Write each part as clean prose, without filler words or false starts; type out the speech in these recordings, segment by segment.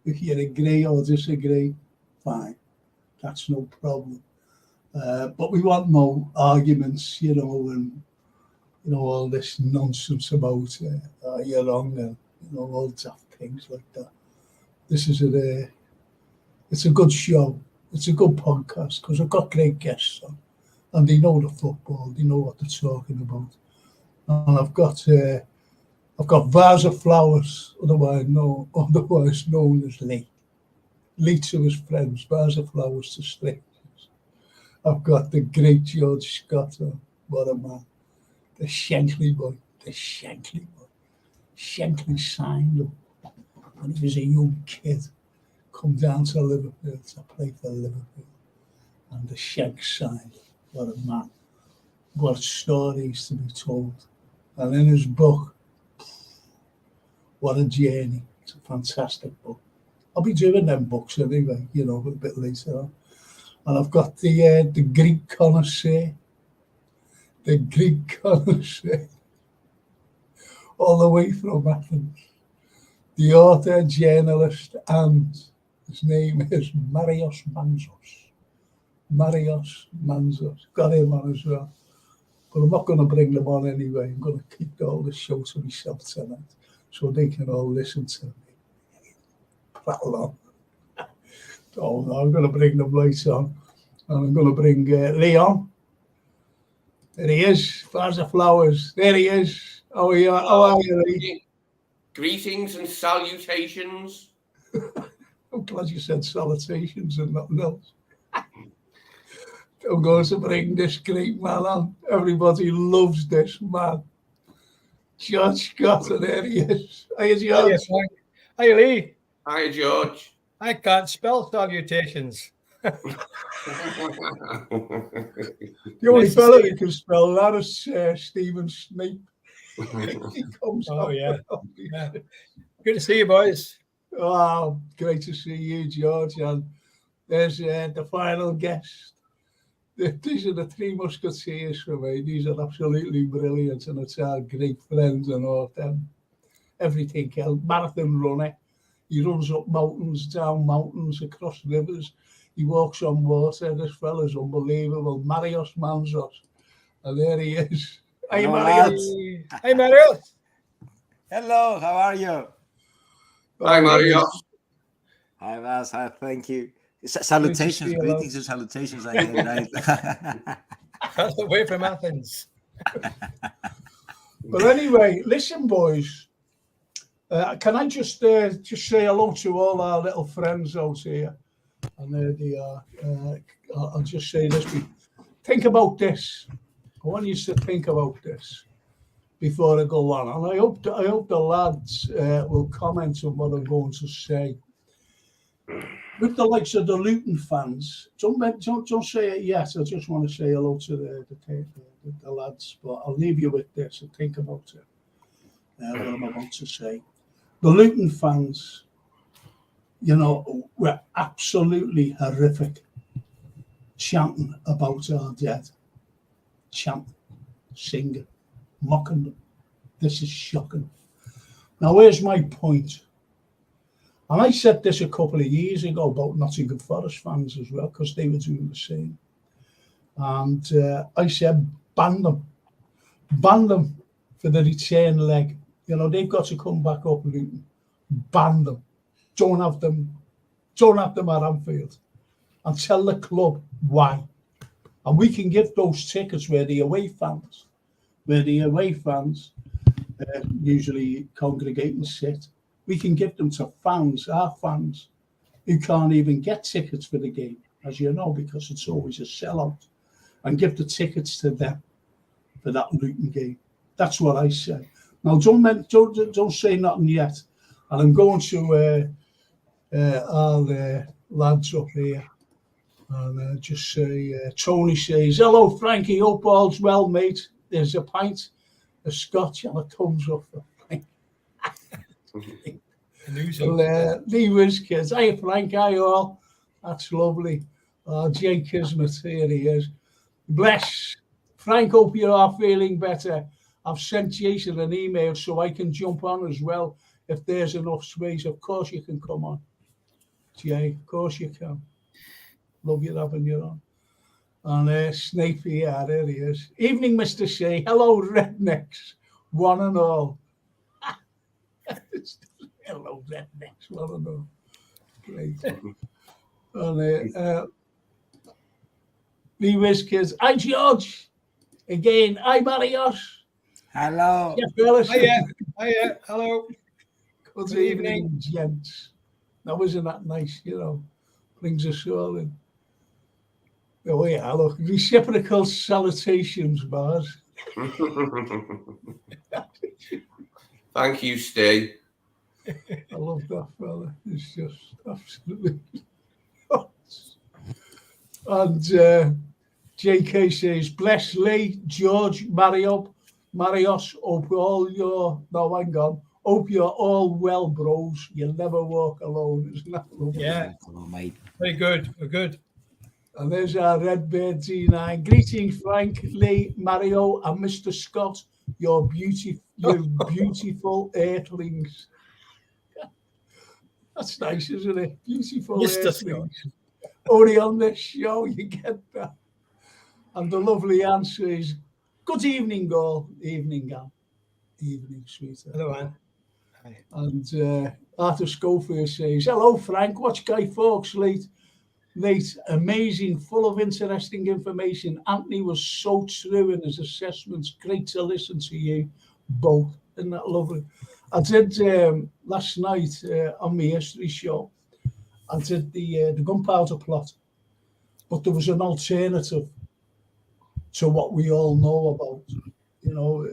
If you agree or disagree, fine. That's no problem. But we want no arguments, and all this nonsense about you're wrong and all daft things like that. This is it's a good show. It's a good podcast because I've got great guests on, and they know the football. They know what they're talking about. And I've got Vase of Flowers, otherwise known as Lee. Lee to his friends, Vase of Flowers to strangers. I've got the great George Scott on. What a man. The Shankly boy. Shankly signed him when he was a young kid. Come down to Liverpool to play for Liverpool. And the Shank signed him. What a man. What stories to be told. And in his book, what a journey. It's a fantastic book. I'll be doing them books anyway, a bit later on. And I've got the Greek connoisseur. The Greek connoisseur. All the way from Athens. The author, journalist, and his name is Marios Manzos. Marios Manzos. Got him on as well. But I'm not going to bring them on anyway. I'm going to keep all the show to myself tonight so they can all listen to me. Prattle on. Oh, no, I'm going to bring them later on. And I'm going to bring Leon. There he is. Vase of Flowers. There he is. How are you, Lee? Greetings and salutations. I'm glad you said salutations and nothing else. I'm going to bring this great man on. Everybody loves this man. George Scott, and there he is. Hiya, George. Hiya, Lee. Hiya, George. I can't spell salutations. The only fellow who can spell that is Stephen Snape. He comes yeah. Good to see you, boys. Oh, great to see you, George. And there's the final guest. These are the three musketeers for me. These are absolutely brilliant, and it's our great friends and all them. Everything else. Marathon runner. He runs up mountains, down mountains, across rivers. He walks on water. This fella's unbelievable. Marios Manzos. And there he is. Hey, Marios. Hey, Marios. Hello, how are you? Hi, Marios. Hi, Vas. Hi, thank you. Salutations, greetings and salutations. I hear, right? Away from Athens. But anyway, listen, boys. Can I just say hello to all our little friends out here? And there they are. I'll just say this. Think about this. I want you to think about this before I go on. And I hope the lads will comment on what I'm going to say. With the likes of the Luton fans, don't say it yet. I just want to say hello to the lads, but I'll leave you with this and think about it. What I'm about to say. The Luton fans, were absolutely horrific, chanting about our dead, chanting, singing, mocking them. This is shocking. Now, here's my point. And I said this a couple of years ago about Nottingham Forest fans as well, because they were doing the same. And I said, ban them for the return leg. They've got to come back up, Luton. Ban them. Don't have them at Anfield. And tell the club why. And we can give those tickets where the away fans usually congregate and sit. We can give them to our fans, who can't even get tickets for the game, as you know, because it's always a sellout, and give the tickets to them for that Luton game. That's what I say. Now, don't say nothing yet. And I'm going to our lads up here, and just say, Tony says, hello, Frankie, hope all's well, mate. There's a pint of scotch and a thumbs up for Frank. Lee Whiskers. Hi, Frank. Hi, all. That's lovely. Jay Kismet, here he is. Bless. Frank, hope you are feeling better. I've sent Jason an email so I can jump on as well if there's enough space. Of course, you can come on. Jay, of course you can. Love you having you on. And Snapey, yeah, there he is. Evening, Mr. Shea. Hello, rednecks, one and all. Hello, rednecks, one and all. Great. And Lee Whiskers. Hi, George. Again, hi, Marios. Hello. Yeah, fellas. Hiya. Hello. Good Good evening, evening. gents. Now, isn't that nice, you know? Brings us all in. Oh, yeah, look, reciprocal salutations, Bars. Thank you, Steve. I love that fella. It's just absolutely nuts. And JK says, bless Lee, George, Marios, hope all you're, no, hang on, hope you're all well, bros. You'll never walk alone. Isn't that lovely? Yeah. Hello, mate. Very good. We're good. And there's our Redbird G9. Greetings, Frank, Lee, Mario, and Mr. Scott. You're beautiful earthlings. That's nice, isn't it? Beautiful Mr. earthlings. Only on this show you get that. And the lovely answer is, good evening, all. Evening, Anne. Evening, sweetheart. Hello, Anne. Hi. And Arthur Schofield says, hello, Frank. Watch Guy Fawkes late, amazing, full of interesting information. Anthony was so true in his assessments. Great to listen to you both. Isn't that lovely? I did last night on my history show, I did the gunpowder plot, but there was an alternative to what we all know about. You know,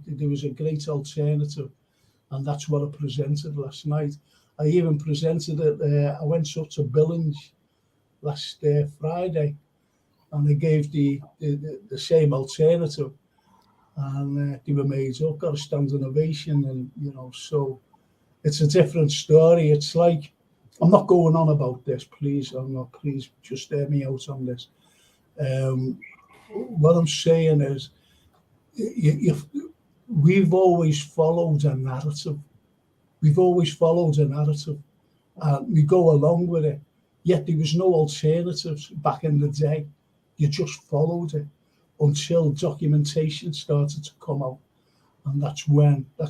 there was a great alternative, and that's what I presented last night. I even presented it, I went up to Billings last Friday, and I gave the same alternative, and they were made up, got a standing ovation, and you know, so it's a different story. It's like, I'm not going on about this, please. I'm not. Please just hear me out on this. What I'm saying is, we've always followed a narrative. We've always followed a narrative, and we go along with it. Yet there was no alternatives back in the day. You just followed it until documentation started to come out, and that's when I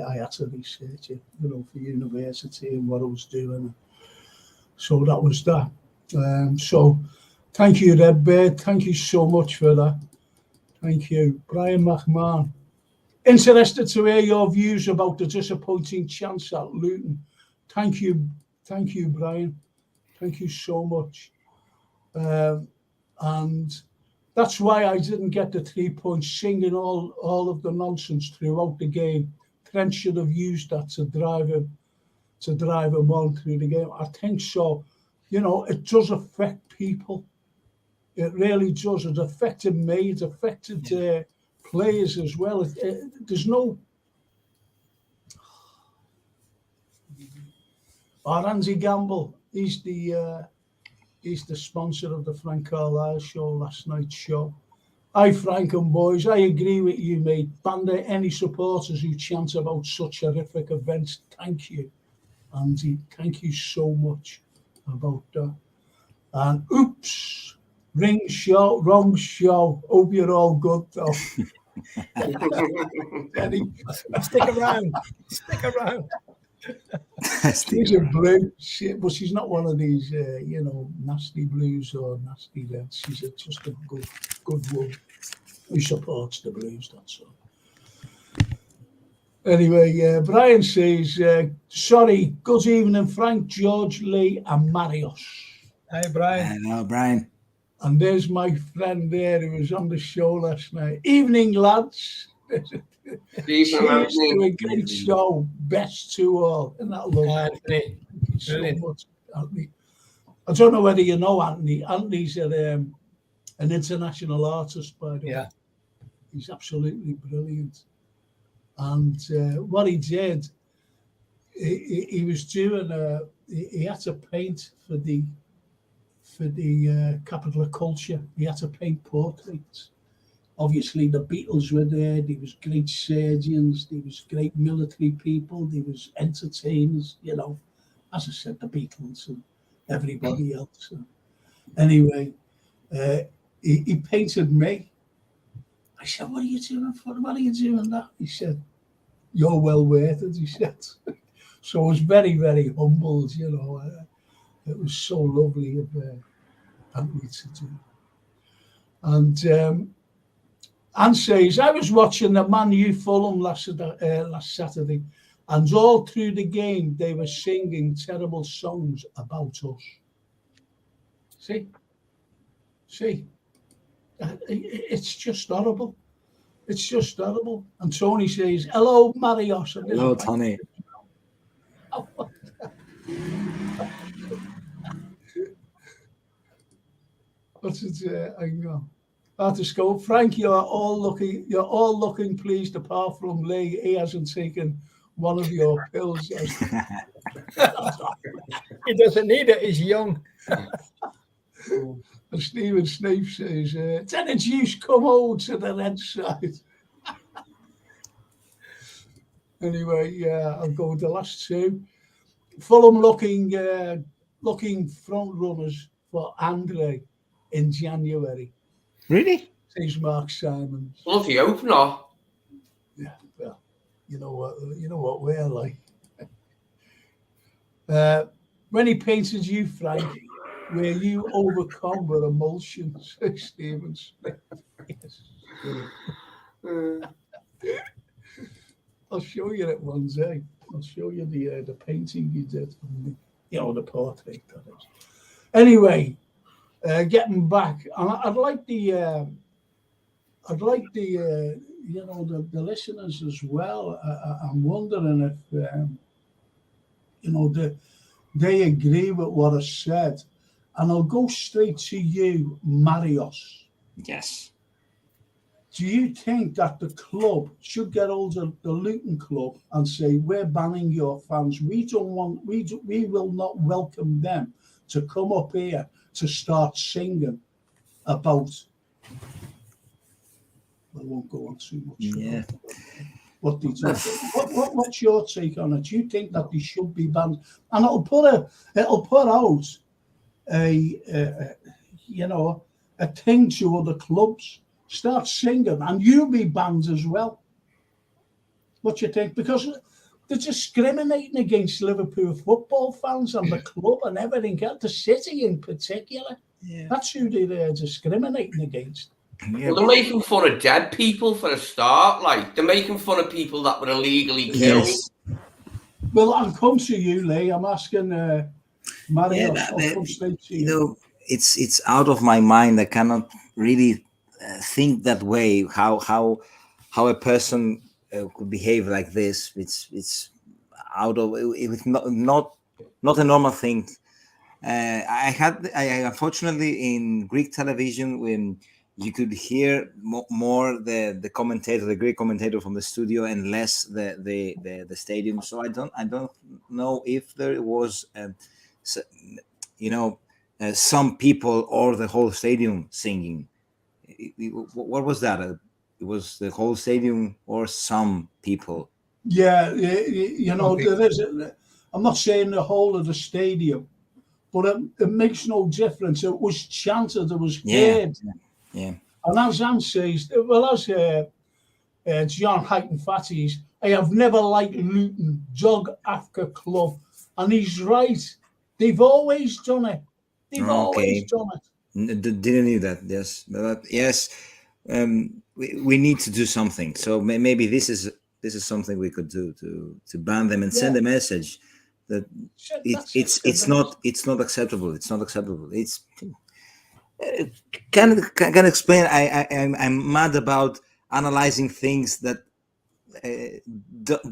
I had to research it, you know, for university and what I was doing. So that was that. So thank you, Redbird. Thank you so much for that. Thank you, Brian McMahon. Interested to hear your views about the disappointing chance at Luton. Thank you, Brian. Thank you so much. And that's why I didn't get the 3 points, singing all of the nonsense throughout the game. Trent should have used that to drive him on through the game. I think so. You know, it does affect people. It really does. It affected me. It affected players as well. There's no. Andy Gamble, he's the sponsor of the Frank Carlyle show, last night's show. Hi, Frank and boys. I agree with you, mate. Bandit, any supporters who chant about such horrific events, thank you, Andy. Thank you so much about that. And oops, ring show, wrong show. Hope you're all good, though. Stick around. Stick around. She's a blue, but she's not one of these, nasty blues or nasty reds. She's just a good woman who supports the blues, that's all. Anyway, Brian says, sorry, good evening, Frank, George, Lee, and Marios. Hi, Brian. Hello, Brian. And there's my friend there who was on the show last night. Evening, lads. Cheers to a great show. Best to all. Isn't that lovely? Anthony. Thank you so much, Anthony. I don't know whether you know Anthony. Anthony's an international artist, by the way. He's absolutely brilliant. And what he did, he was doing. He had to paint for the capital of culture. He had to paint portraits. Obviously, the Beatles were there. There was great surgeons. There was great military people. There was entertainers, you know. as I said, the Beatles and everybody else. So anyway, he painted me. I said, what are you doing for? What are you doing that? He said, you're well worth it, he said. So I was very, very humbled, you know. It was so lovely of Anthony to do. And Anne says, I was watching the Man U Fulham last Saturday, and all through the game, they were singing terrible songs about us. See? It's just horrible. It's just horrible. And Tony says, hello, Marios. Hello, Tony. What's it? Hang on. Artist go, Frank, you're all looking pleased apart from Lee. He hasn't taken one of your pills. He doesn't need it. He's young. And Stephen Snape says, then the juice come over to the red side. Anyway, yeah, I'll go with the last two. Fulham looking front runners for Andre in January. Really? Says Mark Simons. Well, if you hope not. Yeah, well, you know what we're like. When he painted you, Frank, were you overcome with emulsion? Says Stephen Smith. Yes. I'll show you it one day. I'll show you the painting you did, the portrait. That is. Anyway, getting back, I'd like the listeners as well. I'm wondering if they agree with what I said, and I'll go straight to you, Marios. Yes. Do you think that the club should get hold of the Luton club and say, we're banning your fans? We will not welcome them to come up here to start singing about. I won't go on too much. Yeah. What do you think? What's your take on it? Do you think that they should be banned? And it'll put out a thing to other clubs. Start singing, and you'll be banned as well. What do you think? Because they're discriminating against Liverpool football fans and the club and everything else, the city in particular. Yeah. That's who they're discriminating against. Yeah. Well, they're making fun of dead people for a start. Like, they're making fun of people that were illegally killed. Yes. Well, I'll come to you, Lee. I'm asking Mario. It's out of my mind. I cannot really think that way. How a person could behave like this? It's out of it's not a normal thing. I unfortunately in Greek television when you could hear more the commentator, the Greek commentator from the studio, and less the stadium. So I don't know if there was some people or the whole stadium singing. What was that? It was the whole stadium or some people? Yeah, there is. I'm not saying the whole of the stadium, but it makes no difference. It was chanted, it was heard. Yeah. And as Anne says, as John Hayton Fatties, I have never liked Luton, dog after club. And he's right. They've always done it. Always done it. Didn't know that. Yes, but yes, we need to do something. So maybe this is something we could do to ban them and send a message that it's not acceptable. It's not acceptable. It's can explain. I'm mad about analyzing things that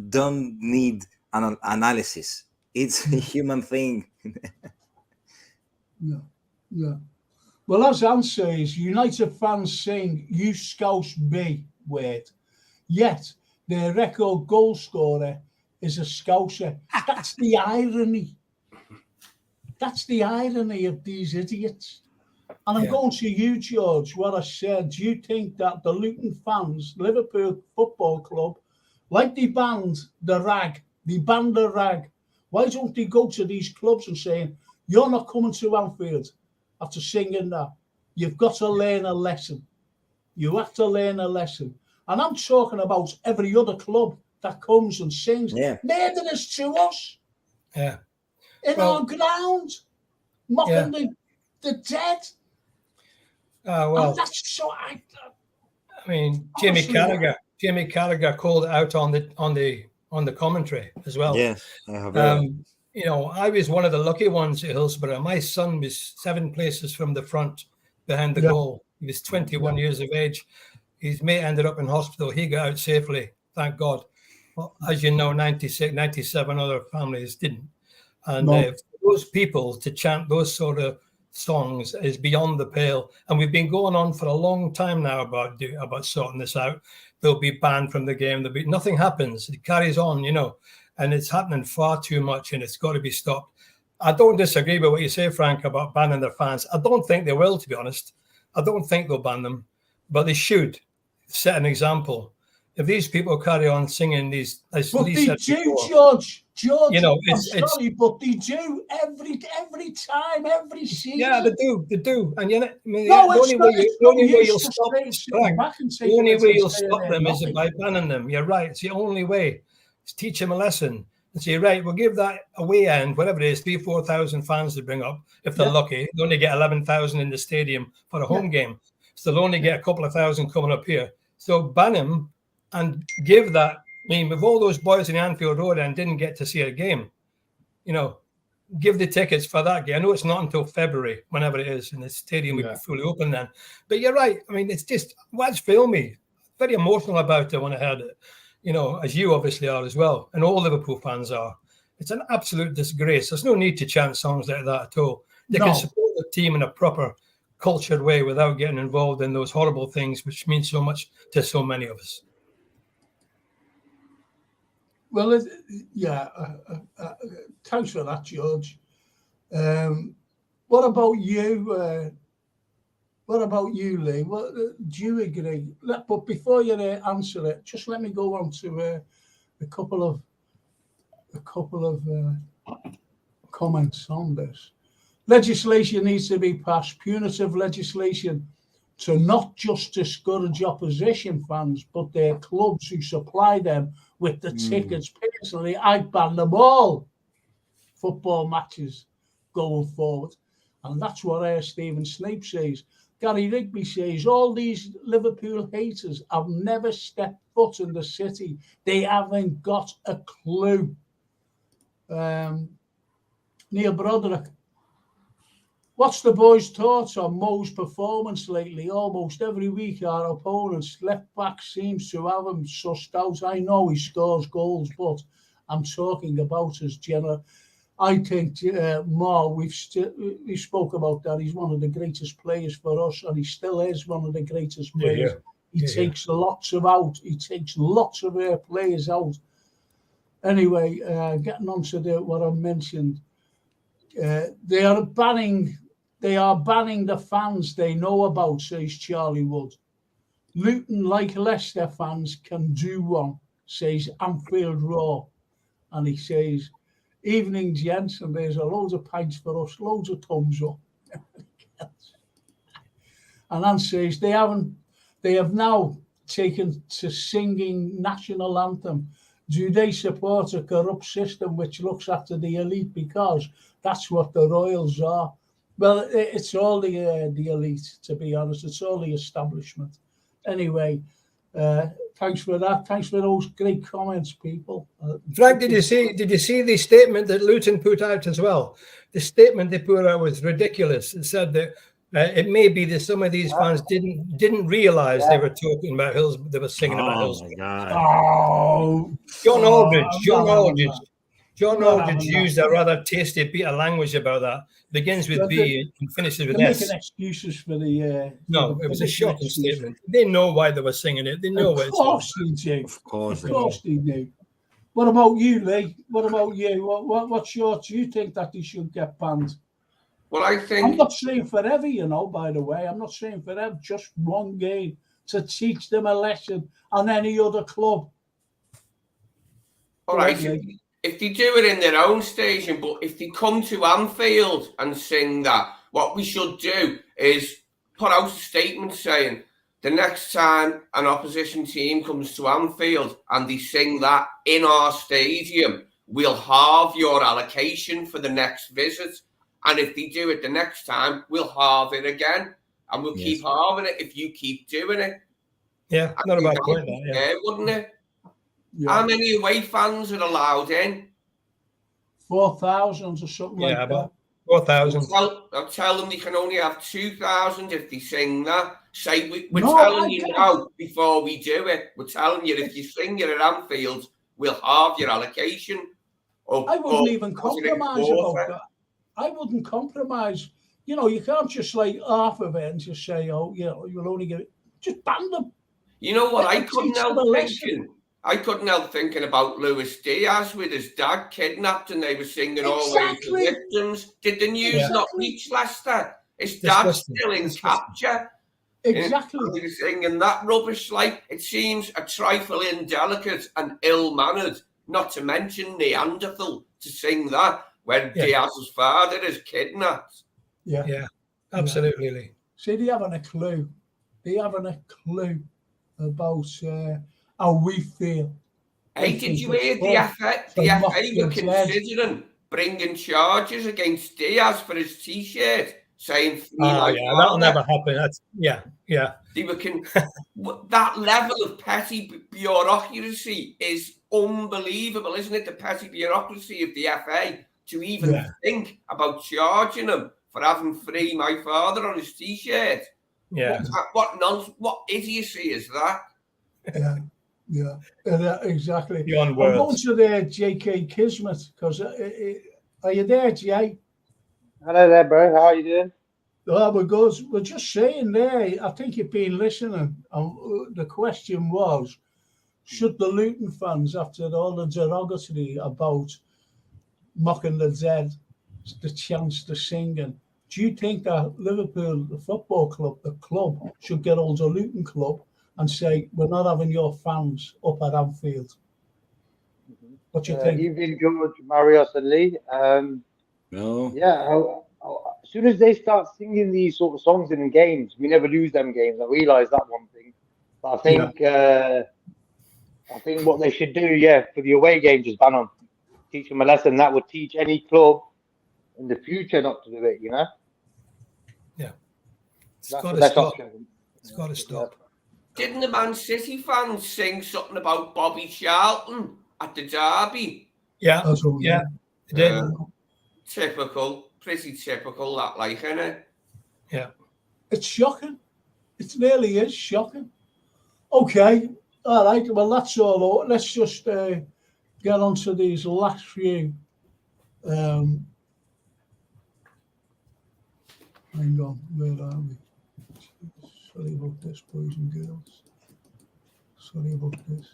don't need an analysis. It's a human thing. Yeah. Well, as Anne says, United fans sing "You Scouse be" word, yet their record goal scorer is a Scouser. That's the irony. That's the irony of these idiots. And I'm going to you, George, what I said. Do you think that the Luton fans, Liverpool Football Club, like they banned the rag, Why don't they go to these clubs and saying, you're not coming to Anfield after singing that. You've got to learn a lesson. You have to learn a lesson. And I'm talking about every other club that comes and sings. Yeah. Murderers to us. Yeah. In our ground. Mocking the dead. Well, and that's so I mean, Jamie Carragher called it out on the commentary as well. Yes, I have. You know, I was one of the lucky ones at Hillsborough. My son was 7 places from the front behind the goal. He was 21 years of age. His mate ended up in hospital. He got out safely, thank God. Well, as you know, 96, 97 other families didn't. And for those people to chant those sort of songs is beyond the pale. And we've been going on for a long time now about sorting this out. They'll be banned from the game. Nothing happens. It carries on, you know, and it's happening far too much, and it's got to be stopped. I don't disagree with what you say, Frank, about banning their fans. I don't think they will, to be honest. I don't think they'll ban them, but they should set an example. If these people carry on singing these, as but Lee they said do, before, George, you know, I'm sorry, but they do every time, every season. Yeah, they do. And you know, I mean, No, the only way you'll stop them is by banning them. You're right. It's the only way. It's teach them a lesson and say, right, we'll give that away end, whatever it is, 3,000-4,000 fans to bring up. If they're lucky, they only get 11,000 in the stadium for a home game. So they'll only get a couple of thousand coming up here. So ban them and give that. I mean, with all those boys in the Anfield Road and didn't get to see a game, you know, give the tickets for that game. I know it's not until February, whenever it is, and the stadium will be fully open then. But you're right. I mean, it's just, what's filmy? Very emotional about it when I heard it, you know, as you obviously are as well, and all Liverpool fans are. It's an absolute disgrace. There's no need to chant songs like that at all. They can support the team in a proper, cultured way without getting involved in those horrible things, which mean so much to so many of us. Well, thanks for that, George. What about you? What about you, Lee? What do you agree? But before you answer it, just let me go on to a couple of comments on this. Legislation needs to be passed, punitive legislation, to not just discourage opposition fans, but their clubs who supply them with the tickets. Personally, I'd ban them all football matches going forward. And that's what Stephen Snape says. Gary Rigby says, all these Liverpool haters have never stepped foot in the city. They haven't got a clue. Neil Broderick, what's the boys' thoughts on Mo's performance lately? Almost every week our opponent's left back seems to have him sussed out. I know he scores goals, but I'm talking about his general. I think Mo, we spoke about that. He's one of the greatest players for us, and he still is one of the greatest players. He takes lots of players out. Anyway, getting on to what I mentioned, they are banning the fans they know about, says Charlie Wood. Luton, like Leicester fans, can do one, says Anfield Raw. And he says, evening, gents, and there's a loads of pints for us, loads of thumbs up. And Anne says they have now taken to singing national anthem. Do they support a corrupt system which looks after the elite? Because that's what the Royals are. Well, it's all the elite, to be honest. It's all the establishment. Anyway, thanks for that. Thanks for those great comments, people. Frank, did you see the statement that Luton put out as well? The statement they put out was ridiculous. It said that it may be that some of these fans didn't realise they were talking about Hills. They were singing about Hills. John Aldridge used a rather tasty bit of language about that. Begins with B and finishes with S. Making excuses for the. No, it was a shocking statement. They know why they were singing it. They know what it's about. Of course they do. What about you, Lee? What about you? What's yours? Do you think that they should get banned? Well, I think... I'm not saying forever, by the way. I'm not saying forever. Just one game to teach them a lesson on any other club. All right. if they do it in their own stadium, but if they come to Anfield and sing that, what we should do is put out a statement saying the next time an opposition team comes to Anfield and they sing that in our stadium, we'll halve your allocation for the next visit. And if they do it the next time, we'll halve it again. And we'll keep halving it if you keep doing it. Yeah, not a bad point, that, yeah. Fair, wouldn't it? Yeah. How many away fans are allowed in? 4,000 or something like that. About 4,000. I'll tell them they can only have 2,000 if they sing that. Say, we're No, telling I you don't. now before we do it. We're telling you if you sing it at Anfield, we'll halve your allocation. I wouldn't even compromise about that. I wouldn't compromise. You know, you can't just like half of it and just say, oh, you know, you'll only get it. Just ban them. You know what? Let them teach them a lesson. I couldn't help thinking about Luis Diaz with his dad kidnapped and they were singing all the way to victims. Did the news not reach Leicester? His dad's still in capture. Exactly. He was singing that rubbish. Like, it seems a trifle indelicate and ill-mannered, not to mention Neanderthal, to sing that when Diaz's father is kidnapped. Yeah, absolutely. Lee. See, they haven't a clue. They haven't a clue about how we feel. Hey, did you hear the FA were considering bringing charges against Diaz for his T-shirt, saying that'll never happen. That's They were that level of petty bureaucracy is unbelievable, isn't it? The petty bureaucracy of the FA to even think about charging him for having free my father on his T-shirt. Yeah. What idiocy is that? Yeah, exactly. Beyond I'm words. going to the J.K. Kismet because are you there, Jay? Hello there, bro. How are you doing? Oh, we're just saying there. I think you've been listening. The question was, should the Luton fans, after all the derogatory about mocking the dead, the chance to singing, do you think that Liverpool, the football club, the club, should get hold of Luton Club and say, we're not having your fans up at Anfield? What do you think? Evening, George, Marius, and Lee. No. Yeah, as soon as they start singing these sort of songs in the games, we never lose them games. I realise that one thing. But I think what they should do, for the away game, just ban them. Teach them a lesson that would teach any club in the future not to do it, you know? Yeah. It's got to stop. It's got to stop. Didn't the Man City fans sing something about Bobby Charlton at the derby? They did. Typical, pretty typical, that, like, isn't it? Yeah. It's shocking. It really is shocking. Okay, all right, well, that's all. Let's just get on to these last few. Hang on, where are we? Sorry about this, boys and girls. Sorry about this.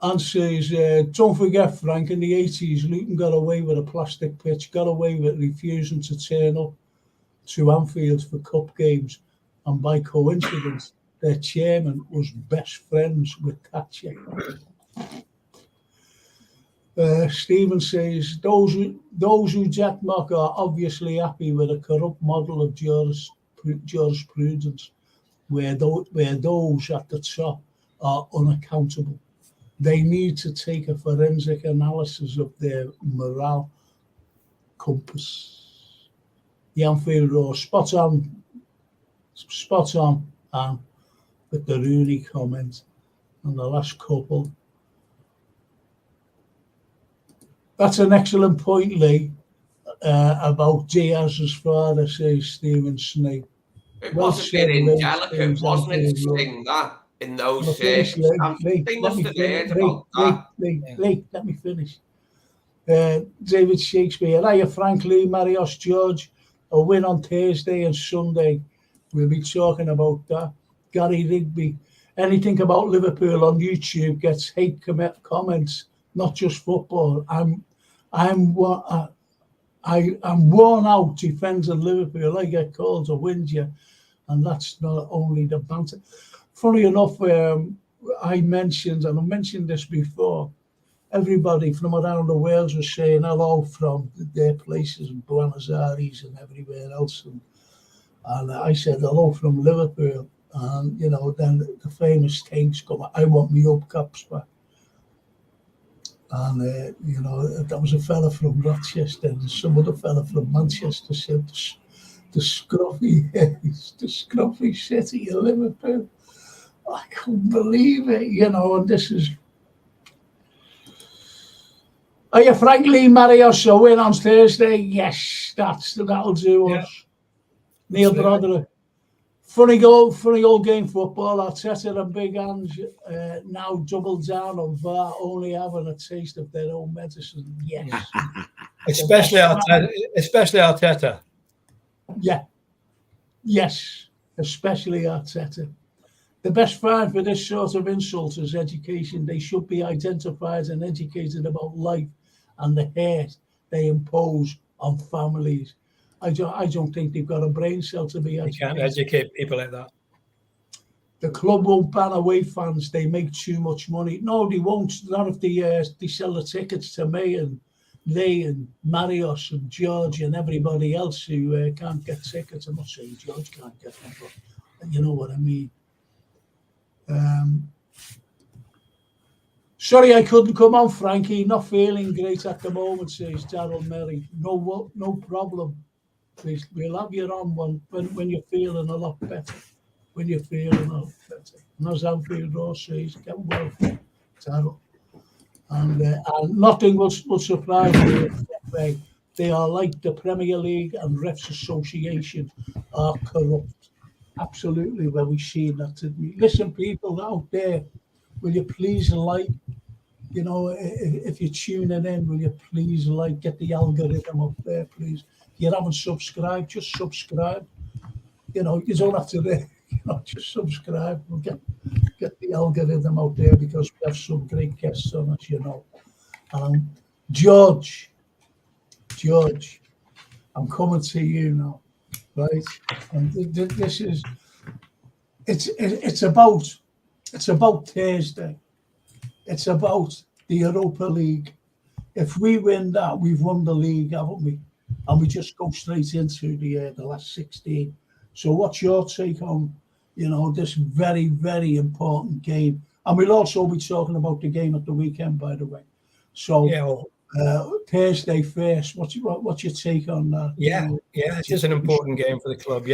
And says, don't forget, Frank, in the 80s, Luton got away with a plastic pitch, got away with refusing to turn up to Anfield for cup games. And by coincidence, their chairman was best friends with Thatcher. Stephen says, those who Jack mock are obviously happy with a corrupt model of jurisprudence where those at the top are unaccountable. They need to take a forensic analysis of their moral compass. The Anfield Road, spot on, and with the Rooney comment and the last couple. That's an excellent point, Lee, about Diaz's father, says Stephen Snape. It was a bit indelicate, wasn't it, to sing that in those circumstances? They must have heard about that. Lee, let me finish. David Shakespeare, hiya Frank, Lee, Marius, George. A win on Thursday and Sunday. We'll be talking about that. Gary Rigby. Anything about Liverpool on YouTube gets hate comments, not just football. I'm worn out defending Liverpool. I get called a whinger, and that's not only the banter. Funny enough, I mentioned this before, everybody from around the world was saying hello from their places in Buenos Aires and everywhere else. And I said hello from Liverpool. And, you know, then the famous things come, I want me up caps back. And, you know, that was a fella from Rochester and some other fella from Manchester said, the scruffy city of Liverpool. I couldn't believe it, you know, and this is... Are you frankly, Marius, a win on Thursday? Yes, that'll do us. Neil Broderick. Funny old game football. Arteta and Big Ange now double down on VAR, only having a taste of their own medicine. Yes. Especially Arteta. Yeah. Yes, especially Arteta. The best fine for this sort of insult is education. They should be identified and educated about life and the hate they impose on families. I don't think they've got a brain cell to be educated. You can't educate people like that. The club won't ban away fans. They make too much money. No, they won't. Not if they sell the tickets to me and Lee and Marius and George and everybody else who can't get tickets. I'm not saying George can't get them, but you know what I mean. Sorry I couldn't come on, Frankie. Not feeling great at the moment, says Darryl Merry. No problem. Please, we'll have you on when you're feeling a lot better. When you're feeling a lot better. And as Anfield Ross says, get well, Darryl. And nothing will surprise you. They are like the Premier League and Refs Association are corrupt. Absolutely, where we've seen that. Listen, people out there, will you please like, you know, if you're tuning in, will you please like, get the algorithm up there, please. If you haven't subscribed, just subscribe. You know, you don't have to, you know, just subscribe. We'll get the algorithm out there because we have some great guests on, as you know. George, I'm coming to you now, right? And this is, it's about Thursday. It's about the Europa League. If we win that, we've won the league, haven't we? And we just go straight into the last 16. So what's your take on, you know, this very, very important game? And we'll also be talking about the game at the weekend, by the way. So Thursday first, what's your take on that? Yeah, it is an important game for the club,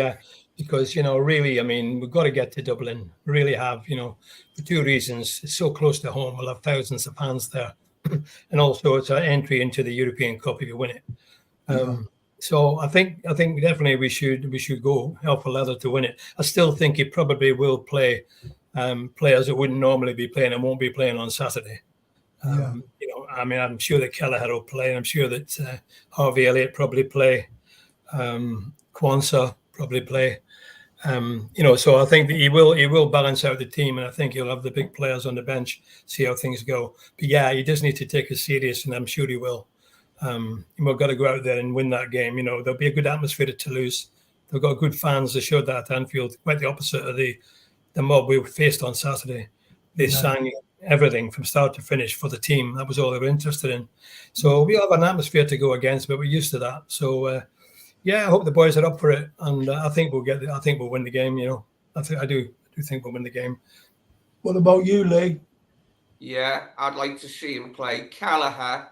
because, you know, really, I mean, we've got to get to Dublin, really have, you know, for two reasons. It's so close to home, we'll have thousands of fans there. And also it's an entry into the European Cup if you win it. So I think definitely we should go hell for leather to win it. I still think he probably will play players that wouldn't normally be playing and won't be playing on Saturday. You know, I mean, I'm sure that Carlyle will play. I'm sure that Harvey Elliott probably play. Kwanzaa probably play. You know, so I think that he will balance out the team, and I think he'll have the big players on the bench, see how things go. But yeah, he does need to take it serious, and I'm sure he will. We've got to go out there and win that game. You know, there'll be a good atmosphere at Toulouse. They've got good fans. They showed that at Anfield, quite the opposite of the mob we faced on Saturday. They sang everything from start to finish for the team. That was all they were interested in. So we have an atmosphere to go against, but we're used to that. So I hope the boys are up for it, and I think we'll win the game. You know, I do think we'll win the game. What about you, Lee? Yeah, I'd like to see him play Callagher,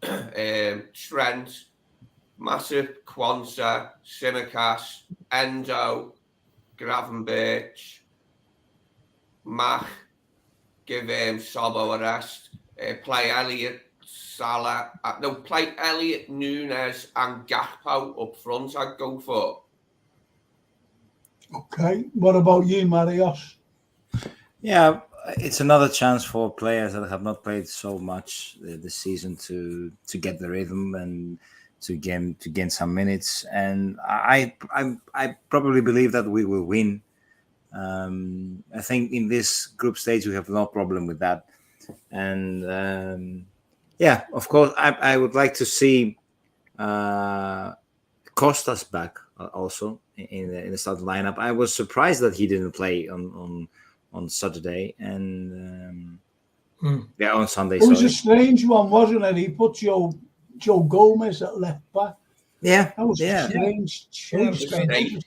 Trent, Matip, Kwanzaa, Simicast, Endo, Gravenberch, Mach, give Sobo a rest, play Elliott, Salah, play Elliott, Nunes and Gakpo up front, I'd go for. Okay, what about you, Marius? Yeah, it's another chance for players that have not played so much this season to get the rhythm and to gain some minutes. And I probably believe that we will win. I think in this group stage we have no problem with that. And of course, I would like to see Costas back also in the starting lineup. I was surprised that he didn't play on Saturday, and Yeah, on Sunday. It was Sorry. a strange one, wasn't it? He put Joe Gomez at left back. Yeah, That was yeah. a strange Yeah, it was choice. strange.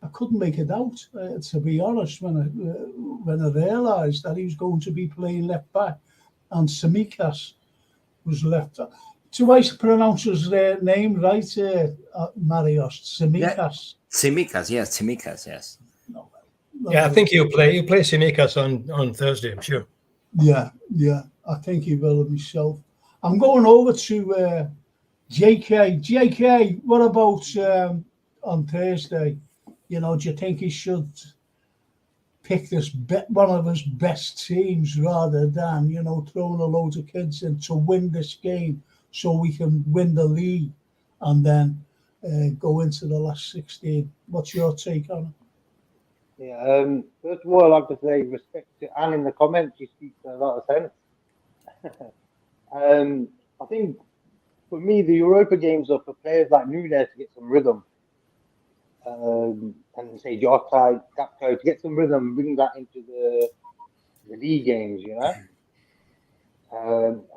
I couldn't make it out, to be honest, when I realised that he was going to be playing left back, and Tsimikas was left. Do I pronounce his name right, Marios? Tsimikas. Tsimikas, yes. No, Yeah, I think he'll play Tsimikas on Thursday, I'm sure. Yeah, I think he will himself. I'm going over to JK. JK, what about on Thursday? You know, do you think he should pick one of his best teams rather than, you know, throwing a load of kids in to win this game so we can win the league and then go into the last 16? What's your take on it? Yeah, first of all, I'd like to say respect to Anne in the comments. She speaks a lot of sense. I think for me, the Europa games are for players like Nunes to get some rhythm. And say Jota, Gakpo, to get some rhythm, bring that into the league games, you know.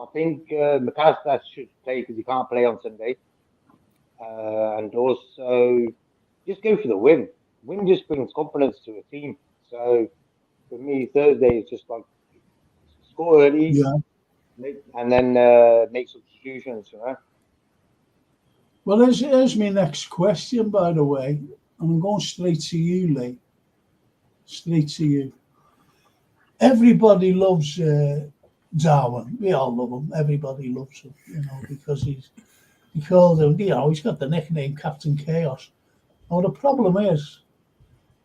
I think McAllister should play because he can't play on Sunday. And also, just go for the win. Win just brings confidence to a team. So for me, Thursday is just like score early, and then make substitutions, you know. Well, here's my next question, by the way. And I'm going straight to you, Lee. Straight to you. Everybody loves Darwin. We all love him. Everybody loves him, you know, because he's got the nickname Captain Chaos. Now, the problem is,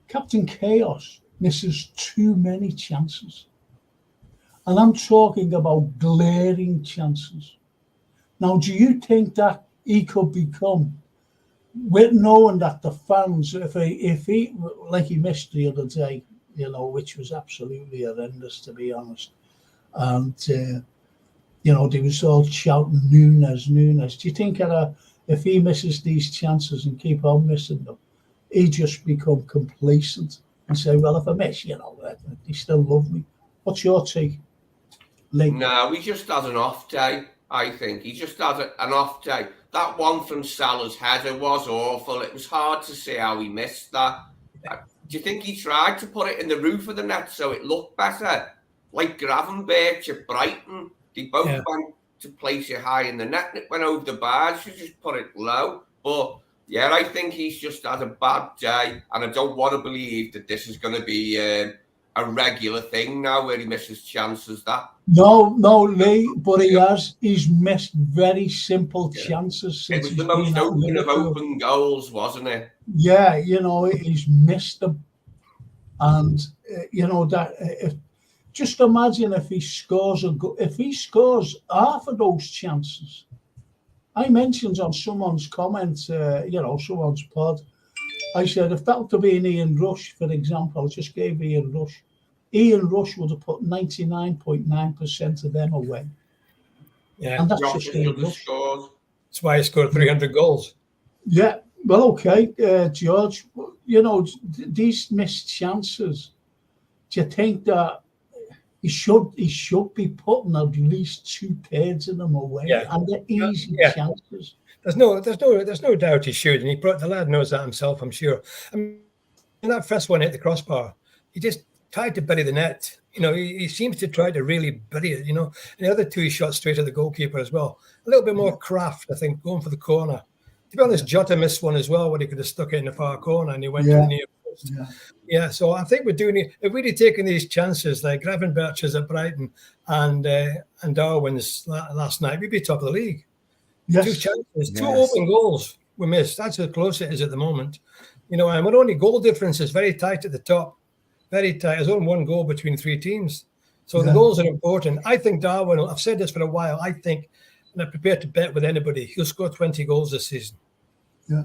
Captain Chaos misses too many chances. And I'm talking about glaring chances. Now, do you think that he could become, with knowing that the fans, if he like he missed the other day, you know, which was absolutely horrendous, to be honest, and you know, they was all shouting Nunes. Do you think if he misses these chances and keep on missing them, he just become complacent and say, well, if I miss, you know, they still love me? What's your take, Lee? No, he just had an off day. I think he just had an off day. That one from Salah's header was awful. It was hard to see how he missed that. Do you think he tried to put it in the roof of the net so it looked better? Like Gravenberch at Brighton, they both went to place it high in the net and it went over the bar. Should just put it low. But yeah, I think he's just had a bad day, and I don't want to believe that this is going to be a regular thing now where he misses chances. No, Lee, but he's missed very simple chances since it was the most open of open goals, wasn't it? Yeah, you know, he's missed them. And you know, that just imagine if he scores half of those chances. I mentioned on someone's comment, you know, someone's pod, I said, if that were to be an Ian Rush, for example, I just gave Ian Rush would have put 99.9% of them away. Yeah, and that's just Ian Rush. That's why he scored 300 goals. Yeah, well, okay, George, you know, these missed chances, do you think that he should be putting at least 2/3 of them away? Yeah. And they're easy chances. There's no doubt he should, and the lad knows that himself, I'm sure. I mean, that first one hit the crossbar, he just tried to bury the net. You know, he seems to try to really bury it, you know. And the other two, he shot straight at the goalkeeper as well. A little bit more craft, I think, going for the corner. To be honest, Jota missed one as well, where he could have stuck it in the far corner and he went to the near post. Yeah, so I think we're doing it. If we'd have taken these chances, like Gravenberch's at Brighton and Darwin's last night, we'd be top of the league. Yes. 2 chances, 2 open goals we missed. That's how close it is at the moment. You know, and we're only goal difference is very tight at the top. Very tight. There's only 1 goal between 3 teams. So the goals are important. I think Darwin, I've said this for a while, I think, and I'm prepared to bet with anybody, he'll score 20 goals this season. Yeah.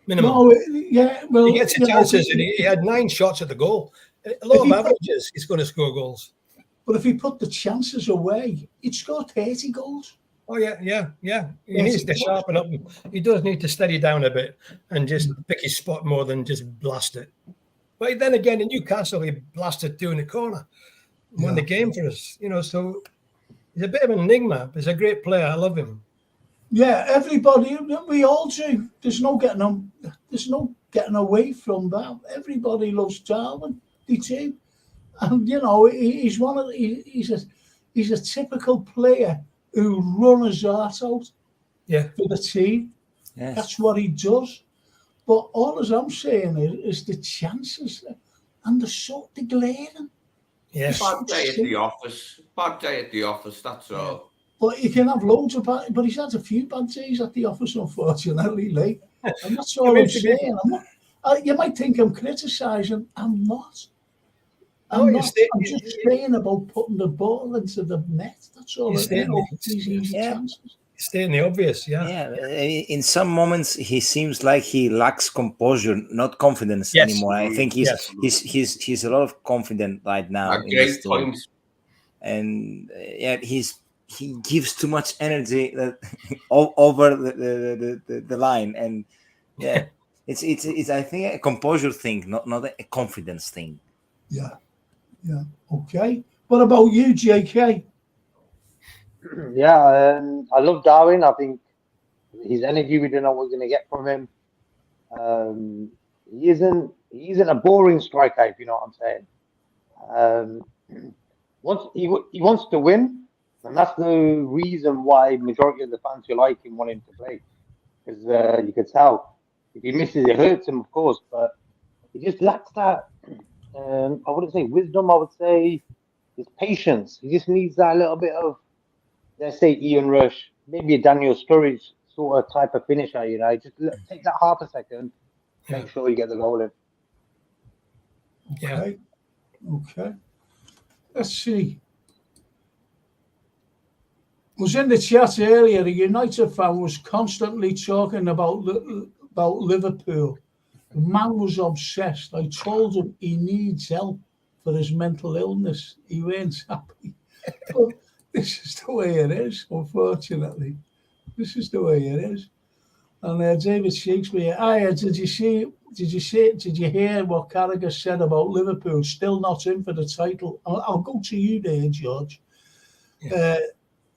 Minimum. No, well, he gets the chances, and he had 9 shots at the goal. A lot of averages, he's going to score goals. But if he put the chances away, he'd score 30 goals. Oh, yeah. He needs to sharpen up. He does need to steady down a bit and just pick his spot more than just blast it. But then again, in Newcastle, he blasted 2 in the corner. won the game for us. So he's a bit of an enigma. He's a great player. I love him. Yeah, everybody, we all do. There's no getting away from that. Everybody loves Darwin. They do. And he's he's a typical player who run his heart out for the team. Yes. That's what he does. But all as I'm saying is the chances, and they're glaring. Yes. Bad day at the office. Bad day at the office. That's all. But you can have loads of bad. But he's had a few bad days at the office, unfortunately, Lee. And that's all I'm saying. You might think I'm criticising. I'm not. I'm just saying about putting the ball into the net. That's all. Easy chances. Stating the obvious, Yeah. In some moments, he seems like he lacks composure, not confidence anymore. I think he's a lot of confident right now. Great point. And he gives too much energy over the line, and it's I think a composure thing, not a confidence thing. Yeah. Okay. What about you, JK? Yeah, I love Darwin. I think his energy, we don't know what we're going to get from him. He isn't a boring striker, if you know what I'm saying. He wants to win, and that's the reason why majority of the fans who like him want him to play, because you could tell if he misses, it hurts him, of course, but he just lacks that. I wouldn't say wisdom. I would say his patience. He just needs that little bit of, let's say, Ian Rush, maybe a Daniel Sturridge sort of type of finisher. Just take that half a second, make sure you get the goal in. Okay. Let's see. Was in the chat earlier. A United fan was constantly talking about Liverpool. The man was obsessed. I told him he needs help for his mental illness. He weren't happy. But this is the way it is, unfortunately. This is the way it is. And David Shakespeare, did you hear what Carragher said about Liverpool still not in for the title? I'll go to you there, George.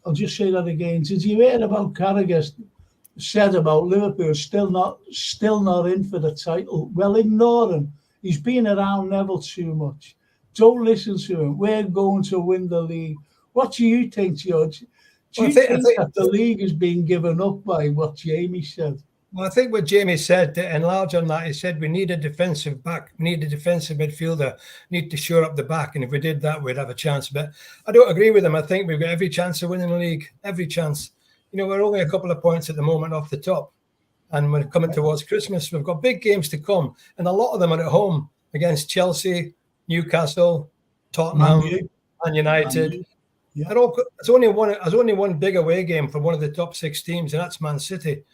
I'll just say that again. Did you hear about Carragher said about Liverpool still not in for the title? Well, ignore him. He's been around Neville too much. Don't listen to him. We're going to win the league. What do you think, George? Do you think that the league is being given up by what Jamie said? Well, I think what Jamie said, to enlarge on that, he said we need a defensive back, we need a defensive midfielder, need to shore up the back, and if we did that, we'd have a chance. But I don't agree with him. I think we've got every chance of winning the league, every chance. We're only a couple of points at the moment off the top, and we're coming towards Christmas. We've got big games to come, and a lot of them are at home against Chelsea, Newcastle, Tottenham, and United. Yeah. There's only one big away game for one of the top 6 teams, and that's Man City,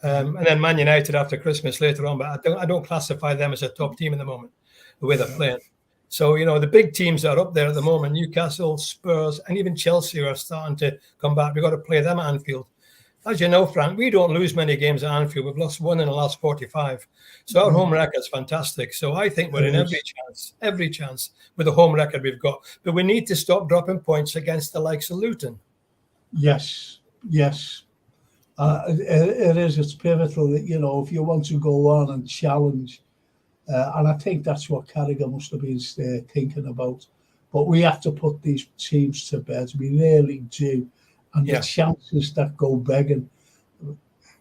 and then Man United after Christmas later on. But I don't classify them as a top team at the moment, the way they're playing. So the big teams that are up there at the moment, Newcastle, Spurs, and even Chelsea are starting to come back. We've got to play them at Anfield. As you know, Frank, we don't lose many games at Anfield. We've lost one in the last 45. So our home record's fantastic. So I think we're in every chance with the home record we've got. But we need to stop dropping points against the likes of Luton. Yes. It is. It's pivotal that, if you want to go on and challenge, and I think that's what Carragher must have been thinking about. But we have to put these teams to bed. We really do. And the chances that go begging,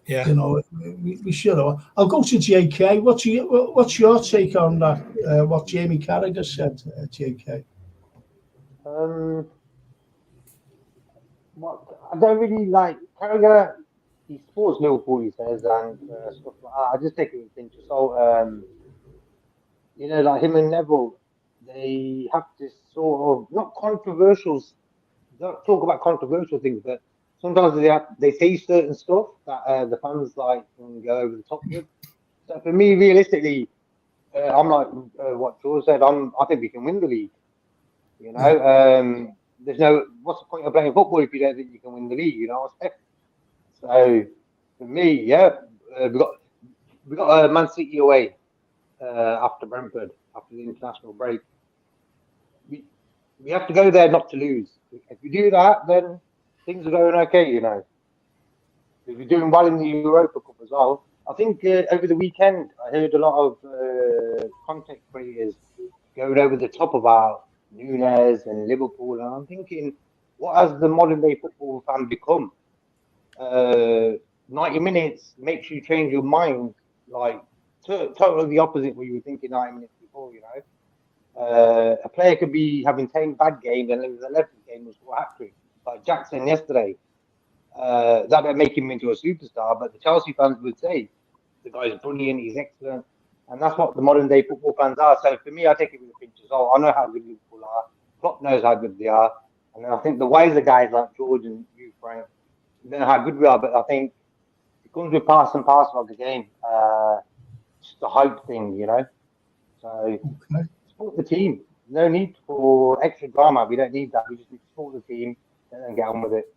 we should have. I'll go to JK. What's your take on that? What Jamie Carragher said, JK? I don't really like Carragher. He supports Liverpool, he says, and stuff like that. I just take it with a pinch of salt. Like him and Neville, they have this sort of not controversial. Don't talk about controversial things, but sometimes they say certain stuff that the fans can go over the top with. So for me, realistically, I'm like what George said. I think we can win the league. There's what's the point of playing football if you don't think you can win the league? So for me, we got Man City away after Brentford after the international break. we have to go there not to lose. If we do that, then things are going okay, you know. If we're doing well in the Europa Cup as well. I think over the weekend, I heard a lot of content creators going over the top about Nunes and Liverpool, and I'm thinking, what has the modern day football fan become? 90 minutes makes you change your mind, like totally the opposite what you were thinking 90 minutes before, you know. A player could be having 10 bad games and in the 11th game was a hat-trick, like Jackson yesterday. That don't make him into a superstar, but the Chelsea fans would say the guy's brilliant, he's excellent, and that's what the modern day football fans are. So for me, I take it with a pinch of salt. I know how good Liverpool are. Klopp knows how good they are, and I think the wiser guys like George and you, Frank, know how good we are. But I think it comes with part and parcel of the game. Just the hype thing, you know. So Okay. support the team. No need for extra drama. We don't need that. We just need to support the team and get on with it.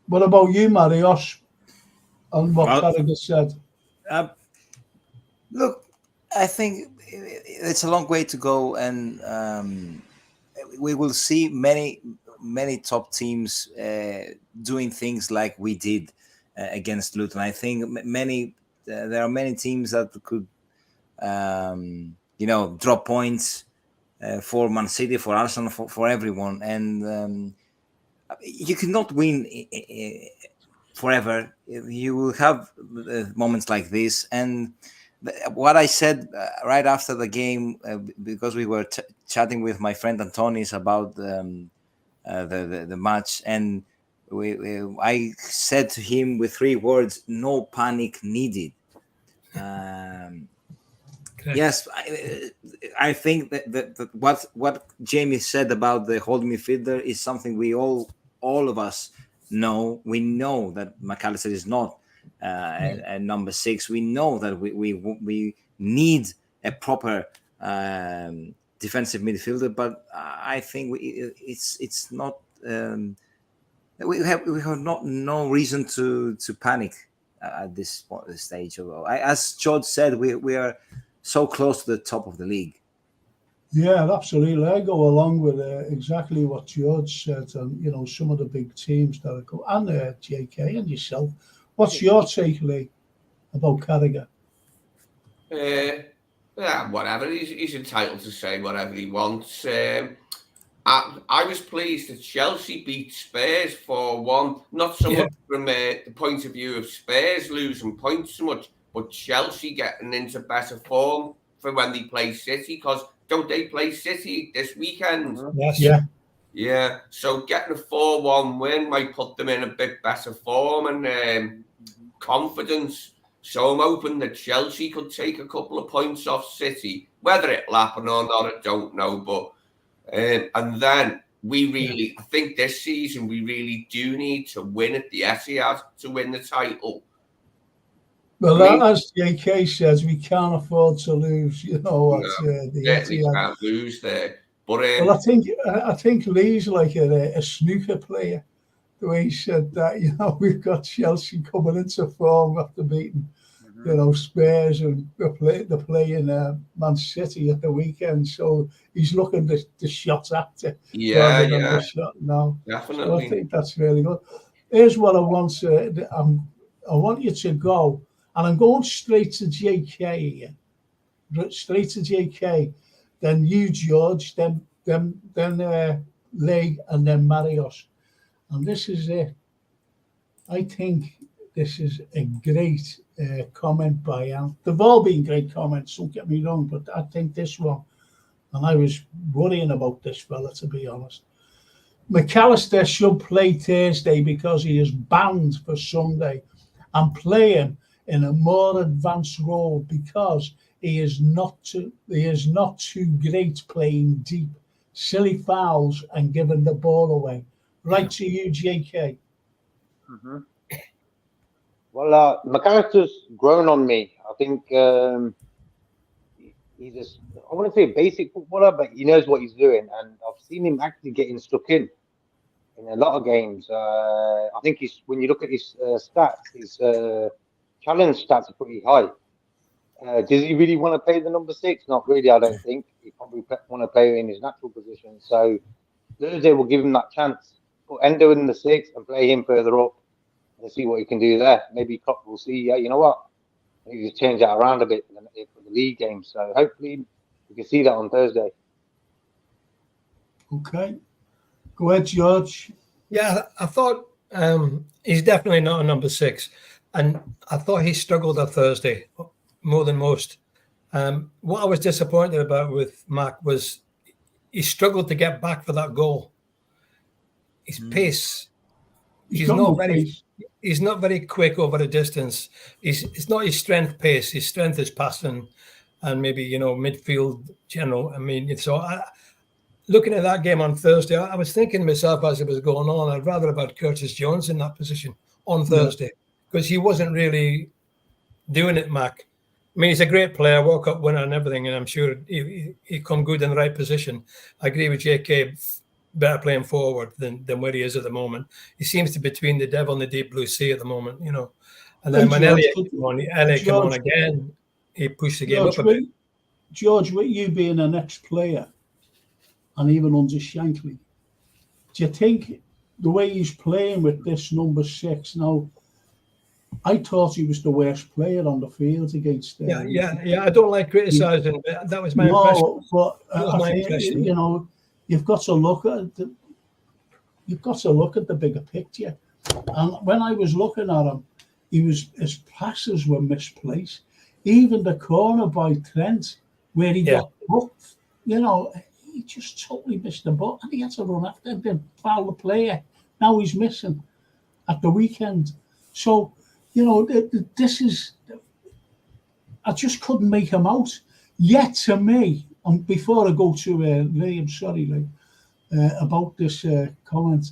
What about you, Marios? And what Well, Carragher said? Look, I think it's a long way to go, and we will see many top teams doing things like we did against Luton. I think there are many teams that could, drop points for Man City, for Arsenal, for everyone, and you cannot win forever. You will have moments like this, and what I said right after the game, because we were chatting with my friend Antonis about the match, and I said to him with 3 words: "No panic needed." Yes, I think that what Jamie said about the holding midfielder is something we all of us know. We know that McAllister is not at number 6. We know that we need a proper defensive midfielder, but I think it's not. We have no reason to panic at this stage. As George said, we are so close to the top of the league. Yeah, absolutely. I go along with exactly what George said, and some of the big teams that are coming, and JK and yourself. What's your take, Lee, about Carragher? Yeah, whatever. He's entitled to say whatever he wants. I was pleased that Chelsea beat Spurs 4-1. Not so much from the point of view of Spurs losing points so much, but Chelsea getting into better form for when they play City. Because don't they play City this weekend? Yes. Yeah. Yeah. So getting a 4-1 win might put them in a bit better form and confidence. So I'm hoping that Chelsea could take a couple of points off City. Whether it'll happen or not, I don't know. But and then I think this season we really do need to win at the Etihad to win the title. Well, as JK says, we can't afford to lose. The Certainly Etihad. can't lose there. But Well, I think Lee's like a snooker player. The way he said that, we've got Chelsea coming into form after beating, Spurs, and they're playing Man City at the weekend. So he's looking the shot after rather than the shot now. Definitely. So I think that's really good. Here's what I want to. I want you to go, and I'm going straight to JK here. Straight to JK, then you, George, then Lee, and then Marios. And this is it. I think this is a great comment by Al. They've all been great comments, don't get me wrong, but I think this one, and I was worrying about this fella, to be honest. McAllister should play Thursday because he is banned for Sunday and play him in a more advanced role because he is not too great playing deep, silly fouls and giving the ball away. Right to you, JK. Mm-hmm. Well, McAllister's grown on me. I think he's I want to say a basic footballer, but he knows what he's doing. And I've seen him actually getting stuck in a lot of games. I think when you look at his stats, his challenge stats are pretty high. Does he really want to play the number 6? Not really, I don't think. He probably want to play in his natural position. So Thursday will give him that chance. Put Endo in the 6 and play him further up and see what he can do there. Maybe Klopp will see, yeah, you know what? Maybe just change that around a bit for the league game. So hopefully we can see that on Thursday. Okay. Go ahead, George. Yeah, I thought he's definitely not a number 6. And I thought he struggled on Thursday more than most. What I was disappointed about with Mac was he struggled to get back for that goal. His pace, he's not very quick over the distance. It's not his strength pace. His strength is passing and maybe, midfield general. I mean, so looking at that game on Thursday, I was thinking to myself as it was going on, I'd rather have had Curtis Jones in that position on Thursday because he wasn't really doing it, Mac. I mean, he's a great player, World Cup winner and everything, and I'm sure he come good in the right position. I agree with JK, better playing forward than where he is at the moment. He seems to be between the devil and the deep blue sea at the moment, And then when Elliot came on again, he pushed the game up a bit. George, with you being an ex-player, and even under Shankly, do you think the way he's playing with this number 6 now? I thought he was the worst player on the field against. I don't like criticising. That was my impression. But I think, you've got to look at the bigger picture. And when I was looking at him, his passes were misplaced. Even the corner by Trent, where he got booked, he just totally missed the ball, and he had to run after him, then foul the player. Now he's missing at the weekend. So, this is, I just couldn't make him out. Yet to me, and before I go to Liam, about this comment,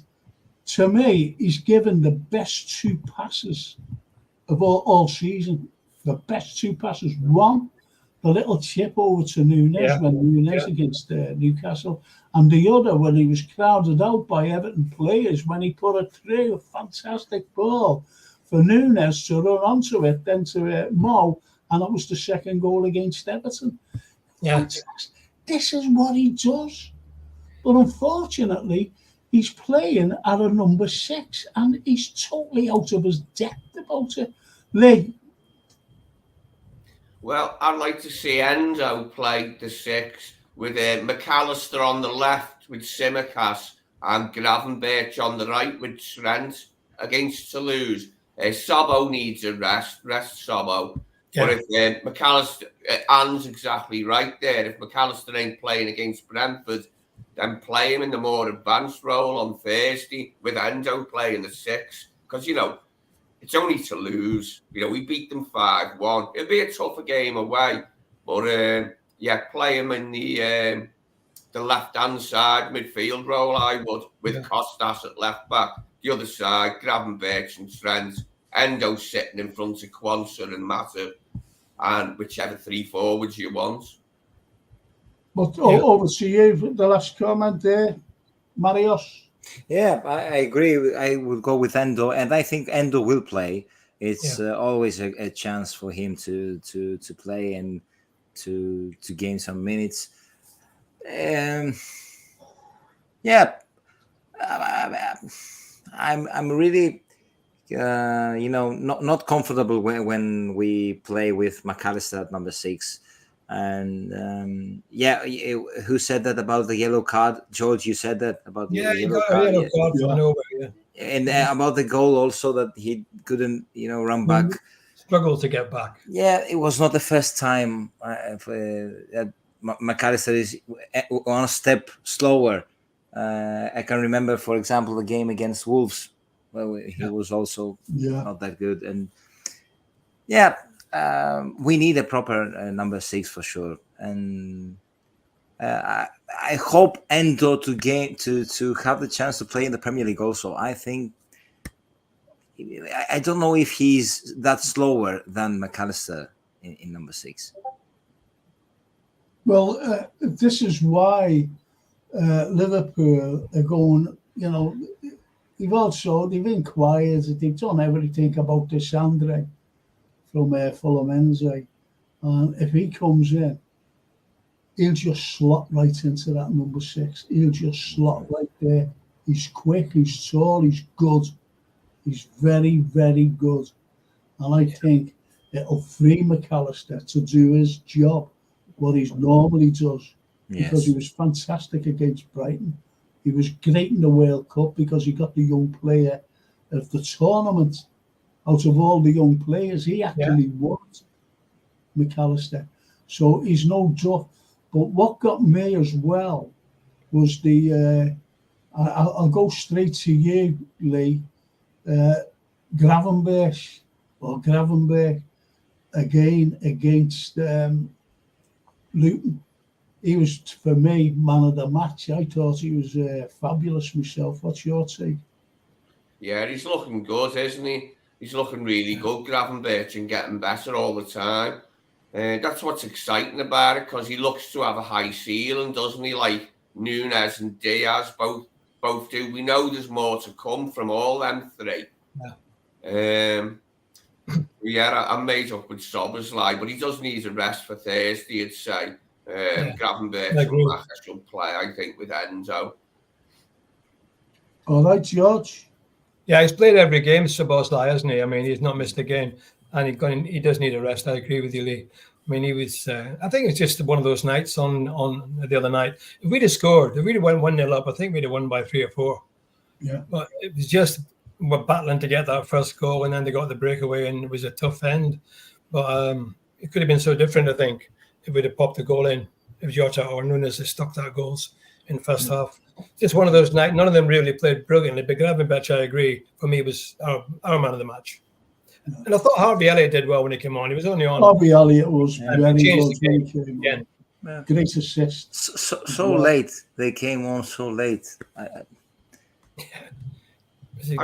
to me, he's given the best 2 passes of all season. The best 2 passes. One, the little chip over to Nunes when Nunes against Newcastle, and the other when he was crowded out by Everton players when he put it through, a fantastic ball for Nunes to run onto it, then to Mo, and that was the second goal against Everton. Yeah, this is what he does, but unfortunately, he's playing at a number 6, and he's totally out of his depth about it. Lee. Well, I'd like to see Endo play the 6 with McAllister on the left with Tsimikas and Gravenberch on the right with Trent against Toulouse. Sobbo needs a rest Sobbo. Yeah. But if McAllister, Anne's exactly right there. If McAllister ain't playing against Brentford, then play him in the more advanced role on Thursday with Endo playing the 6. Because, it's only to lose. We beat them 5-1. It'll be a tougher game away. But, play him in the left-hand side midfield role, I would, with Costas at left-back. The other side, Gravenberch and Trent. Endo sitting in front of Quansah and Matip. And whichever 3 forwards you want. But over to you, the last comment there, Marios. Yeah, I agree. I would go with Endo, and I think Endo will play. It's always a chance for him to play and to gain some minutes. I'm really not comfortable when we play with McAllister at number 6. And who said that about the yellow card? George, you said that about the yellow card. Yellow card for nowhere, And about the goal also, that he couldn't, run back. Struggled to get back. Yeah, it was not the first time McAllister is one step slower. I can remember, for example, the game against Wolves, where he was also not that good. And we need a proper number 6 for sure. And I hope Endo to have the chance to play in the Premier League also. I think, I don't know if he's that slower than McAllister in number 6. Well, this is why Liverpool are going, they've been quiet, they've done everything about this Andre from Fulham Enze. And if he comes in, he'll just slot right into that number 6. He'll just slot right there. He's quick, he's tall, he's good. He's very, very good. And I think it'll free McAllister to do his job, what he normally does. Because he was fantastic against Brighton. He was great in the World Cup because he got the young player of the tournament. Out of all the young players, he actually won McAllister. So he's no duff. But what got me as well was I'll go straight to you, Lee. Gravenberch again against Luton. He was, for me, man of the match. I thought he was fabulous myself. What's your take? Yeah, he's looking good, isn't he? He's looking really good, Gravenberch, and getting better all the time. That's what's exciting about it, because he looks to have a high ceiling, doesn't he? Like Nunes and Diaz both do. We know there's more to come from all them three. I'm made up with Szoboszlai, but he does need a rest for Thursday, I'd say. Gravenberch will back a good play, I think, with Enzo. All right, George. Yeah, he's played every game, Szoboszlai, hasn't he? I mean, he's not missed a game, and he does need a rest. I agree with you, Lee. I mean, he was. I think it's just one of those nights on the other night. If we'd have scored, if we'd have went 1-0 up, I think we'd have won by 3 or 4. Yeah. But it was just we're battling to get that first goal, and then they got the breakaway, and it was a tough end. But it could have been so different, I think, if we'd have popped the goal in, if Jota or Nunes had stuck that goals in the first half. Just one of those nights. None of them really played brilliantly, but Gravenberch, I agree, for me was our man of the match. And I thought Harvey Elliott did well when he came on. He was only on. Harvey Elliott was very good. Again. Great assist. So late. They came on so late. I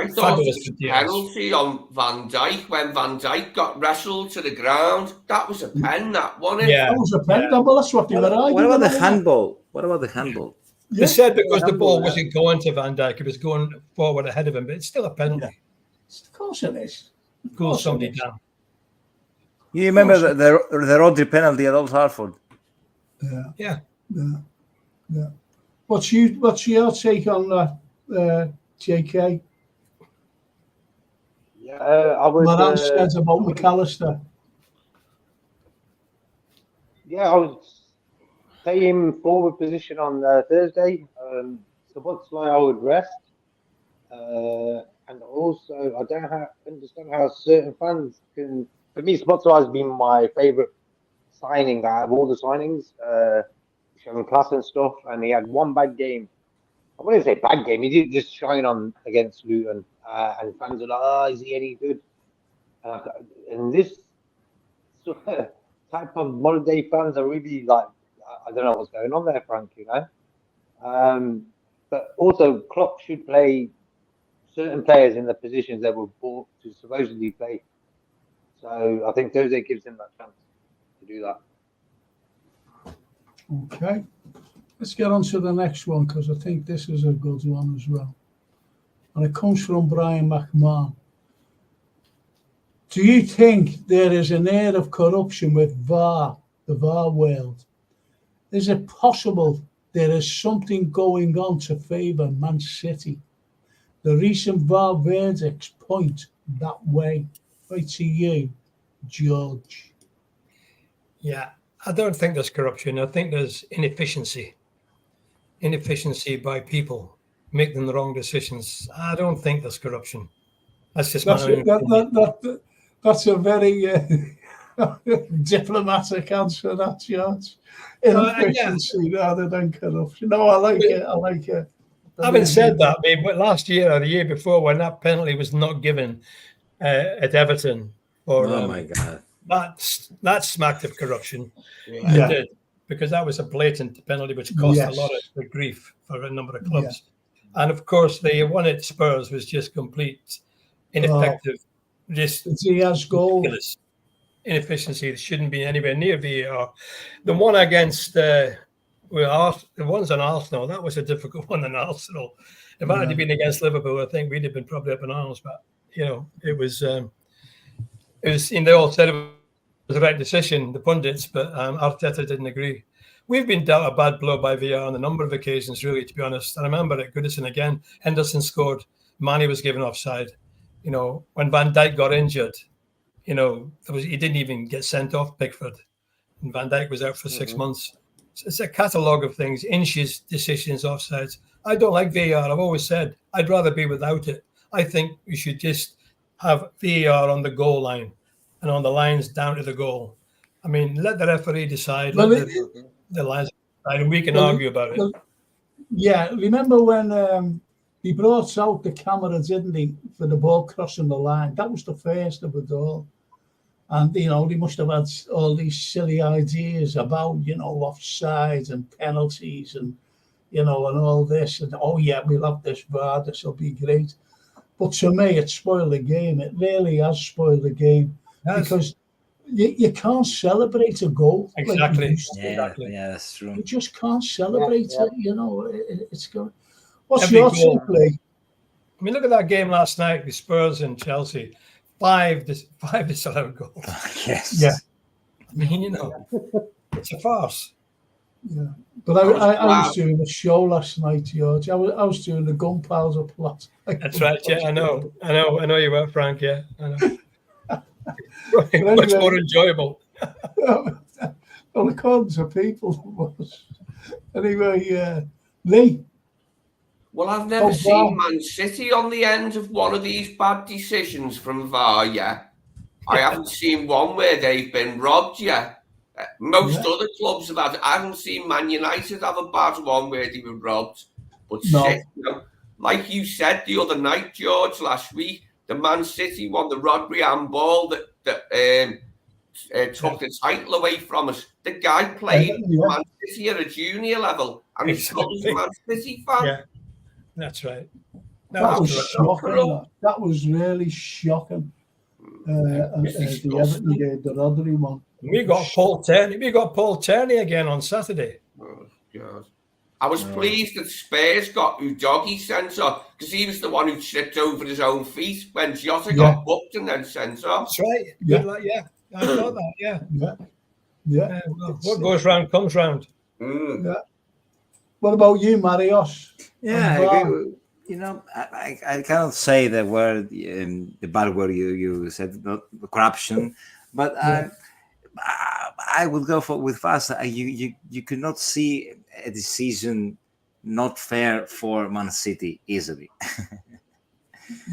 thought it was a penalty on Van Dijk when Van Dijk got wrestled to the ground. That was a pen, that wasn't it? Yeah. That was a pen. Well, that's what they were arguing. What about the handball? What about the handball? They said because the ball wasn't going to Van Dijk, it was going forward ahead of him, but it's still a penalty. Yeah. Of course it is. Goes somebody down. You remember the Rodri penalty at Old Trafford? Yeah. What's your take on that, JK? I would. Moran says about McAllister. Yeah, I would play him forward position on Thursday. Szoboszlai I would rest. And also, I don't understand how certain fans can. For me, Szoboszlai has been my favourite signing out of all the signings. Showing class and stuff, and he had one bad game. I wouldn't say bad game. He did just shine on against Luton, and fans are like, "Oh, is he any good?" And this sort of type of modern day fans are really like, I don't know what's going on there, Frank. You know, but also Klopp should play certain players in the positions that were bought to supposedly play. So I think Thursday gives him that chance to do that. Okay. Let's get on to the next one, because I think this is a good one as well. And it comes from Brian McMahon. Do you think there is an air of corruption with VAR, the VAR world? Is it possible there is something going on to favour Man City? The recent VAR verdicts point that way. Right to you, George. Yeah, I don't think there's corruption. I think there's inefficiency. Inefficiency by people making the wrong decisions. I don't think there's corruption. That's just that's a very diplomatic answer, that, George. Inefficiency rather than corruption. No, I like it. Having said that, but last year or the year before, when that penalty was not given at Everton, oh my God, that smacked of corruption. Yeah. It did, because that was a blatant penalty which cost a lot of grief for a number of clubs. Yeah. And of course, the one at Spurs was just complete ineffective. Just Diaz goal. Inefficiency. It shouldn't be anywhere near VAR. The one against the ones on Arsenal, that was a difficult one in Arsenal. If that had been against Liverpool, I think we'd have been probably up in arms. But you know, it was. They all said it was the right decision, the pundits, but Arteta didn't agree. We've been dealt a bad blow by VAR on a number of occasions, really, to be honest. I remember at Goodison again, Henderson scored, Manny was given offside. You know, when Van Dijk got injured, you know, he didn't even get sent off Pickford. And Van Dijk was out for 6 months. So it's a catalogue of things, inches, decisions, offsides. I don't like VAR. I've always said I'd rather be without it. I think we should just have VAR on the goal line and on the lines down to the goal. I mean, let the referee decide, Well, let the lines decide, and we can argue about it. Well, yeah, remember when he brought out the camera, didn't he, for the ball crossing the line? That was the first of it all. And, you know, they must have had all these silly ideas about, you know, offsides and penalties and, you know, and all this. And, oh, yeah, we'll have this VAR, this will be great. But to me, it spoiled the game. It really has spoiled the game. Because you can't celebrate a goal. Exactly. Like you used to. Yeah, that's true. You just can't celebrate it, you know. It's going. What's Every your goal. play? I mean, look at that game last night, the Spurs and Chelsea. 5 disallowed goals. Yes. Yeah. I mean, you know, it's a farce. Yeah. But I was doing a show last night, George. I was doing the gunpowder plot. That's right. Yeah, I know you were, Frank. Yeah, I know. Anyway, much more enjoyable. Well, according to people, it was. Anyway, Lee. Well, I've never seen Man City on the end of one of these bad decisions from VAR yet. I haven't seen one where they've been robbed yet. Most other clubs have had. I haven't seen Man United have a bad one where they were robbed. But City, you know, like you said the other night, George, last week, the Man City one, the Rodri handball that took the title away from us. The guy played Man City at a junior level, and he's still a Man City fan. Yeah, that's right. That was shocking. That was really shocking. The Everton game, the Rodri one. We got Paul Tierney. We got Paul Tierney again on Saturday. Oh God! I was pleased that Spurs got Udogie sent off because he was the one who tripped over his own feet when Jota got booked and then sent off. That's right. Good luck. Yeah, I thought that. Yeah. Well, what goes round comes round. Yeah. What about you, Marios? Yeah, you know, I cannot say the word, the bad word you said, not corruption, but I would go with fast. You could not see a decision not fair for Man City easily.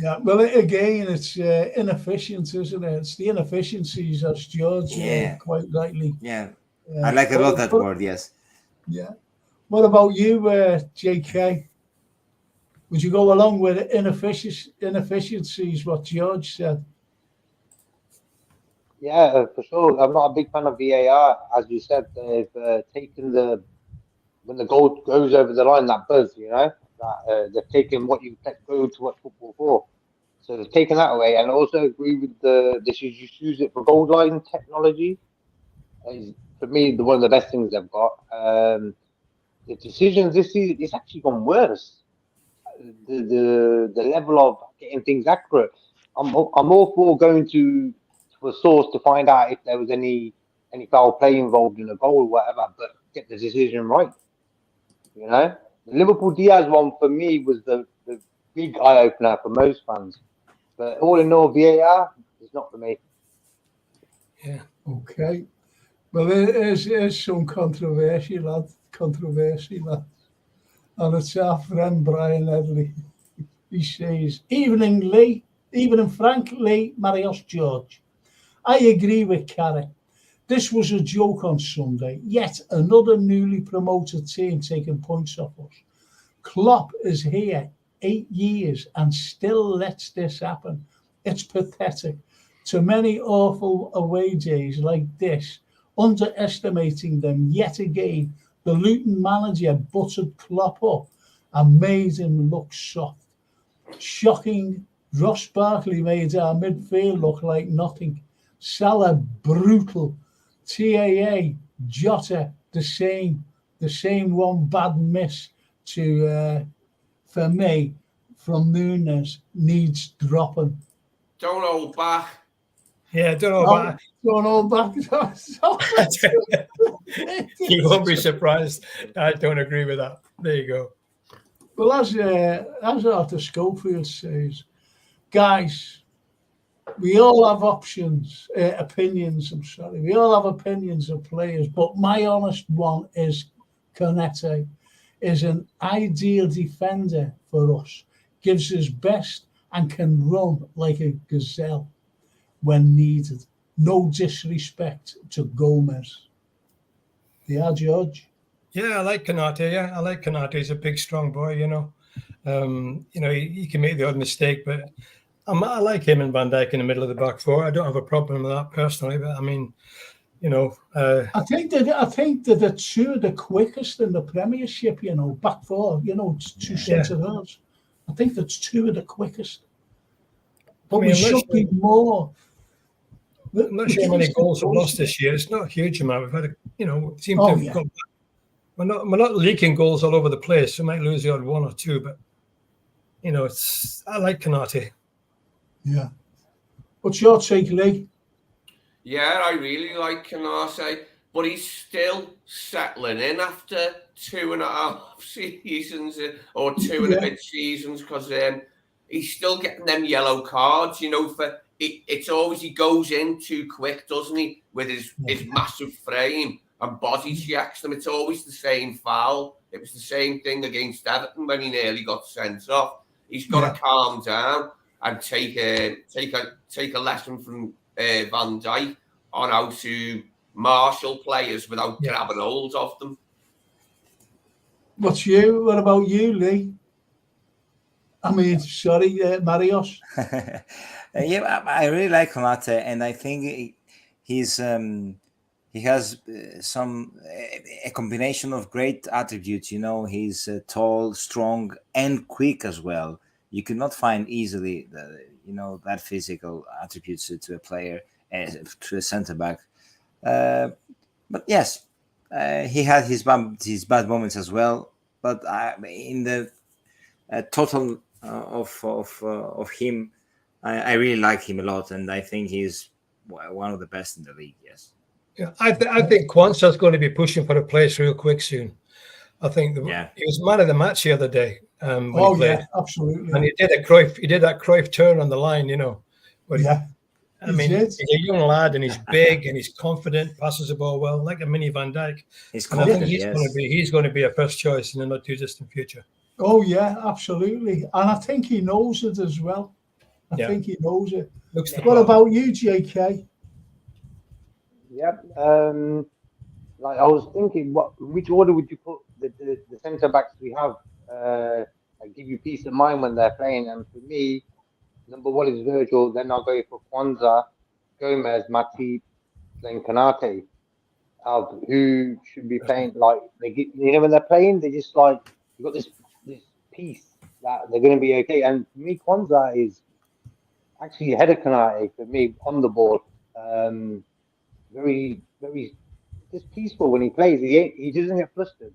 Yeah, well, again, it's inefficient, isn't it? It's the inefficiencies, as George quite rightly. Yeah, I like a lot that word. Yes. Yeah. What about you, JK? Would you go along with inefficiencies? What George said. Yeah, for sure. I'm not a big fan of VAR. As you said, they've taken when the goal goes over the line, that buzz, you know, that they've taken what you go to watch football for. So they've taken that away, and I also agree with they should just use it for goal line technology. For me, one of the best things they've got. The decisions this season, it's actually gone worse. The level of getting things accurate. I'm all for going to a source to find out if there was any foul play involved in a goal or whatever, but get the decision right. You know, the Liverpool Diaz one for me was the big eye opener for most fans. But all in all, VAR is not for me. Yeah. Okay. Well, there's some controversy, lad. And it's our friend Brian Ledley. He says, evening Frank, Lee, Marios, George. I agree with Carrie. This was a joke on Sunday. Yet another newly promoted team taking points off us. Klopp is here 8 years and still lets this happen. It's pathetic. Too many awful away days like this, underestimating them yet again. The Luton manager buttered Klopp up and made him look soft. Shocking. Ross Barkley made our midfield look like nothing. Salah brutal. TAA, Jota the same one bad miss for me from Nunes needs dropping. Don't hold back. Yeah, I don't know about. Going on back. You won't be surprised. I don't agree with that. There you go. Well, as Arthur Schofield says, guys, we all have opinions. I'm sorry, we all have opinions of players, but my honest one is Konate is an ideal defender for us. Gives his best and can run like a gazelle when needed. No disrespect to Gomez. Yeah, George. Yeah, I like Konate. Yeah, I like Konate. He's a big, strong boy. He can make the odd mistake, but I like him and Van Dijk in the middle of the back four. I don't have a problem with that personally, but I mean, I think that the two of the quickest in the Premiership. Back four. Two centre halves. I think that's two of the quickest. But we should be more. I'm not sure how many goals we've lost this year. It's not a huge amount. We've had, we're not leaking goals all over the place. We might lose the odd one or two, but I like Konate. Yeah. What's your take, Lee? Yeah, I really like Konate, but he's still settling in after 2.5 seasons or two and a bit seasons because he's still getting them yellow cards. It's always he goes in too quick, doesn't he? With his massive frame and body checks them. It's always the same foul. It was the same thing against Everton when he nearly got sent off. He's got to calm down and take a lesson from Van Dijk on how to marshal players without grabbing hold of them. What about you, Lee? I mean, sorry, Marios. Yeah, I really like Konate, and I think he has a combination of great attributes. He's tall, strong, and quick as well. You could not find easily that physical attributes to a player, to a centre back. But yes, he had his bad moments as well. But in the total of him, I really like him a lot, and I think he's one of the best in the league. Yes. Yeah, I think Kwanzaa's going to be pushing for a place real quick soon. I think he was man of the match the other day. When he played. Absolutely. And he did that Cruyff turn on the line, I mean, he's a young lad and he's big and he's confident, passes the ball well, like a mini Van Dijk. He's confident. I think he's going to be a first choice in the not too distant future. Oh yeah, absolutely, and I think he knows it as well. I think he knows it. What about you, JK? Yep. Like I was thinking, which order would you put the centre backs we have? Give you peace of mind when they're playing. And for me, number one is Virgil. Then I'll go for Kwanzaa, Gomez, Matip, then Konate. Who should be playing? Like when they're playing, they just like you got this peace that they're going to be okay. And for me, Kwanzaa is actually ahead of Konate for me on the ball. Very, very just peaceful when he plays. He doesn't get flustered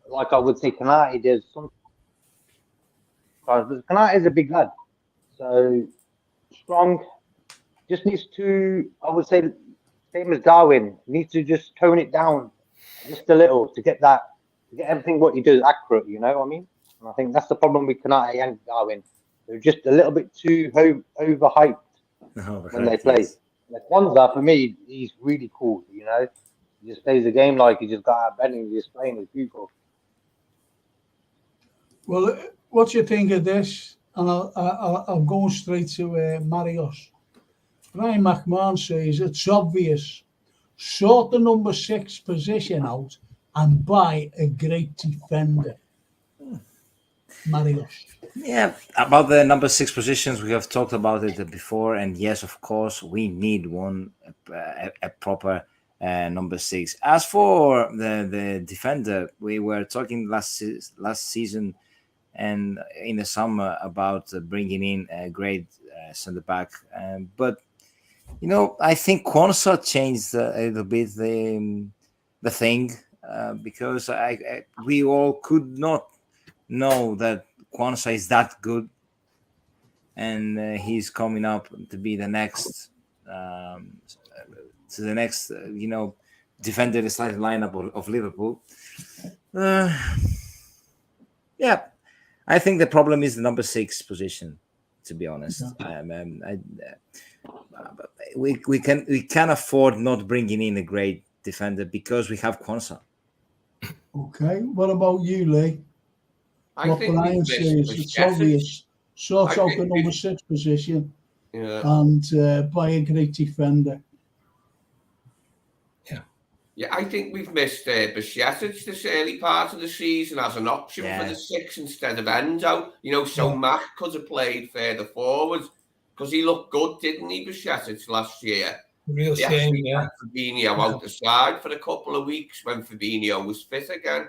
like I would say Carlyle does sometimes. But Carlyle is a big lad, so strong. Just needs to, I would say, same as Darwin, needs to just tone it down just a little to get everything what he does accurate. You know what I mean? And I think that's the problem with Konate and Darwin. They're just a little bit too overhyped when they play. Yes. Like Kwanzaa, for me, he's really cool. You know, he just plays the game like he just got out of bed and he's just playing with people. Well, what do you think of this? And I'll go straight to Marios. Ryan McMahon says it's obvious. Sort the number 6 position out and buy a great defender. Marios. Yeah, about the number 6 positions, we have talked about it before, and yes, of course, we need a proper number 6. As for the defender, we were talking last season and in the summer about bringing in a great centre back, but I think Kwanzaa changed a little bit the thing because we all could not know that Kwanzaa is that good, and he's coming up to be the next to the next, defender the starting lineup of Liverpool. Yeah, I think the problem is the number 6 position. To be honest, we can afford not bringing in a great defender because we have Quansah. Okay, what about you, Lee? What Brian says, it's obvious. Sort out the number 6 position and buy a great defender. Yeah, I think we've missed Bajcetic this early part of the season as an option for the 6 instead of Endo. Mac could have played further forward because he looked good, didn't he, Bajcetic last year? Real shame, yeah. Fabinho out the side for a couple of weeks when Fabinho was fit again.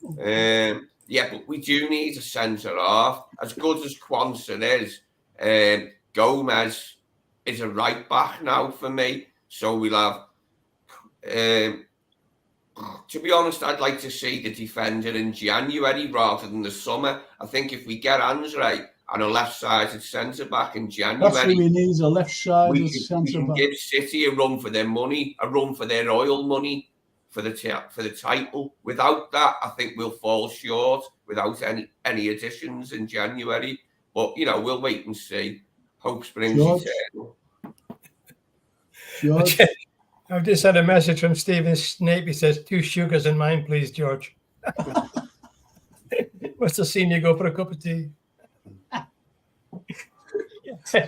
But we do need a centre half. As good as Quansah is, Gomez is a right back now for me. So we'll have. To be honest, I'd like to see the defender in January rather than the summer. I think if we get Andre and a left-sided centre-back in January... That's what we need, a left-sided centre-back. We can give City a run for their money, a run for their oil money for the title. Without that, I think we'll fall short without any additions in January. But, we'll wait and see. Hope springs eternal. George? I've just had a message from Stephen Snape. He says, 2 sugars in mine, please, George. Must have seen you go for a cup of tea. I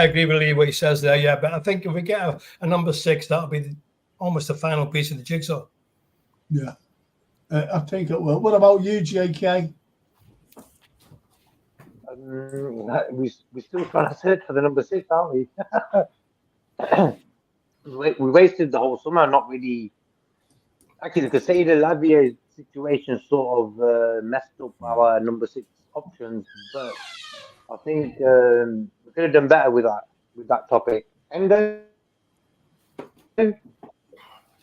agree with Lee what he says there. Yeah, but I think if we get a number 6, that'll be almost the final piece of the jigsaw. Yeah, I think it will. What about you, JK? We still trying to search for the number 6, aren't we? We wasted the whole summer, not really. Actually, the Casada Lavia situation sort of messed up our number 6 options, but I think we could have done better with that topic. And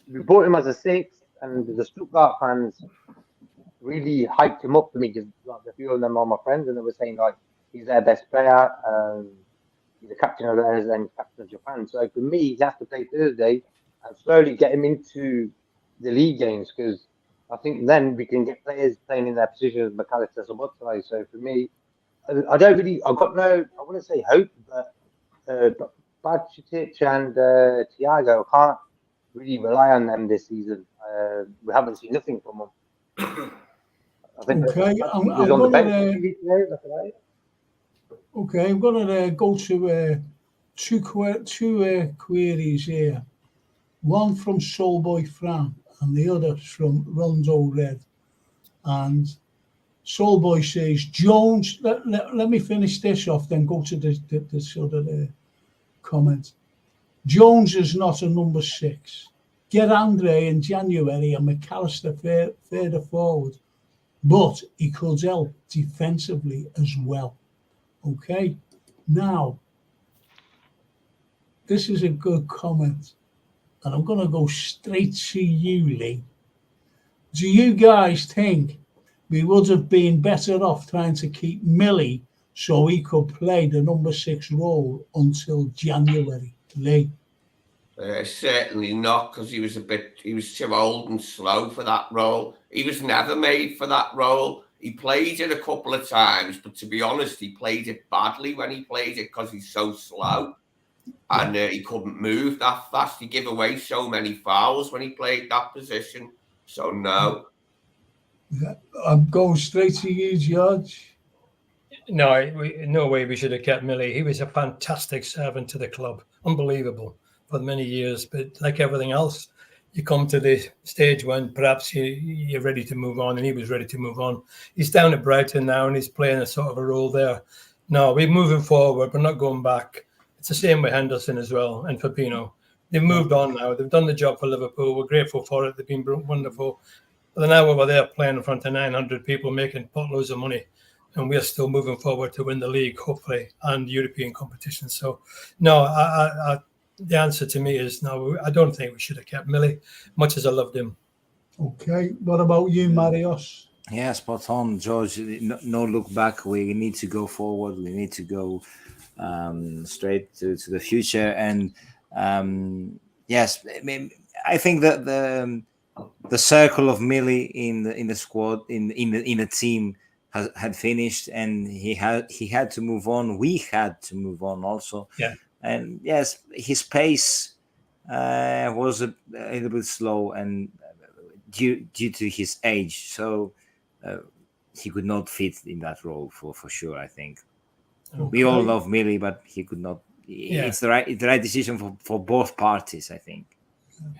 we brought him as a 6, and the Stuttgart fans really hyped him up for me because a few of them are my friends, and they were saying he's their best player. He's the captain of theirs and captain of Japan. So for me, he has to play Thursday and slowly get him into the league games because I think then we can get players playing in their positions, McAllister, Sobotlai. So for me, I wouldn't say hope, but Bajcetic and Thiago, I can't really rely on them this season. We haven't seen nothing from them. I think I'm going to go to two queries here. One from Soulboy Fran and the other from Rondo Red. And Soulboy says, Jones, let me finish this off, then go to the sort of comment. Jones is not a number 6. Get Andre in January and McAllister further forward, but he could help defensively as well. Okay, now, this is a good comment, and I'm going to go straight to you, Lee. Do you guys think we would have been better off trying to keep Millie so he could play the number 6 role until January, Lee? Certainly not, because he was too old and slow for that role. He was never made for that role. He played it a couple of times, but to be honest, he played it badly when he played it because he's so slow and he couldn't move that fast. He gave away so many fouls when he played that position. So no. Yeah, I'm going straight to you, George. No, no way we should have kept Millie. He was a fantastic servant to the club. Unbelievable for many years. But like everything else, you come to the stage when perhaps you're ready to move on, and he was ready to move on. He's down at Brighton now, and he's playing a sort of a role there. No, we're moving forward. We're not going back. It's the same with Henderson as well and Fabinho. They've moved on now. They've done the job for Liverpool. We're grateful for it. They've been wonderful. But now over there playing in front of 900 people, making potloads of money, and we're still moving forward to win the league, hopefully, and European competition. So, no, the answer to me is no. I don't think we should have kept Millie, much as I loved him. Okay, what about you, Marios? Yeah, spot on, George. No look back. We need to go forward. We need to go straight to the future. And yes, I mean, I think that the circle of Millie in the squad in the team had finished, and he had to move on. We had to move on also. Yeah. And yes, his pace was a little bit slow, and due to his age, so he could not fit in that role for sure. I think we all love Millie, but he could not. Yeah. It's the right decision for both parties, I think.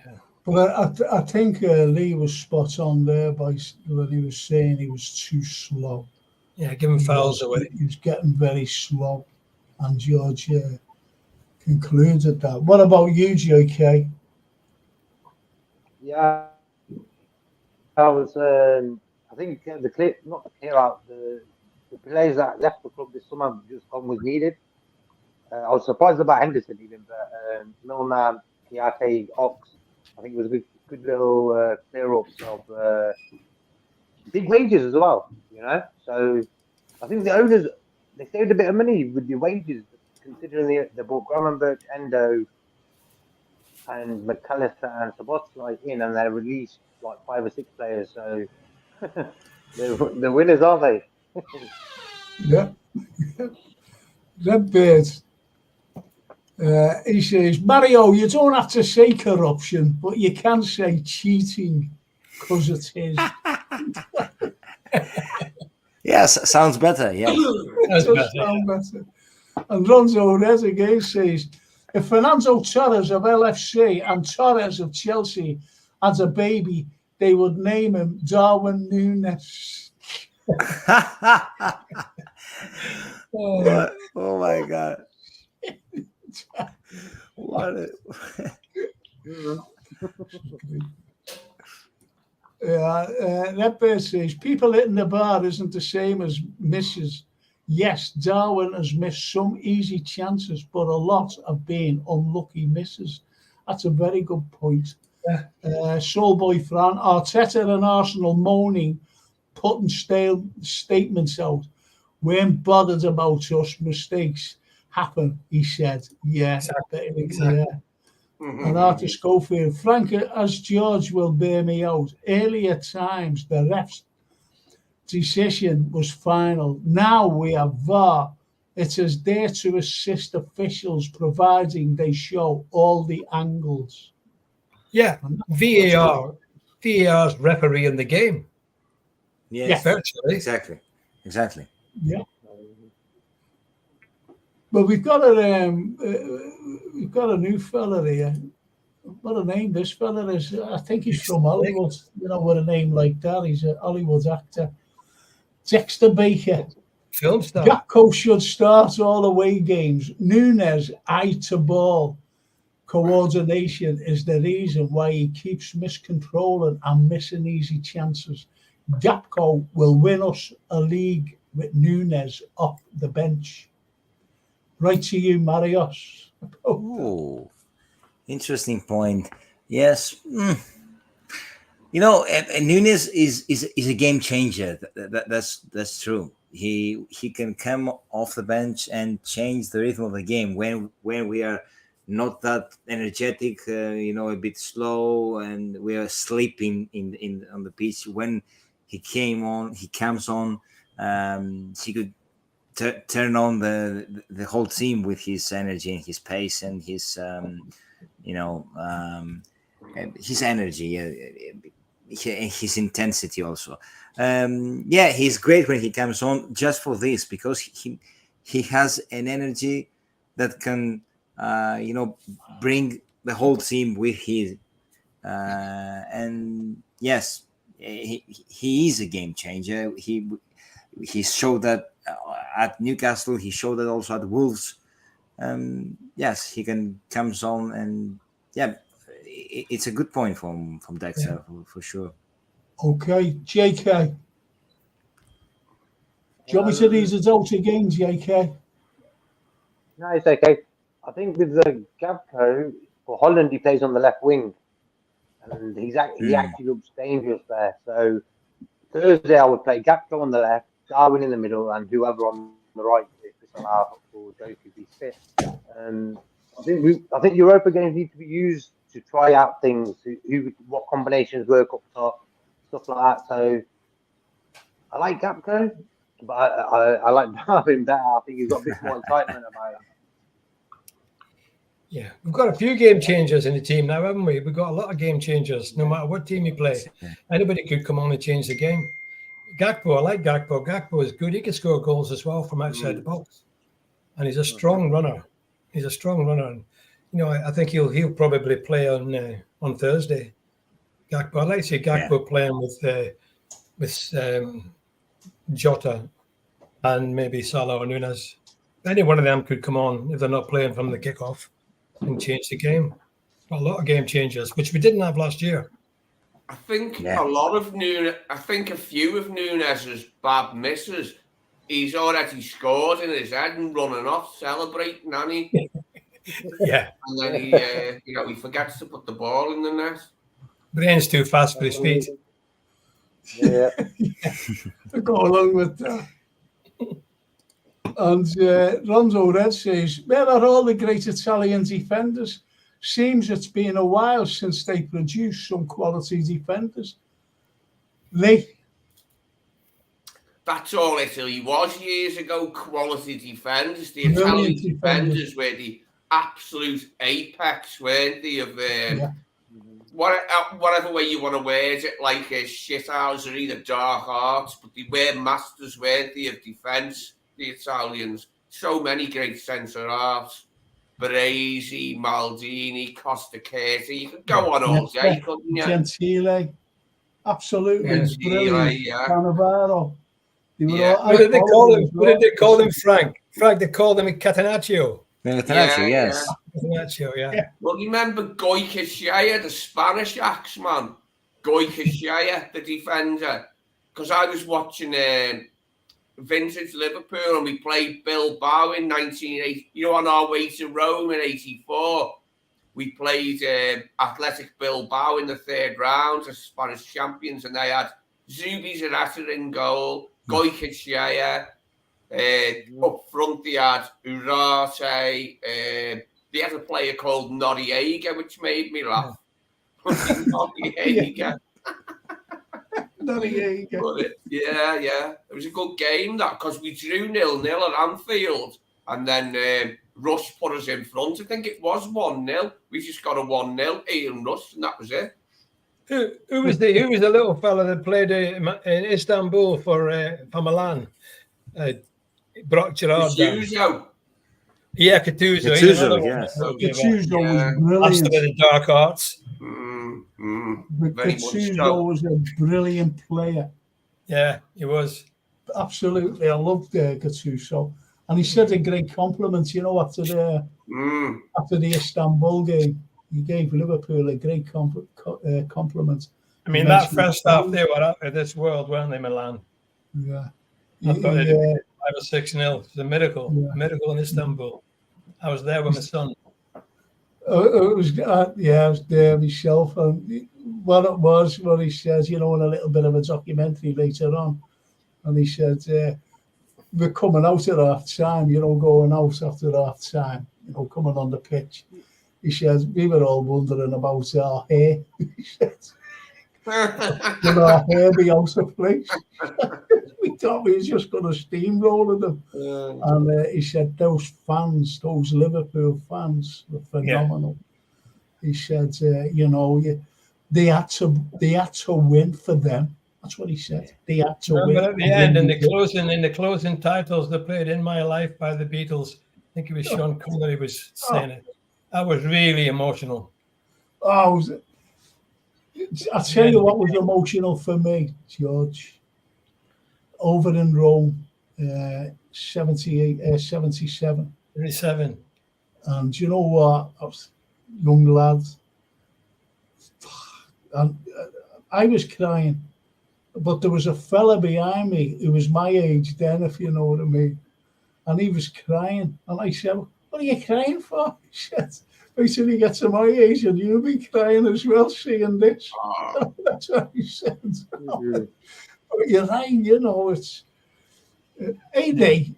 Yeah. But I think Lee was spot on there by when he was saying he was too slow. Yeah, giving fouls away. He was getting very slow, and George concluded that. What about you, JK? Yeah, I was. I think not to clear out the players that left the club this summer just gone was needed. I was surprised about Henderson even, but Milner, Kiate, Ox, I think it was a good little clear ups of big wages as well. So I think the owners they saved a bit of money with the wages, considering they bought Gravenberch, Endo, and McAllister and Szoboszlai in, and they released like 5 or 6 players. So the winners, aren't they? Yeah. Red Beard. He says, Mario, you don't have to say corruption, but you can say cheating because it is. Yes, sounds better. Yeah, It does sound better. And Ronzo Red again says, if Fernando Torres of LFC and Torres of Chelsea had a baby, they would name him Darwin Núñez. Oh my God. What that bear says, people hitting the bar isn't the same as misses. Yes, Darwin has missed some easy chances, but a lot have been unlucky misses. That's a very good point. Soulboy Fran, Arteta and Arsenal moaning, putting statements out. Weren't bothered about us, mistakes happen, he said. Yeah, exactly. Yeah. And Arthur Schofield, Frank, as George will bear me out, earlier times the ref's decision was final. Now we have VAR. It is there to assist officials, providing they show all the angles. Yeah, VAR's refereeing the game. Yes, virtually. Exactly. Yeah. But we've got a new fella here. What a name this fella is. I think he's from Hollywood. You know, with a name like that. He's a Hollywood actor. Dexter Baker. Film star. Gakpo should start all away games. Núñez, eye to ball. Coordination is the reason why he keeps miscontrolling and missing easy chances. Gakpo will win us a league with Núñez off the bench. Right to you, Marios. Oh, interesting point. Yes. You know, Núñez is a game changer. That's true. He can come off the bench and change the rhythm of the game when we are not that energetic, a bit slow, and we are sleeping in on the pitch. When he comes on, he could turn on the whole team with his energy and his pace and his his energy, his intensity also. He's great when he comes on just for this, because he has an energy that can bring the whole team with his and yes, he is a game changer. He showed that at Newcastle. He showed that also at Wolves. Yes, he can come on, and it's a good point from Dexter for sure. Okay, JK. Do you want me to read it out again, JK? No, it's okay. I think with the Gakpo for Holland, he plays on the left wing, and he actually looks dangerous there. So Thursday, I would play Gakpo on the left, Darwin in the middle, and whoever on the right. Salah up forward, Joe could be fit. I think Europa games need to be used to try out things, what combinations work up top, stuff like that. So I like Gapco, but I like Darwin better. I think he's got a bit more excitement about it. Yeah, we've got a few game changers in the team now, haven't we? We've got a lot of game changers. No matter what team you play, anybody could come on and change the game. Gakpo, I like Gakpo. Gakpo is good. He can score goals as well from outside the box, and he's a strong runner. He's a strong runner, and I think he'll probably play on Thursday. Gakpo, I like to see Gakpo playing with Jota and maybe Salah or Nunes. Any one of them could come on if they're not playing from the kickoff and change the game. A lot of game changers, which we didn't have last year. I think a few of Nunes's bad misses, he's already scored in his head and running off, celebrating, hasn't he? Yeah. And then he forgets to put the ball in the net. Brain's too fast for his feet. Yeah. To go along with that. And Ronzo Red says, where are all the great Italian defenders? Seems it's been a while since they produced some quality defenders. Lee? That's all Italy was years ago, quality defenders. The Italian defenders were the absolute apex, weren't they, of whatever way you want to word it, like a shithousery, the dark arts, but they were masters, weren't they, of defence, the Italians. So many great centre-halves. Baresi, Maldini, Costa Curti. You could go on all day, couldn't you? Gentile. Absolutely. Gentile, brilliant. Cannavaro. What did they call him, Frank? Frank, they called him Catenaccio. Catenaccio, yes. Catenaccio, yeah. Well, remember Goycochea, the Spanish axeman? Goycochea, the defender. Because I was watching vintage Liverpool and we played Bilbao in 1980. On our way to Rome in 84, we played Athletic Bilbao in the third round as Spanish champions, and they had Zubizarreta in goal, Goycochea. Up front, they had Urate. They had a player called Noriega, which made me laugh. Noriega. Yeah. It was a good game, that, because we drew 0-0 at Anfield, and then Russ put us in front. I think it was 1-0. We just got a 1-0, Ian Russ, and that was it. Who was the little fella that played in Istanbul for Milan? Brock Gerard. Gattuso. Yeah, Gattuso. Gattuso was brilliant. Master of the dark arts. Gattuso was a brilliant player. Yeah, he was. Absolutely. I loved Gattuso. And he said a great compliment, after the Istanbul game. He gave Liverpool a great compliment. I mean, that first half, they were out of this world, weren't they, Milan? Yeah. I thought it was 5 or 6-0. It's a miracle. Yeah. Miracle in Istanbul. I was there with my son. It was I was there myself. And what he says, in a little bit of a documentary later on. And he said, we're coming out at half time, going out after half time, coming on the pitch. He says, we were all wondering about our hair. He said, would our hair be out of place? We thought we were just going to steamroll them. And he said, those Liverpool fans were phenomenal. Yeah. He said, they had to win for them. That's what he said. They had to win. At the end, in the closing titles, they played "In My Life" by the Beatles. I think it was Sean Connery was saying it. That was really emotional. I'll tell you what was emotional for me, George. Over in Rome, 77. 37. And you know what? I was a young lad. And I was crying. But there was a fella behind me who was my age then, if you know what I mean. And he was crying. And I said, what are you crying for? He said, wait till you get to my age and you'll be crying as well, seeing this. That's what he said. But you're right, it's... AD,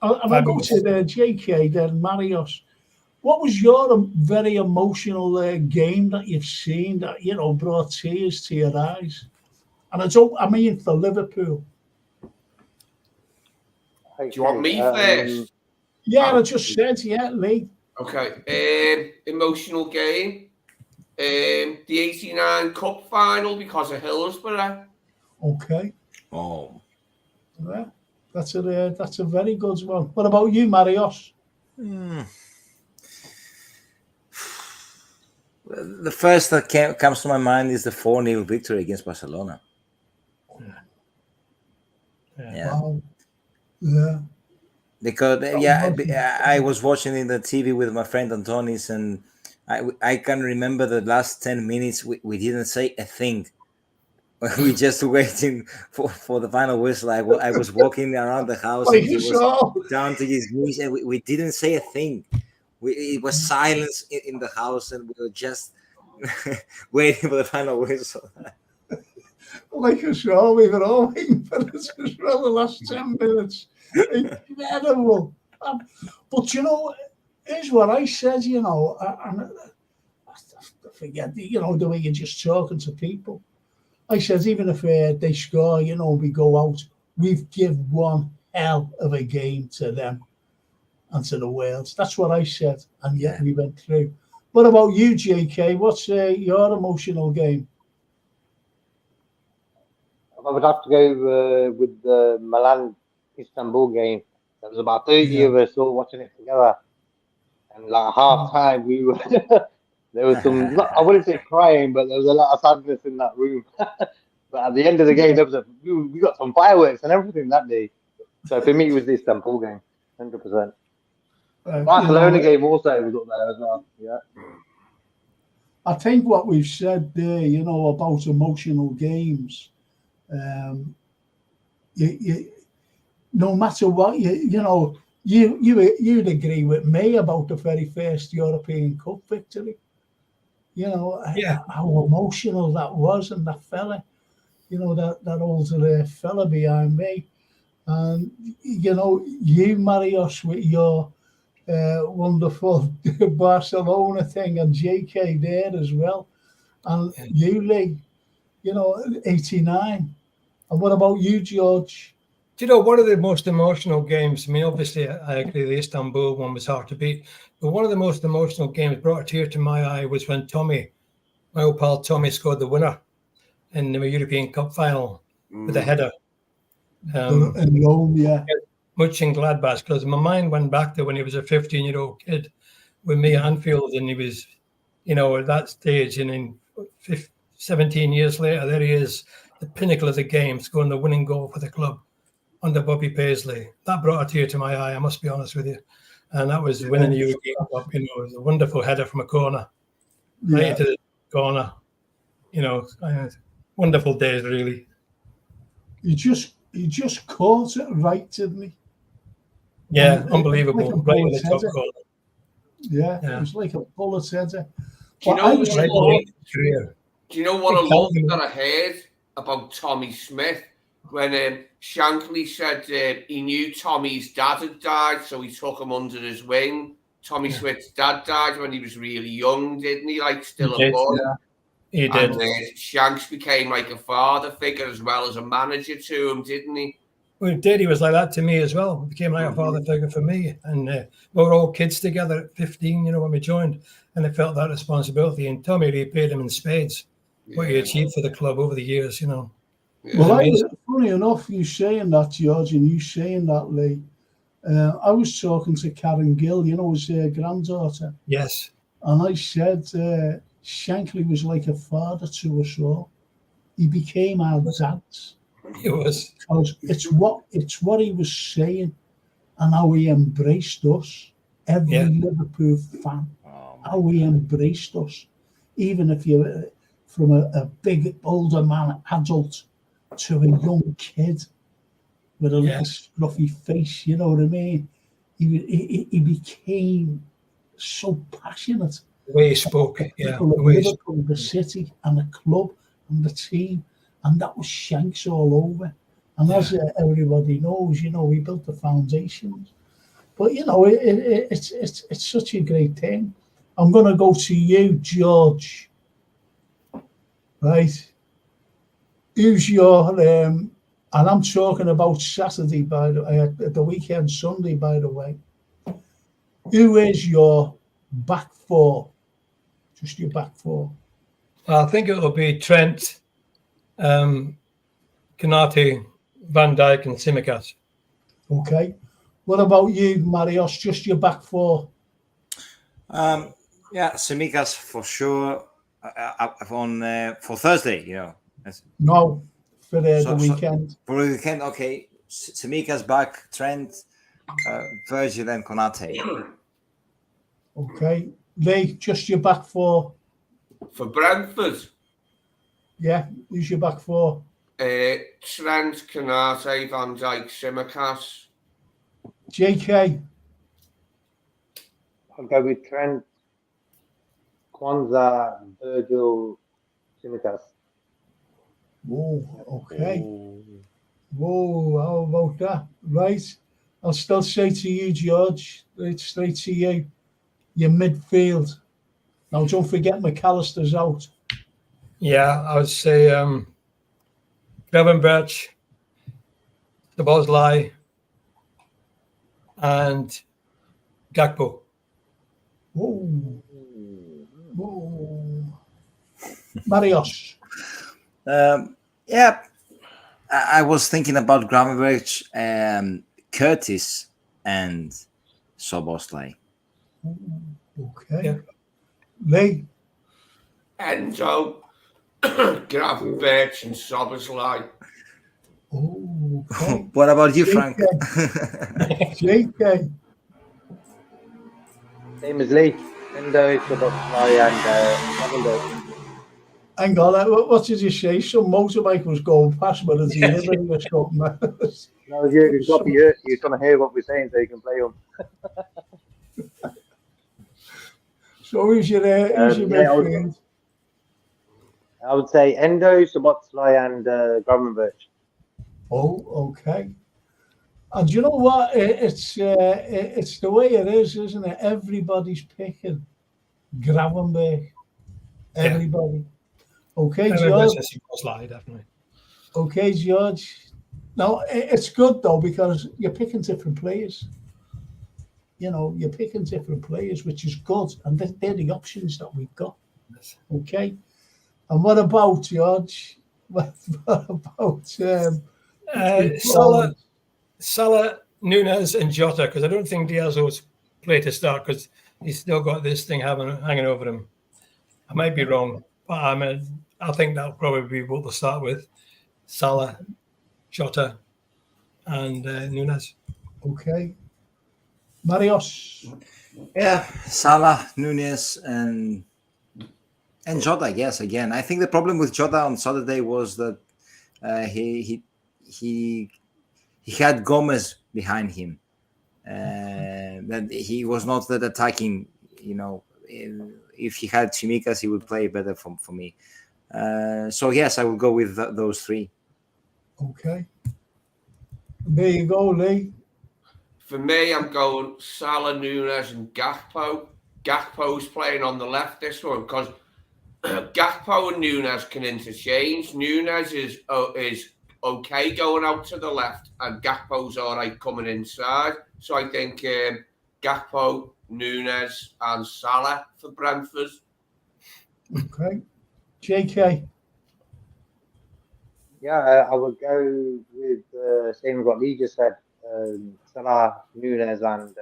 I'll go to JK, then Marius. What was your very emotional game that you've seen that, brought tears to your eyes? And I mean for Liverpool. Do you want me first? Yeah, I just said, Lee. Okay. Emotional game. The 89 Cup final because of Hillsborough. Okay. Oh. Yeah, that's a very good one. What about you, Marius? The first that comes to my mind is the 4-0 victory against Barcelona. Yeah. Wow. Yeah. Because I was watching in the TV with my friend Antonis, and I can remember the last 10 minutes we didn't say a thing. We just waiting for the final whistle. I was walking around the house and he was down to his knees, and we didn't say a thing. It was silence in the house, and we were just waiting for the final whistle. Like a show, we were all waiting for this as well the last 10 minutes. Incredible. But here's what I said, and I forget, the way you're just talking to people. I said, even if they score, we go out, we've given one hell of a game to them and to the world. That's what I said, and yet we went through. What about you, JK? What's your emotional game? I would have to go with the Milan-Istanbul game. There was about 30 of us all watching it together. And like half time, we were... There was some, I wouldn't say crying, but there was a lot of sadness in that room. But at the end of the game, we got some fireworks and everything that day. So for me, it was the Istanbul game, 100%. Barcelona game also was up there as well. Yeah. I think what we've said there, about emotional games, no matter what, you'd agree with me about the very first European Cup victory. How emotional that was, and that fella, that older fella behind me, and you, Marius, with your wonderful Barcelona thing, and JK there as well, and you, Lee, 89. And what about you, George? One of the most emotional games, I mean, obviously, I agree the Istanbul one was hard to beat, but one of the most emotional games brought a tear to my eye was when my old pal Tommy, scored the winner in the European Cup final with a header. In Rome, yeah. Much in Gladbach, because my mind went back to when he was a 15-year-old kid with me at Anfield, and he was, at that stage, and in 17 years later, there he is, the pinnacle of the game, scoring the winning goal for the club under Bobby Paisley. That brought a tear to my eye, I must be honest with you. And that was winning the European Cup. It was a wonderful header from a corner, right into the corner. Wonderful days, really. He just caught it right, didn't he? Yeah, unbelievable. Like right in the top corner. Yeah, it was like a bullet header. Do you know what a lot that I heard about Tommy Smith? When Shankly said he knew Tommy's dad had died, so he took him under his wing. Tommy Smith's dad died when he was really young, didn't he? Like still a boy. Yeah. He did. And Shanks became like a father figure as well as a manager to him, didn't he? Well, he did. He was like that to me as well. He became like a father figure for me. And we were all kids together at 15, when we joined, and I felt that responsibility. And Tommy repaid him in spades what he achieved for the club over the years, Well, funny enough, you saying that, George, and you saying that, Lee. I was talking to Karen Gill, his granddaughter. Yes. And I said Shankly was like a father to us all. He became our dads. He was. Because it's what he was saying, and how he embraced us. Every Liverpool fan, how he embraced us. Even if you're from a big older man, adult, to a young kid with a little scruffy face, you know what I mean? He became so passionate. The way he spoke, Liverpool, the city, and the club, and the team, and that was Shanks all over. And as everybody knows, we built the foundations. But it's such a great thing. I'm going to go to you, George. Right? Who's your and I'm talking about Saturday, by the weekend, Sunday, by the way. Who is your back four? Just your back four. I think it will be Trent, Konate, Van Dijk, and Tsimikas. Okay. What about you, Marios? Just your back four? Tsimikas for sure for Thursday, No, for the weekend. For the weekend, okay. Tsimikas back, Trent, Virgil, and Konate. Okay. Lee, just your back four? For Brentford? Yeah, who's your back four? Trent, Konate, Van Dijk, Tsimikas. JK? I'll go with Trent, Kwanzaa, Virgil, Tsimikas. Whoa, okay. Whoa, how about that? Right. I'll still say to you, George, straight to you, your midfield. Now, don't forget McAllister's out. Yeah, I would say Gravenberch, Szoboszlai, and Gakpo. Whoa. Whoa. Marios. I was thinking about Gravenberch, Curtis, and Szoboszlai. Okay. Yeah. Lee. Enzo, Gravenberch, and Szoboszlai. Oh, okay. What about you, Frank? JK. Same as Lee. Endo, Szoboszlai, and Ronaldo. Hang on, what did you say? Some motorbike was going past, but it's delivering or something. No, you've got to be here. You're trying to hear what we're saying so you can play them. So who's your midfield? I would say Endo, Szoboszlai, and Gravenberch. Oh, okay. And you know what? It's the way it is, isn't it? Everybody's picking Gravenberch. Everybody. Yeah. Okay, George. Definitely. Okay, George. Now, it's good, though, because you're picking different players. You're picking different players, which is good. And they're the options that we've got. Okay? And what about, George? What about... Salah, Nunes, and Jota, because I don't think Diaz's play to start because he's still got this thing hanging over him. I might be wrong, but I think that'll probably be what we'll start with. Salah, Jota, and Nunes. Okay. Marios. Yeah, Salah, Nunes, and Jota, I guess, again. I think the problem with Jota on Saturday was that he had Gomez behind him. That he was not that attacking, if he had Tsimikas, he would play better for me. So, yes, I will go with those three. Okay. There you go, Lee. For me, I'm going Salah, Nunes, and Gakpo. Gakpo's playing on the left this one because Gakpo and Nunes can interchange. Nunes is okay going out to the left, and Gakpo's all right coming inside. So I think Gakpo, Nunes, and Salah for Brentford. Okay. JK. Yeah, I would go with same as what Lee just said. Salah, Nunes, and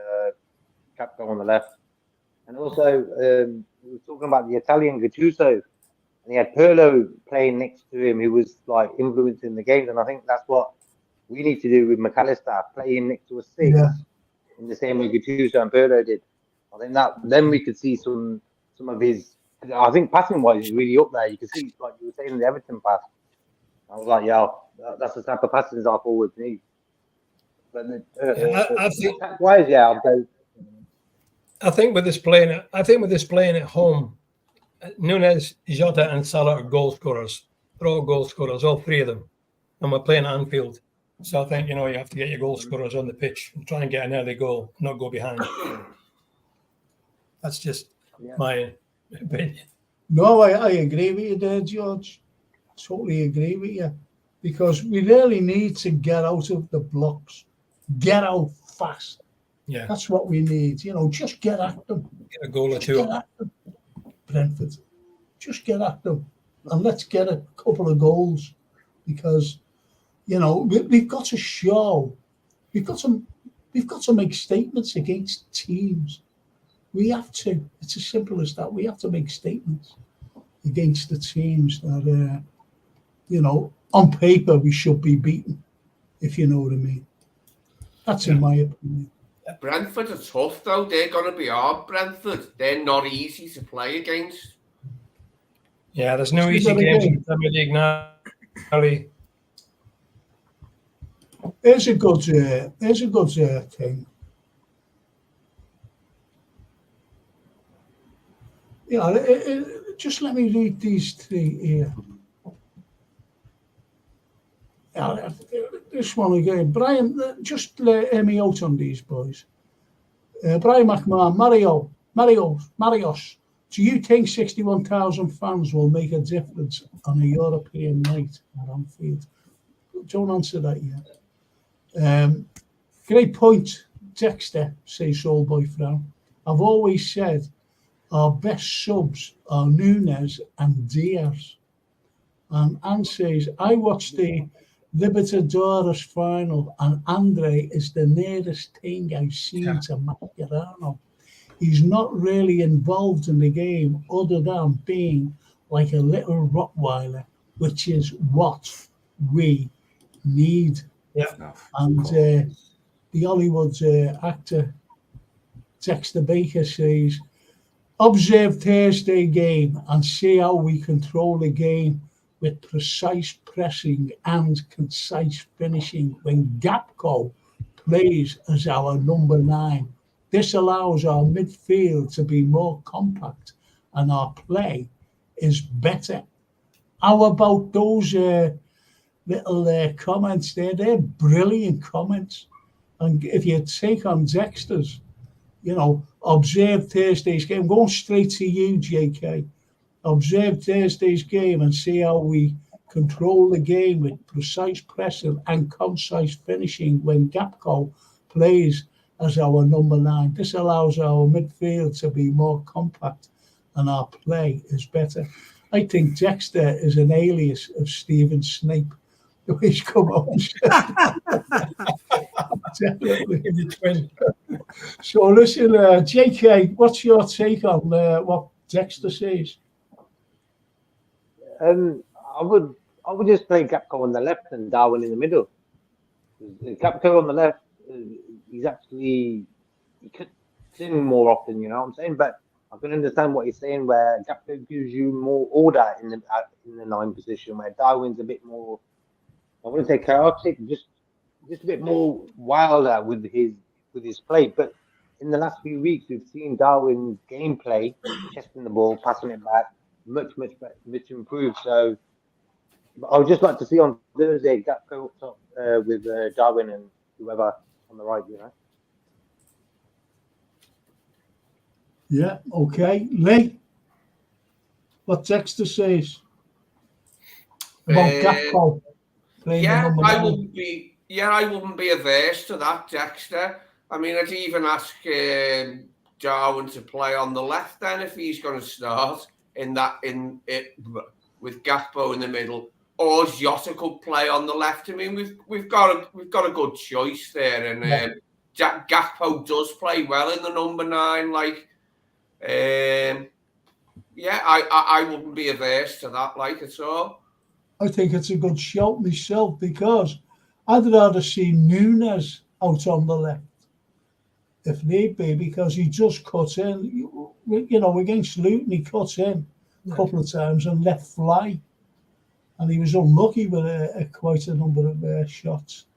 Gakpo on the left. And also, we were talking about the Italian Gattuso, and he had Pirlo playing next to him, who was like influencing the games. And I think that's what we need to do with McAllister, play him next to a six in the same way Gattuso and Pirlo did. I think that then we could see some of his. I think passing wise is really up there. You can see, like you were saying, the Everton pass. I was like, yeah, that's the type of passes our forwards need. But I think wise, I'll go. I think with this playing at home, Nunes, Jota, and Salah are goal scorers. They're all goal scorers, all three of them, and we're playing at Anfield. So I think, you have to get your goal scorers on the pitch and try and get an early goal, not go behind. That's just my opinion. No, I agree with you there, George. Totally agree with you. Because we really need to get out of the blocks. Get out fast. Yeah. That's what we need. Just get at them. Get a goal or Just two. get at them. Brentford. Just get at them. And let's get a couple of goals. Because, we've got to show. We've got to make statements against teams. We have to. It's as simple as that. We have to make statements against the teams that, on paper we should be beaten, if you know what I mean. That's in my opinion. Brentford are tough, though. They're going to be hard, Brentford. They're not easy to play against. Yeah, there's no easy games in the Premier League now. Here's a good thing. Just let me read these three here. This one again. Brian, just let me out on these boys. Brian McMahon, Marios. Do you think 61,000 fans will make a difference on a European night at Anfield? Don't answer that yet. Great point, Dexter, says Soulboy Frown. I've always said our best subs are Nunes and Diaz. And Anne says, I watched the Libertadores final and Andre is the nearest thing I've seen to Mascherano. He's not really involved in the game other than being like a little Rottweiler, which is what we need. Yeah. And the Hollywood actor Dexter Baker says, observe Thursday game and see how we control the game with precise pressing and concise finishing when Gakpo plays as our number 9. This allows our midfield to be more compact and our play is better. How about those little comments there? They're brilliant comments. And if you take on Dexter's, observe Thursday's game. Going straight to you, JK. Observe Thursday's game and see how we control the game with precise pressing and concise finishing when Gakpo plays as our number 9. This allows our midfield to be more compact and our play is better. I think Dexter is an alias of Stephen Snape. The way he's come out and said definitely. So listen, JK, what's your take on what Dexter says? I would just play Gakpo on the left and Darwin in the middle. Gakpo on the left, he could sing more often, you know what I'm saying? But I can understand what he's saying, where Gakpo gives you more order in the 9 position, where Darwin's a bit more, I wouldn't say chaotic, just a bit more wilder with his play. But in the last few weeks, we've seen Darwin's gameplay, chesting the ball, passing it back, much improved. So I would just like to see on Thursday Gakpo up top with Darwin and whoever on the right, Yeah, okay. Lee, what Dexter says about Gakpo playing the number 9? I wouldn't be averse to that, Dexter. I mean, I'd even ask Darwin to play on the left then if he's going to start with Gakpo in the middle, or Jota could play on the left. I mean, we've got a good choice there, and Gakpo does play well in the number 9. I wouldn't be averse to that, at all. I think it's a good shout myself, because I'd rather see Nunes out on the left, if need be, because he just cut in. Against Luton, he cut in a couple of times and let fly. And he was unlucky with quite a number of shots.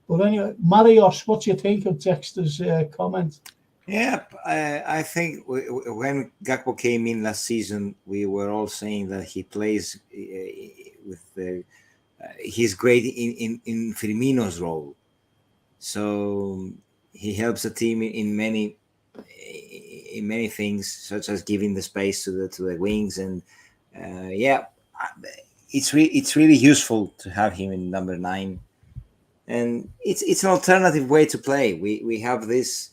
But anyway, Marios, what do you think of Dexter's comment? Yeah, I think when Gakpo came in last season, we were all saying that he plays with he's great in Firmino's role. So he helps the team in many things, such as giving the space to the wings, and it's really useful to have him in number 9, and it's an alternative way to play. We have this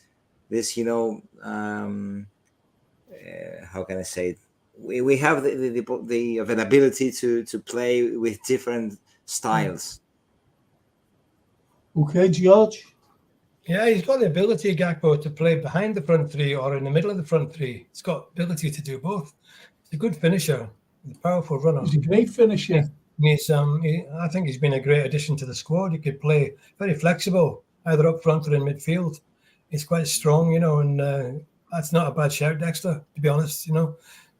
how can I say it? We have the availability to play with different styles. Okay, George. Yeah, he's got the ability, Gakpo, to play behind the front three or in the middle of the front three. He's got ability to do both. He's a good finisher, a powerful runner. He's a great finisher. I think he's been a great addition to the squad. He could play very flexible, either up front or in midfield. He's quite strong, and that's not a bad shout, Dexter, to be honest,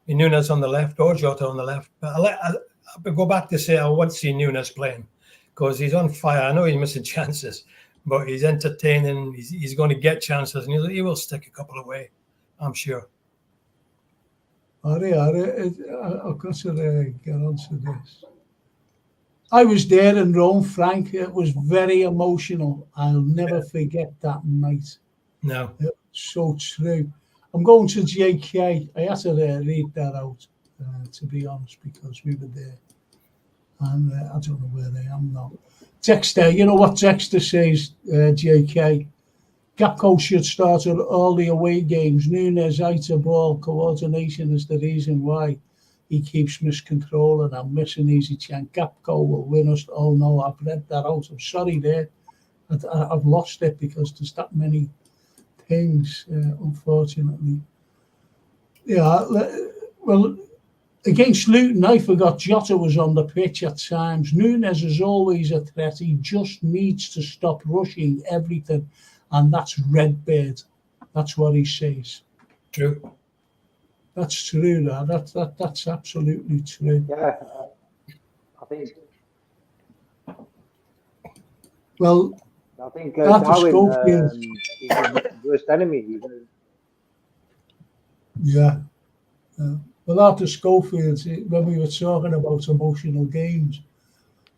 Nunes on the left or Jota on the left. But I'll go back to say I want to see Nunes playing because he's on fire. I know he's missing chances, but he's entertaining. He's going to get chances, and he will stick a couple away, I'm sure. I've got to get onto this. I was there in Rome, Frank. It was very emotional. I'll never forget that night. No. It was so true. I'm going to JK. I had to read that out, to be honest, because we were there. And I don't know where I am now. Dexter, you know what Dexter says, JK? Gakpo should start at all the away games. Nunes out of ball. Coordination is the reason why he keeps miscontrolling and missing easy chance. Gakpo will win us all. No, I've read that out. I'm sorry there. I've lost it because there's that many things, unfortunately. Yeah, well, against Luton, I forgot Jota was on the pitch at times. Nunes is always a threat. He just needs to stop rushing everything, and that's Redbird. That's what he says. True. That's true. That's absolutely true. Yeah, I think. Well, I think Darwin is his worst enemy. Yeah. Well, after Schofield, when we were talking about emotional games,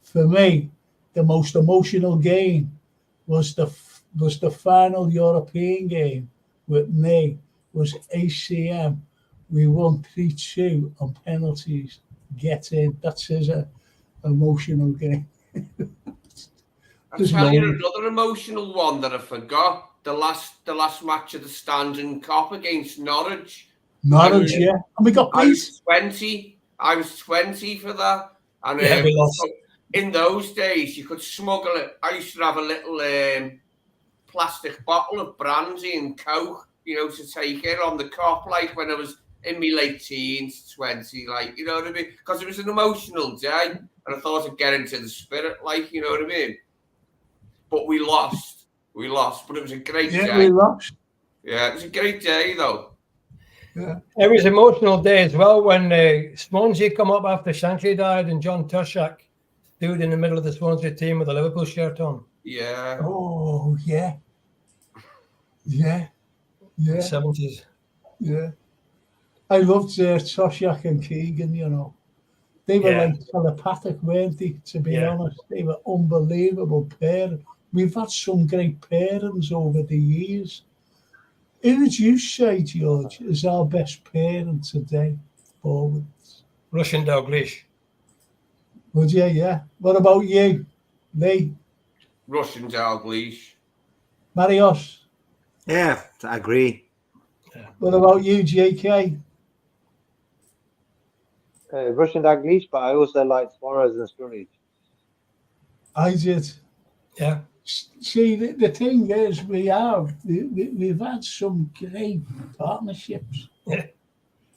for me, the most emotional game was the final European game with me, was ACM. We won 3-2 on penalties. Get in. That's his emotional game. I'll tell you another emotional one that I forgot. The last match of the Standing Cup against Norwich. Norwich, yeah. And we got beat. I was 20 for that. And we lost. In those days, you could smuggle it. I used to have a little plastic bottle of brandy and Coke, to take it on the cop, like when I was in my late teens, 20, like, you know what I mean? Because it was an emotional day, and I thought I'd get into the spirit, like, you know what I mean? But we lost, but it was a great day. Yeah, we lost. Yeah, it was a great day, though. Yeah. It was an emotional day as well when Swansea come up after Shankly died and John Tushak stood in the middle of the Swansea team with a Liverpool shirt on. Yeah. Oh, yeah. Yeah. Yeah. 70s. Yeah. I loved Toshak and Keegan, They were like telepathic, weren't they, to be honest? They were unbelievable parents. We've had some great parents over the years. Who would you say, George, is our best parent today? Forwards. Russian Dalglish. Would you? Yeah. What about you, Lee? Russian Dalglish. Marios? Yeah, I agree. Yeah. What about you, JK? Russian Dalglish, but I also like Suarez and Sturridge. I did. Yeah. See, the thing is, we've had some great partnerships. Yeah.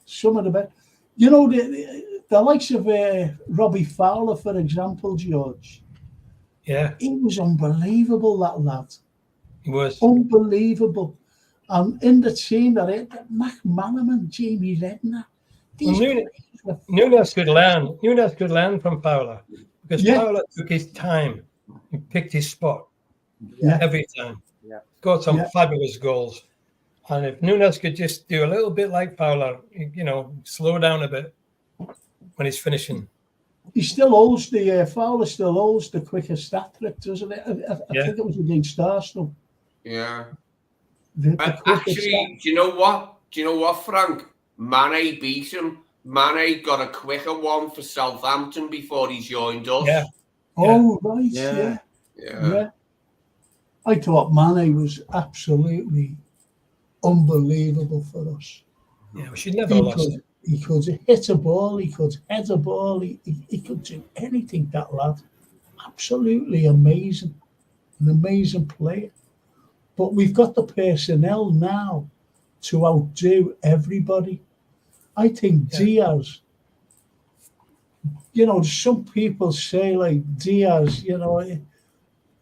Some of the best. The likes of Robbie Fowler, for example, George. Yeah. He was unbelievable, that lad. He was. Unbelievable. And in the team, Mac Manaman, Jamie Redknapp. Nunes could learn from Fowler because Fowler took his time and picked his spot every time. Yeah. Got some fabulous goals. And if Nunes could just do a little bit like Fowler, slow down a bit when he's finishing. He still holds the Fowler still holds the quickest stat trick, doesn't it? I think it was against Arsenal. Yeah. The quickest Actually, do you know what? Do you know what, Frank? Mane beat him. Mane got a quicker one for Southampton before he joined us. Yeah. Oh, right. Yeah. Yeah. I thought Mane was absolutely unbelievable for us. Yeah, she never lost it. He could hit a ball, he could head a ball, he could do anything, that lad. Absolutely amazing. An amazing player. But we've got the personnel now to outdo everybody. I think Diaz, you know, some people say like Diaz, you know,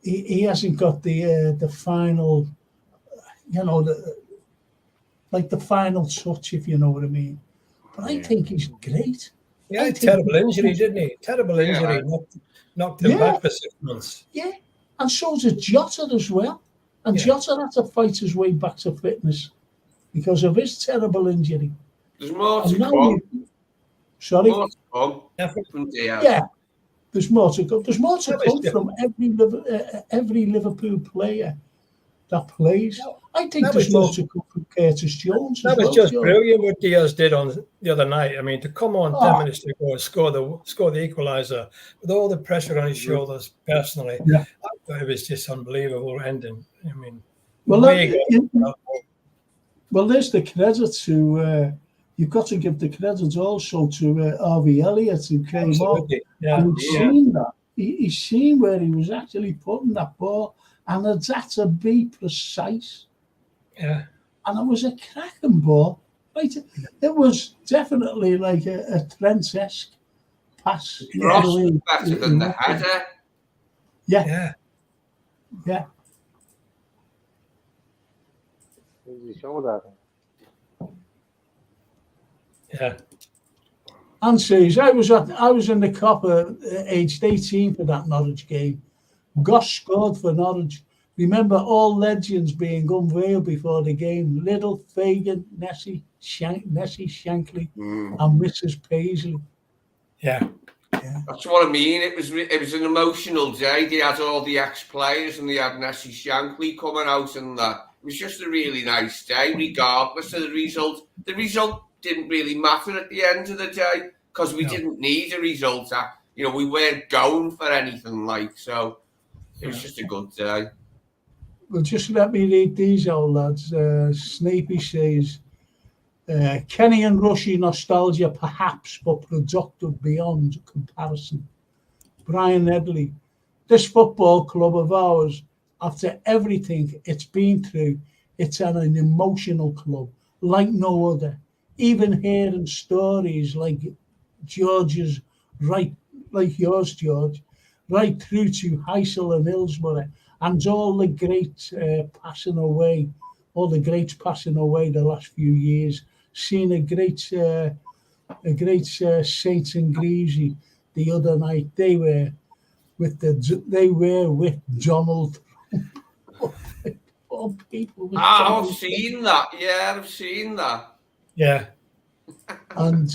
he hasn't got the final, you know, the final touch, if you know what I mean. But I think he's great. Yeah, terrible injury, didn't he? Terrible injury. Knocked him back for 6 months. Yeah, and so did Jota as well. And Jota had to fight his way back to fitness because of his terrible injury. There's more to come. Sorry? More to come from Diaz. Yeah, there's more to come. There's more to come from every Liverpool player that plays. I think there's more to come from Curtis Jones. That was just brilliant what Diaz did on the other night. I mean, to come on 10 minutes to go and score the equaliser with all the pressure on his shoulders personally, I thought it was just unbelievable ending. I mean, well, there's the credit to, you've got to give the credit also to Harvey Elliott, who came on. And he's seen that. He's seen where he was actually putting that ball, and it's had to be precise. Yeah. And it was a cracking ball. Right? It was definitely like a Trent-esque pass. Cross was better than the header. Yeah. He showed that. Yeah. And says I was in the copper aged 18 for that Norwich game. Gosh scored for Norwich. Remember all legends being unveiled before the game. Little, Fagan, Nessie Shankly, and Mrs. Paisley. Yeah. That's what I mean. It was an emotional day. They had all the ex-players and they had Nessie Shankly coming out, and that. It was just a really nice day, regardless of the result. The result didn't really matter at the end of the day because we didn't need a result. You know, we weren't going for anything like so. It was just a good day. Well, just let me read these out, lads. Snapey says, Kenny and Rushy nostalgia perhaps, but productive beyond comparison. Brian Edley, this football club of ours, after everything it's been through, it's an emotional club like no other. Even hearing stories like George's, right, like yours, George, right through to Heysel and Hillsborough, and all the greats passing away the last few years. Seen a great Saints and Greasy the other night. They were with Donald Trump. All people. I've seen that. Yeah, I've seen that. Yeah. And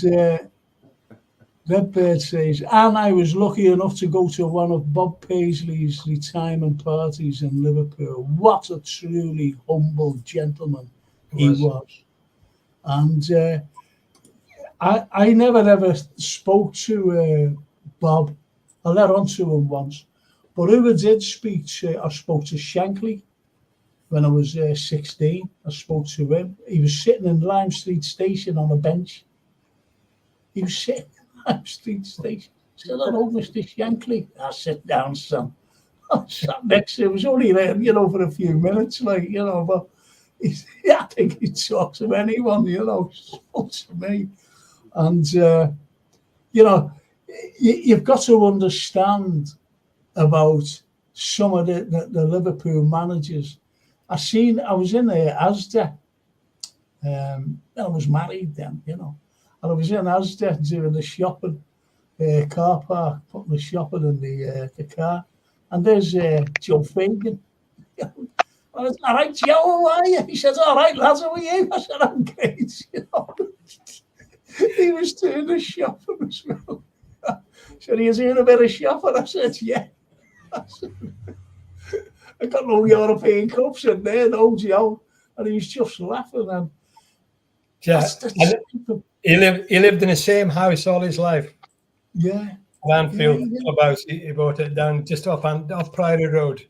Redbird says, and I was lucky enough to go to one of Bob Paisley's retirement parties in Liverpool. What a truly humble gentleman he was. And I never ever spoke to Bob. I let on to him once. But who I did speak to, I spoke to Shankly when I was 16. I spoke to him. He was sitting in Lime Street Station on a bench. He was sitting in Lime Street Station. I said, hello, Mr. Shankly. I sit down, son. I sat next to him. It was only there, for a few minutes, but I think he talks to anyone, spoke to me. And, you've got to understand about some of the Liverpool managers. I was in Asda. I was married then, and I was in Asda doing the shopping, car park, putting the shopping in the car. And there's Joe Fagan. I was, all right, Joe, how are you? He says, all right, lads, how are you? I said, I'm great. He was doing the shopping as well. said, "Are you doing a bit of shopping?" I said, "Yeah." I got no European Cups in there, no Joe. And he was just laughing. And Yeah, that's he lived in the same house all his life. yeah. Lanfield Yeah. Clubhouse. He bought it down just off Priory Road.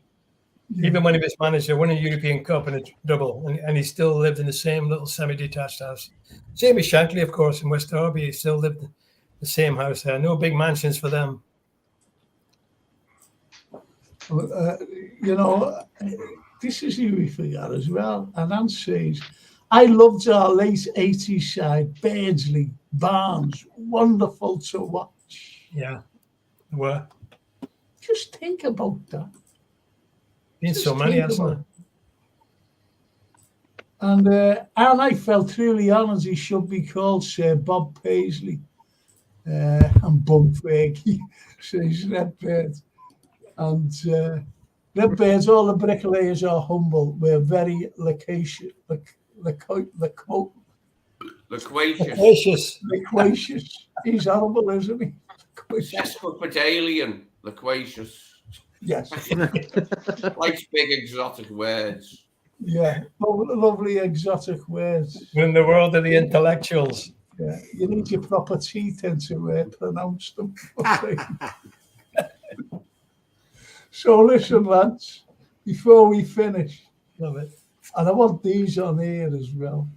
Yeah. Even when he was manager, won a European Cup and a double, and he still lived in the same little semi-detached house. Same as Shankly, of course, in West Derby. He still lived in the same house there. No big mansions for them. You know, this is who we forgot as well. And Ant says, I loved our late 80s side, Beardsley, Barnes, wonderful to watch. Yeah, were. Just think about that. Been Just so many, think hasn't about there? And I felt truly honoured he should be called Sir Bob Paisley and Bumfake, says Redbird. And Redbirds, all the bricklayers are humble. We're very loquacious. Loquacious. He's humble, isn't he? Sesquipedalian, loquacious. Yes. Likes big exotic words. Yeah, lovely exotic words. We're in the world of the intellectuals. Yeah, you need your proper teeth in to pronounce them. So listen, lads, before we finish, Love it. and I want these on here as well.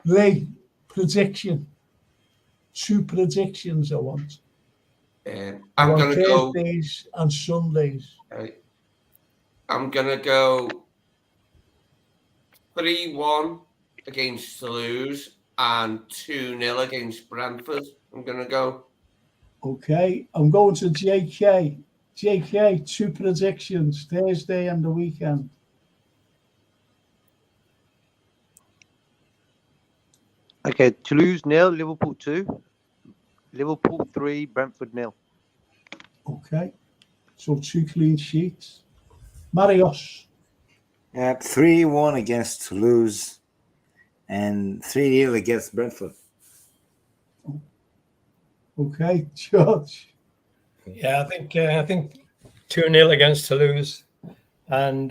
Lee, prediction. 2 predictions I want. I'm going to go Thursdays and Sundays. I'm going to go 3-1 against Toulouse and 2-0 against Brentford. I'm going to go. Okay, I'm going to JK. JK, 2 predictions, Thursday and the weekend. Okay, Toulouse 0, Liverpool 2, Liverpool 3, Brentford 0. Okay, so 2 clean sheets. Marios. 3-1 against Toulouse and 3-0 against Brentford. Okay, George. Yeah, I think 2-0 against Toulouse and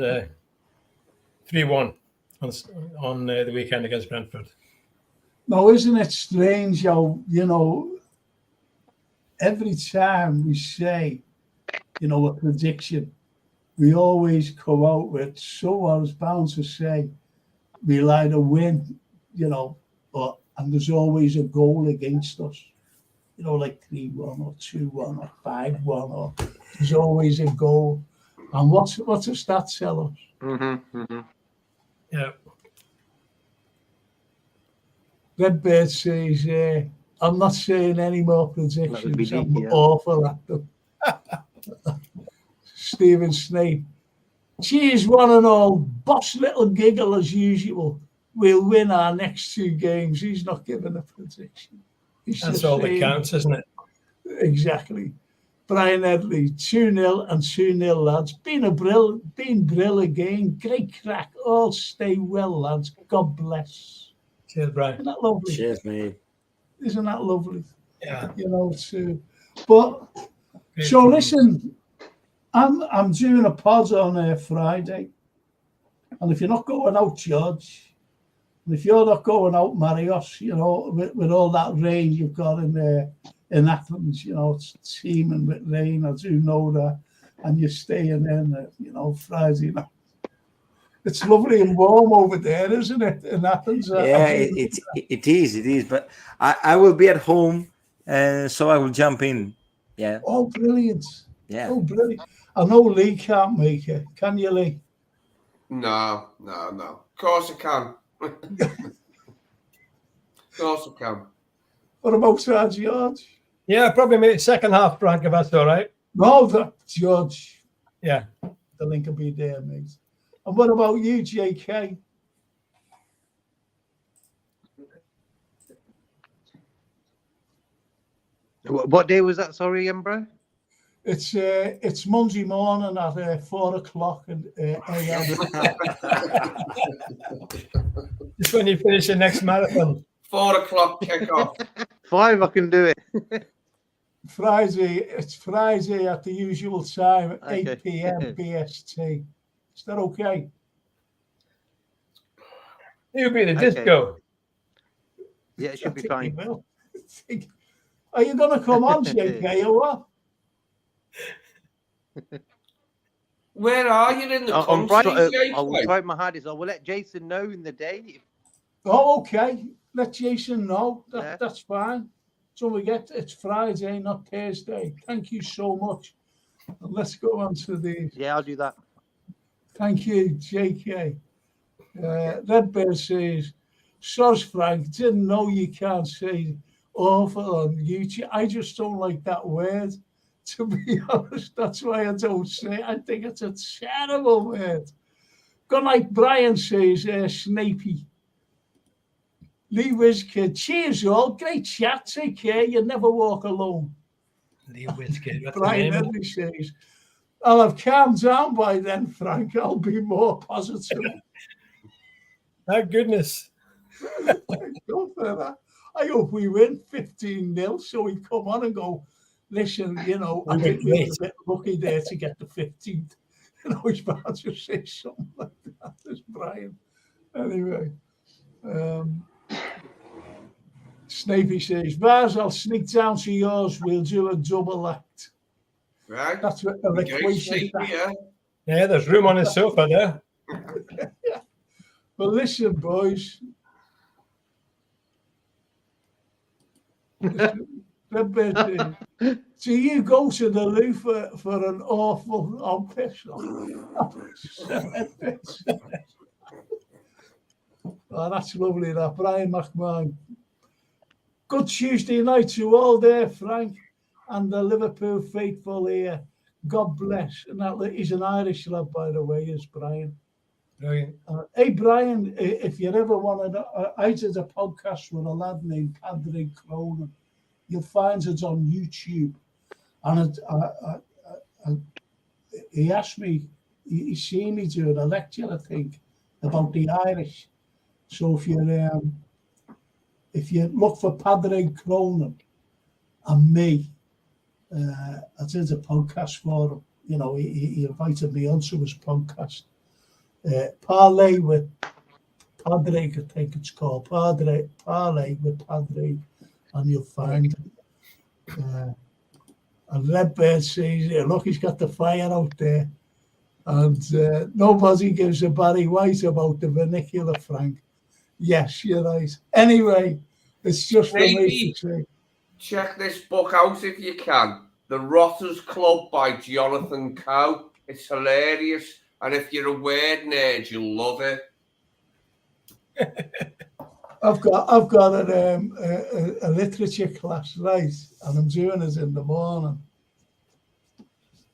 3-1 on the weekend against Brentford. Now, isn't it strange how, every time we say, a prediction, we always come out with, so I was bound to say, we'll either win, and there's always a goal against us. Like 3-1 or 2-1 or 5-1, or there's always a goal. And what does that tell us? Mm-hmm, mm-hmm. Yeah. Redbird says, I'm not saying any more predictions. I'm awful at them. Stephen Snape. Cheers, one and all. Boss little giggle as usual. We'll win our next 2 games. He's not giving a prediction. That's all that counts, isn't it? Exactly. Brian Edley, 2-0 and 2-0, lads. Been brill again. Great crack. All stay well, lads. God bless. Cheers, Brian. Isn't that lovely? Cheers, mate. Isn't that lovely? Yeah. But so listen, I'm doing a pod on Friday, and if you're not going out, George, and if you're not going out, Marios, with all that rain you've got in Athens, it's teeming with rain. I do know that, and you're staying in, Friday night. It's lovely and warm over there, isn't it, in Athens? Yeah, it is. But I will be at home, so I will jump in. Yeah. Oh, brilliant. Yeah. Oh, brilliant. I know Lee can't make it. Can you, Lee? No. Of course I can. Of course I can. What about George? Yeah, probably make second half, Frank, if that's all right. No, George. Yeah. The link will be there, mate. And what about you, JK? What day was that? Sorry, again, bro? It's Monday morning at 4:00 a.m. Just when you finish the next marathon. 4:00 kickoff. 5, I can do it. Friday. It's Friday at the usual time, Okay. 8 p.m. BST. Is that okay? You'll be the Okay. disco. Yeah, it should be I think fine. you will. Are you going to come on, JK, or what? Where are you in the On country, Friday, I will JK? try my hardest. I will let Jason know in the day. Oh, okay. Let Jason know. Yeah. That's fine. So we get it's Friday, not Thursday. Thank you so much. And let's go on to the. Yeah, I'll do that. Thank you, JK. Redbeard says, "Soz Frank, didn't know you can't say awful on YouTube. I just don't like that word. To be honest, that's why I don't say it. I think it's a terrible word." Good night, Brian says, Snapey. Lee Wizkid, cheers all. Great chat. Take care. You never walk alone. Lee Wizkid. That's the Brian name. Henry says, "I'll have calmed down by then, Frank. I'll be more positive." Thank goodness. Go for that. I hope we win 15-0 so we come on and go, listen, I That'd be think we were great. a bit lucky there to get the 15th. It's bad to say something like that. There's Brian. Anyway. Snapey says, "Vaz, I'll sneak down to yours. We'll do a double act." Right. That's what a Okay, request. yeah. Yeah, there's room on the sofa there. But listen, boys. Do you go to the loo for an awful armpit? Oh, that's lovely, that. Brian McMahon. Good Tuesday night to all there, Frank, and the Liverpool faithful here. God bless. And that he's an Irish lad, by the way, is Brian. Brilliant. Hey, Brian, if you ever wanted, I did a podcast with a lad named Padraig Cronin. You'll find it on YouTube. And he asked me, he's seen me doing a lecture, I think, about the Irish. So if you look for Padraig Cronin and me, I did a podcast for him. He invited me onto his podcast. Parlay with Padraig, I think it's called. Parlay with Padraig, and you'll find it. And Redbeard says, look, he's got the fire out there. And nobody gives a Barry White about the vernacular, Frank. Yes, you're right. Anyway, it's just for me to say. Check this book out if you can. The Rotters Club by Jonathan Coe. It's hilarious. And if you're a word nerd, you'll love it. I've got a literature class, right? And I'm doing it in the morning.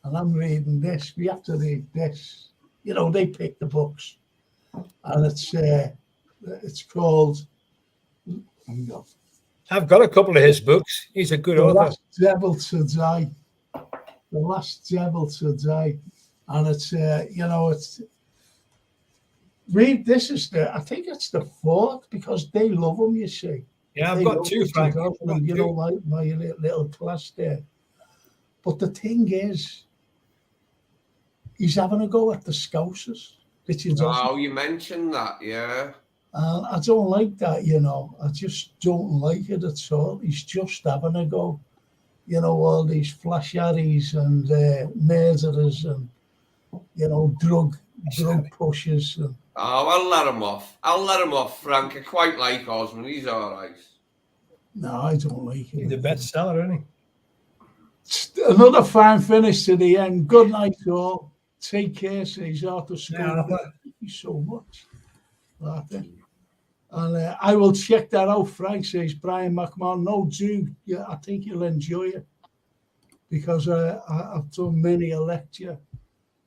And I'm reading this. We have to read this. They pick the books. And it's called, I've got a couple of his books. He's a good The author. Last Devil to Die. The Last Devil to Die. And it's, it's, read this I think it's the fourth, because they love them, you see. Yeah, I've They got love two, the Frank. Dodgers, my little class there. But the thing is, he's having a go at the Scousers. Oh, you mentioned that, yeah. I don't like that, I just don't like it at all. He's just having a go. All these flash harries and murderers and, drug pushers. And, I'll let him off. Frank. I quite like Osman. He's all right. no, I don't like it. He's the bestseller, isn't he? Another fine finish to the end. Good night, all. Take care, says Arthur Schofield. Thank you so much, Arthur. And I will check that out, Frank, says Brian McMahon. No, do. Yeah, I think you'll enjoy it. Because I've done many a lecture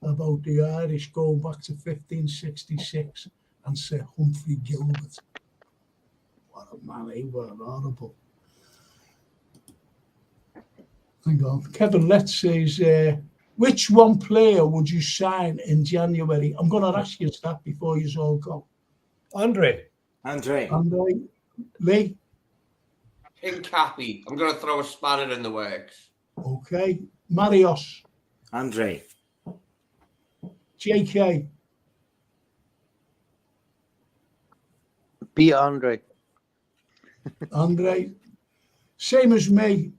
about the Irish going back to 1566 and Sir Humphrey Gilbert. What a man, he was horrible. Hang on. Kevin Letts says, which one player would you sign in January? I'm going to ask you that before you all go. Andre. Lee? Hincappy. I'm going to throw a spanner in the works. Okay. Marios. Andre. JK. Peter Andre. Andre. Same as me.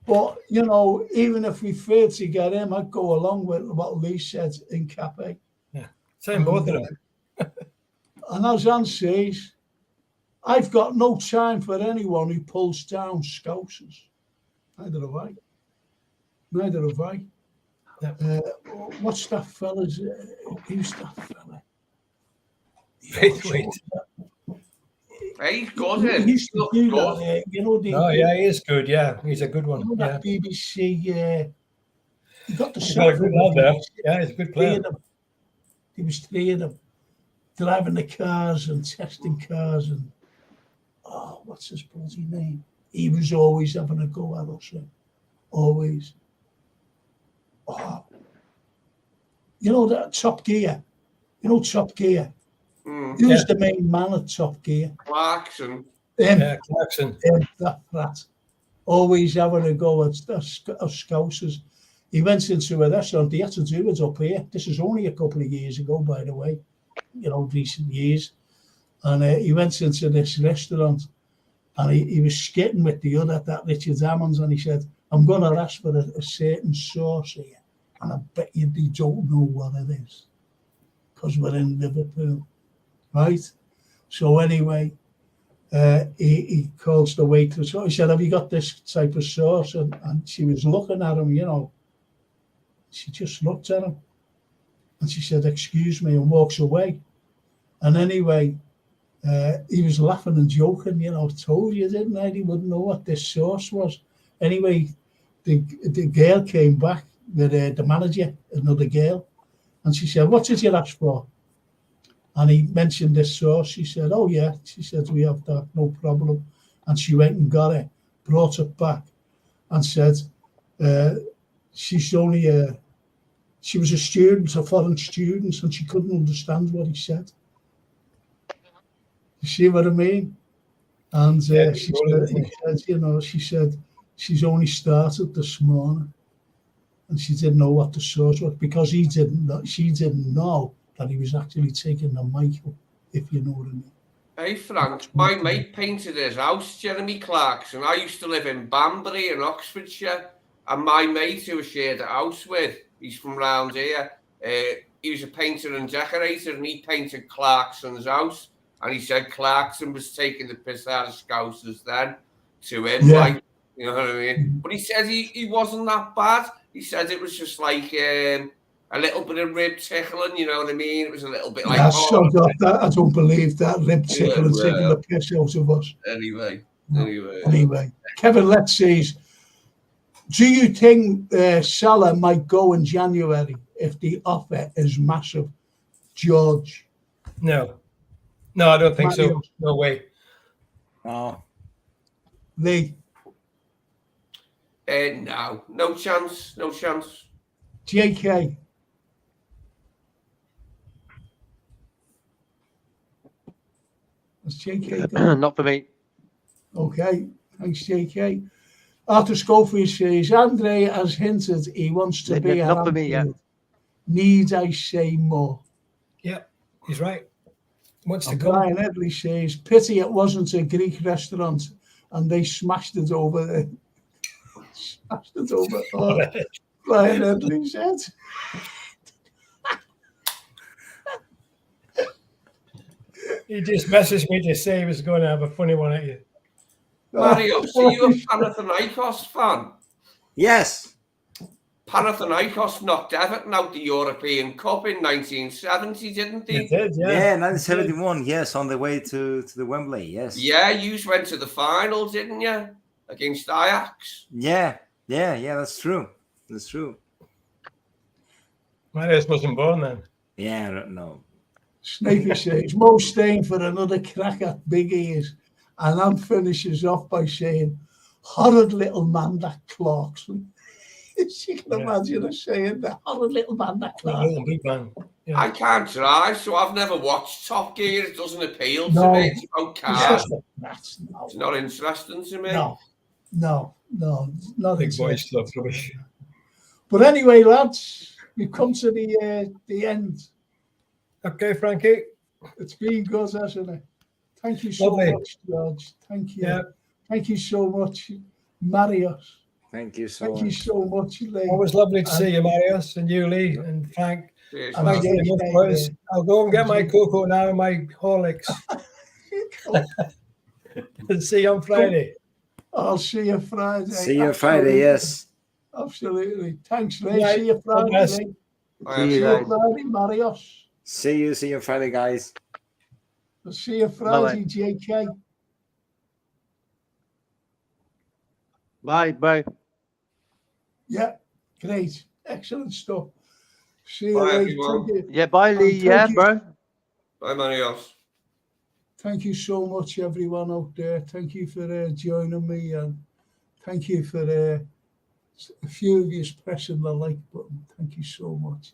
But, you know, even if we failed to get him, I'd go along with what Lee said in Cafe. Yeah. Same both of them. And as Anne says, I've got no time for anyone who pulls down Scousers. Neither have I. Yeah. What's that fella's? Who's that fella? Wait. He's good. He He used to looks do good. that. You know, Oh, yeah, he is good. Yeah, he's a good one. You know Yeah. that BBC. He got the He's got a good lad there. Yeah, he's a good player. There was 3 of them driving the cars and testing cars and what's his bloody name? He was always having a go at us. Always. Oh. You know that Top Gear? You know Top Gear? Who's the main man at Top Gear? Clarkson. Yeah, Clarkson. That. Always having a go at Scousers. He went into a restaurant. He had to do it up here. This is only a couple of years ago, by the way. You know, recent years. And he went into this restaurant and he was skitting with the other, that Richard Hammonds, and he said, I'm going to ask for a certain sauce here. And I bet you they don't know what it is. Because we're in Liverpool. Right? So anyway, he calls the waitress. He said, have you got this type of sauce? And she was looking at him, you know. She just looked at him. And she said, excuse me, and walks away. And anyway, he was laughing and joking, you know, told you, didn't I? He wouldn't know what this sauce was. Anyway, the girl came back with the manager, another girl. And she said, what did you ask for? And he mentioned this sauce. She said, oh, yeah. She said, we have that, no problem. And she went and got it, brought it back and said, she was a student, a foreign student, and she couldn't understand what he said. You see what I mean? And she said, she's only started this morning. And she didn't know what the sauce was because she didn't know that he was actually taking the mic up, if you know what I mean. Hey, Frank, my mate painted his house, Jeremy Clarkson. I used to live in Banbury in Oxfordshire, and my mate who I shared a house with, he's from round here, he was a painter and decorator, and he painted Clarkson's house, and he said Clarkson was taking the piss out of Scousers then to him, like, you know what I mean? But he said he wasn't that bad. He said it was just like a little bit of rib tickling, you know what I mean? It was a little bit like... I don't believe that, rib tickling, taking the piss out of us. Anyway. Kevin, let's see. Do you think Salah might go in January if the offer is massive? George? No, I don't think so. No way. Oh. Lee? No chance. JK? That's JK. Not for me. Okay, thanks, JK. Arthur Schofield says, Andre has hinted he wants to be a not for me, yeah. Need I say more? Yeah, he's right. Wants to go. Brian Edley says, pity it wasn't a Greek restaurant and they smashed it over there. Brian Edley said. He just messaged me to say he was going to have a funny one at you. Mario, are you a Panathinaikos fan? Yes. Panathinaikos knocked Everton out the European Cup in 1970, didn't they? He did, yeah. Yeah, 1971, yes, on the way to the Wembley, yes. Yeah, you went to the final, didn't you? Against Ajax. Yeah, that's true. That's true. Marius wasn't born then. Yeah, I don't know. Snakey says, Mo staying for another crack at Big Ears. And Anne finishes off by saying, horrid little man that Clarkson. You can imagine her saying that, horrid little man that Clarkson. Big man. Yeah. I can't drive, so I've never watched Top Gear. It doesn't appeal to me. It's about cars. It's not interesting to me. No. No, not Big boy interested. stuff, rubbish. But anyway, lads, we've come to the end. Okay, Frankie. It's been good, hasn't it? Thank you so Lovely. much, George. Thank you. Yeah. Thank you so much, Marius. Thank you so Thank you much. so much, Lee. Always lovely to see you, Marius, and you, Lee, and Frank. Cheers, And man. Thanks very much, JK, boys. I'll go and get my cocoa now, my Horlicks, and see you on Friday. I'll see you Friday. See you Friday, yes. Absolutely. Thanks, Lee. Right. See you Friday, bless. Lee. See you See you guys. Friday, Marius. See you Friday, guys. I'll see you Friday, JK. Bye. Bye. Yeah, great. Excellent stuff. See you, Bye, Lee. everyone. Thank you. Yeah. Bye, Lee. Thank Yeah, you. bro. Bye, Marios. Thank you so much, everyone out there. Thank you for joining me, and thank you for a few of you pressing the like button. Thank you so much.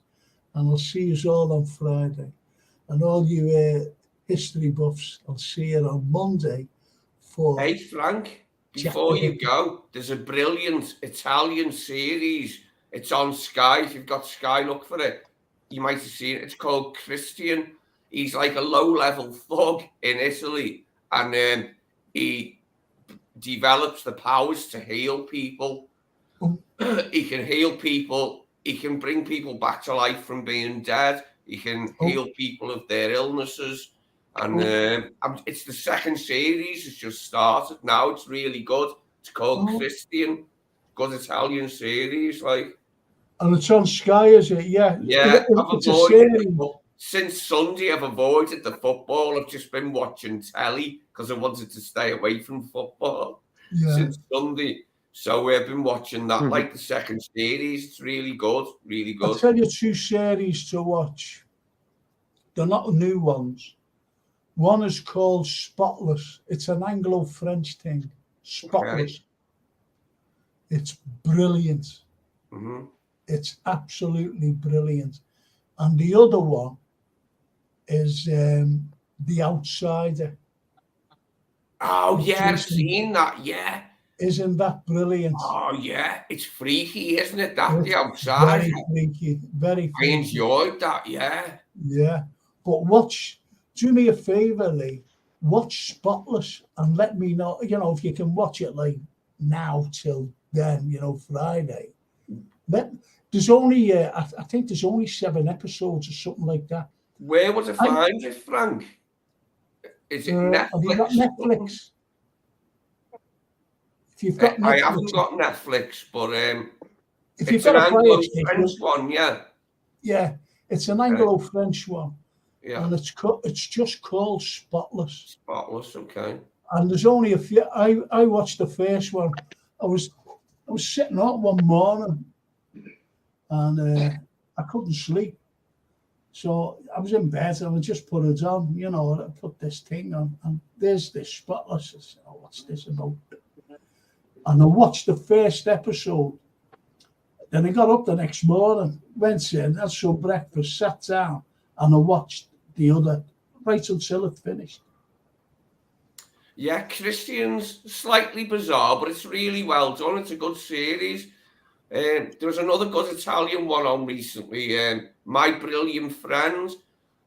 And I'll see you all on Friday. And all you history buffs, I'll see you on Monday for... Hey, Frank, before you go, there's a brilliant Italian series. It's on Sky. If you've got Sky, look for it. You might have seen it. It's called Christian. He's like a low-level thug in Italy, and he develops the powers to heal people. He can heal people. He can bring people back to life from being dead. He can heal people of their illnesses. And it's the second series. It's just started now. It's really good. It's called Christian. Good Italian series, like. And it's on Sky, is it? Yeah. Yeah, It's a series. Since Sunday, I've avoided the football. I've just been watching telly because I wanted to stay away from football since Sunday. So we've been watching that, like the second series. It's really good, really good. I'll tell you two series to watch. They're not new ones. One is called Spotless. It's an Anglo-French thing. Spotless. Okay. It's brilliant. Mm-hmm. It's absolutely brilliant. And the other one is The Outsider. Oh, yeah, I've seen that, yeah. Isn't that brilliant? Oh, yeah. It's freaky, isn't it? That, It's The Outside. Very freaky. Very I freaky. enjoyed that, yeah. Yeah. But do me a favour, Lee. Watch Spotless and let me know, if you can watch it like now till then, Friday. There's only, I think there's only 7 episodes or something like that. Where would I find it, Frank? Is it Netflix? Have you got Netflix? If you've got Netflix, I haven't got Netflix, but if you've it's an got a Fire Anglo-French Stick, one, yeah. Yeah, it's an Anglo-French one, Yeah. and it's just called Spotless. Spotless, okay. And there's only a few. I watched the first one. I was sitting up one morning, and I couldn't sleep. So I was in bed and I just put it on, I put this thing on, and there's this Spotless. I said, what's this about? And I watched the first episode. Then I got up the next morning, went in, had some breakfast, sat down, and I watched the other right until it finished. Yeah, Christian's slightly bizarre, but it's really well done. It's a good series. There was another good Italian one on recently, My Brilliant Friend,